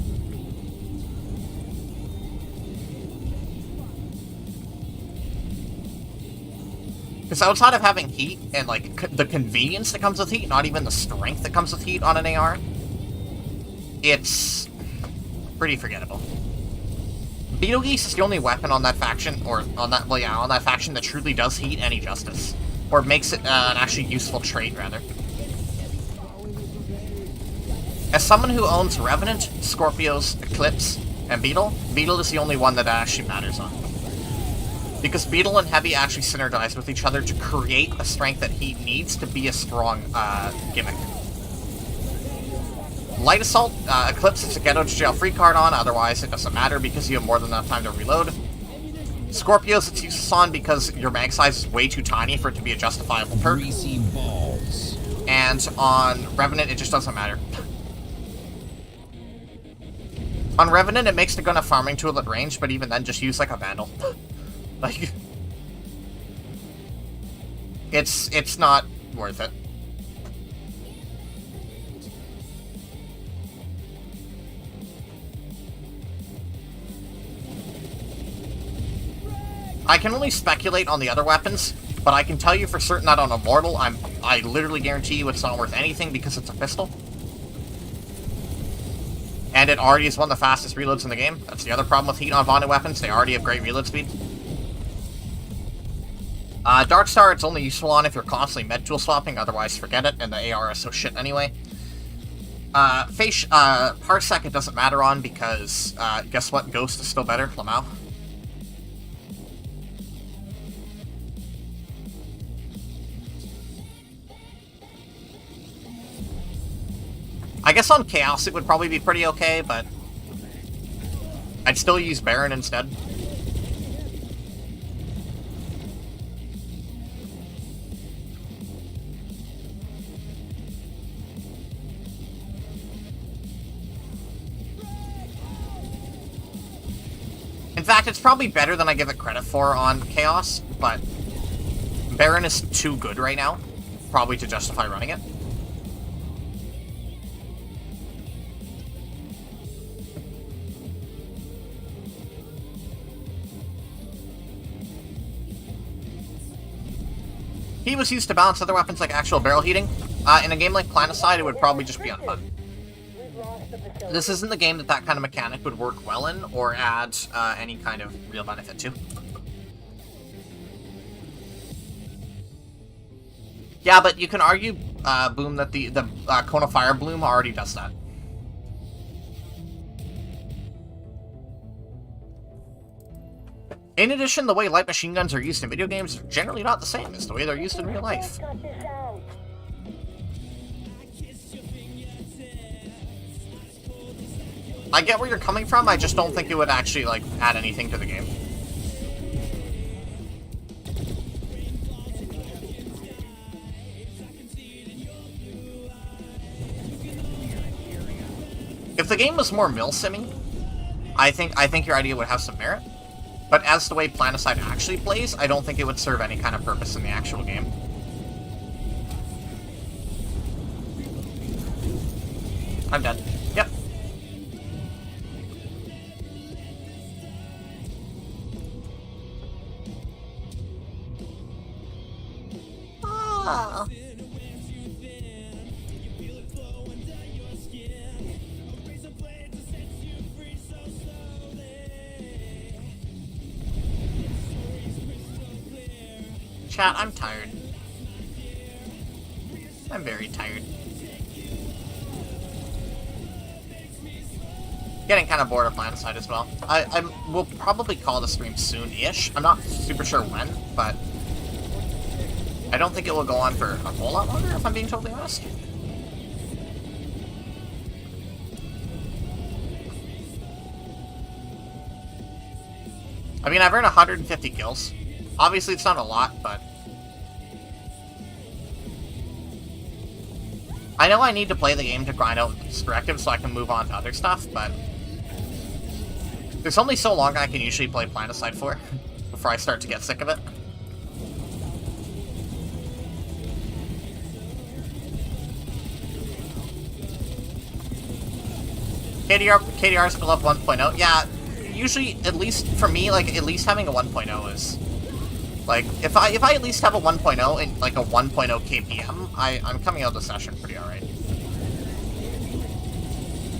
Because outside of having heat and, like, the convenience that comes with heat, not even the strength that comes with heat on an AR, it's pretty forgettable. Beetlegeese is the only weapon on that faction, or on that, well, yeah, on that faction that truly does heat any justice. Or makes it an actually useful trait, rather. As someone who owns Revenant, Scorpios, Eclipse, and Beetle, Beetle is the only one that actually matters on. Because Beetle and Heavy actually synergize with each other to create a strength that he needs to be a strong gimmick. Light Assault, Eclipse is a get out of jail free card on, otherwise it doesn't matter because you have more than enough time to reload. Scorpios, it's useless on because your mag size is way too tiny for it to be a justifiable perk. Greasy balls. And on Revenant, it just doesn't matter. On Revenant, it makes the gun a farming tool at range, but even then, just use like a Vandal. Like, it's not worth it. I can only speculate on the other weapons, but I can tell you for certain that on Immortal, I literally guarantee you it's not worth anything because it's a pistol. And it already is one of the fastest reloads in the game. That's the other problem with heat on bonded weapons. They already have great reload speed. Darkstar, it's only useful on if you're constantly med tool swapping, otherwise forget it, and the AR is so shit anyway. Parsec it doesn't matter on because, guess what? Ghost is still better, Lamau. I guess on Chaos it would probably be pretty okay, but I'd still use Baron instead. In fact, it's probably better than I give it credit for on Chaos, but Baron is too good right now, probably to justify running it. He was used to balance other weapons like actual barrel heating. In a game like Planetside, it would probably just be unfun. This isn't the game that kind of mechanic would work well in, or add any kind of real benefit to. Yeah, but you can argue, Boom, that the Cone of Fire Bloom already does that. In addition, the way light machine guns are used in video games are generally not the same as the way they're used in real life. I get where you're coming from, I just don't think it would actually, like, add anything to the game. If the game was more mill-simming, I think your idea would have some merit. But as the way Planetside actually plays, I don't think it would serve any kind of purpose in the actual game. I'm dead. Yep. Ah. Chat, I'm tired. I'm very tired. Getting kind of bored of Planetside as well. I will probably call the stream soon-ish. I'm not super sure when, but I don't think it will go on for a whole lot longer, if I'm being totally honest. I mean, I've earned 150 kills. Obviously, it's not a lot, but I know I need to play the game to grind out this directive so I can move on to other stuff, but there's only so long I can usually play Planetside for before I start to get sick of it. KDR's below 1.0. Yeah, usually, at least for me, like, at least having a 1.0 is... Like, if I at least have a 1.0 and, like, a 1.0 KPM, I'm coming out of the session pretty alright.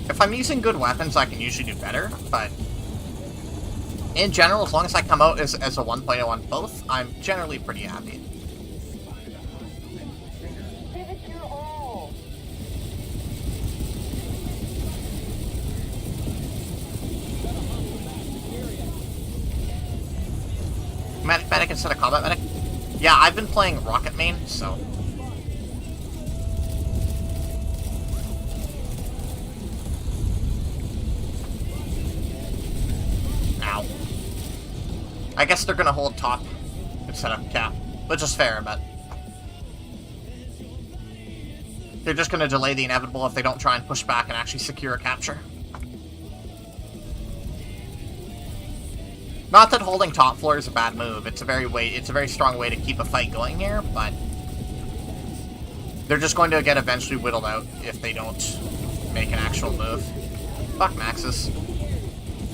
If I'm using good weapons, I can usually do better, but in general, as long as I come out as a 1.0 on both, I'm generally pretty happy. medic instead of combat medic? Yeah, I've been playing rocket main, so... Ow. I guess they're gonna hold top instead of cap, which is fair, but... They're just gonna delay the inevitable if they don't try and push back and actually secure a capture. Not that holding top floor is a bad move. It's a very strong way to keep a fight going here, but they're just going to get eventually whittled out if they don't make an actual move. Fuck Maxes.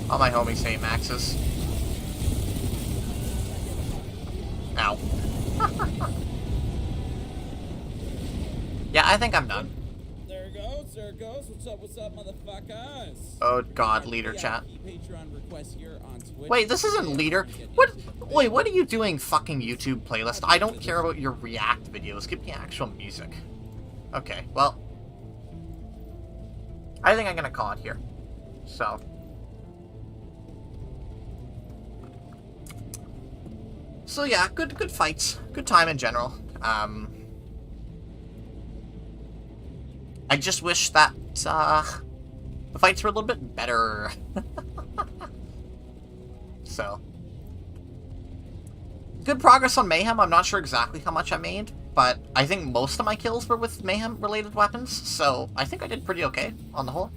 All my homies hate Maxes. Ow. Yeah, I think I'm done. There it goes, there it goes. What's up, motherfuckers? Oh god, leader chat. Patreon request here on Twitch. Wait, this isn't leader. Wait, what are you doing, fucking YouTube playlist? I don't care about your React videos. Give me actual music. Okay, well, I think I'm gonna call it here. So. So yeah, good fights. Good time in general. I just wish that, the fights were a little bit better. So. Good progress on Mayhem. I'm not sure exactly how much I made, but I think most of my kills were with Mayhem-related weapons, so I think I did pretty okay on the whole.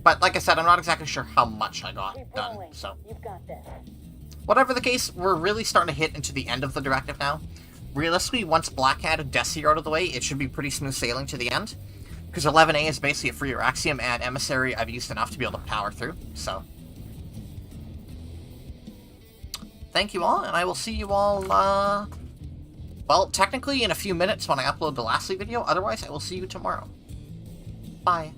But like I said, I'm not exactly sure how much I got done, so. You've got this. Whatever the case, we're really starting to hit into the end of the directive now. Realistically, once Black Hat and Desi are out of the way, it should be pretty smooth sailing to the end. Because 11A is basically a free Araxium, and Emissary I've used enough to be able to power through, so. Thank you all, and I will see you all, well, technically in a few minutes when I upload the lastly video. Otherwise, I will see you tomorrow. Bye.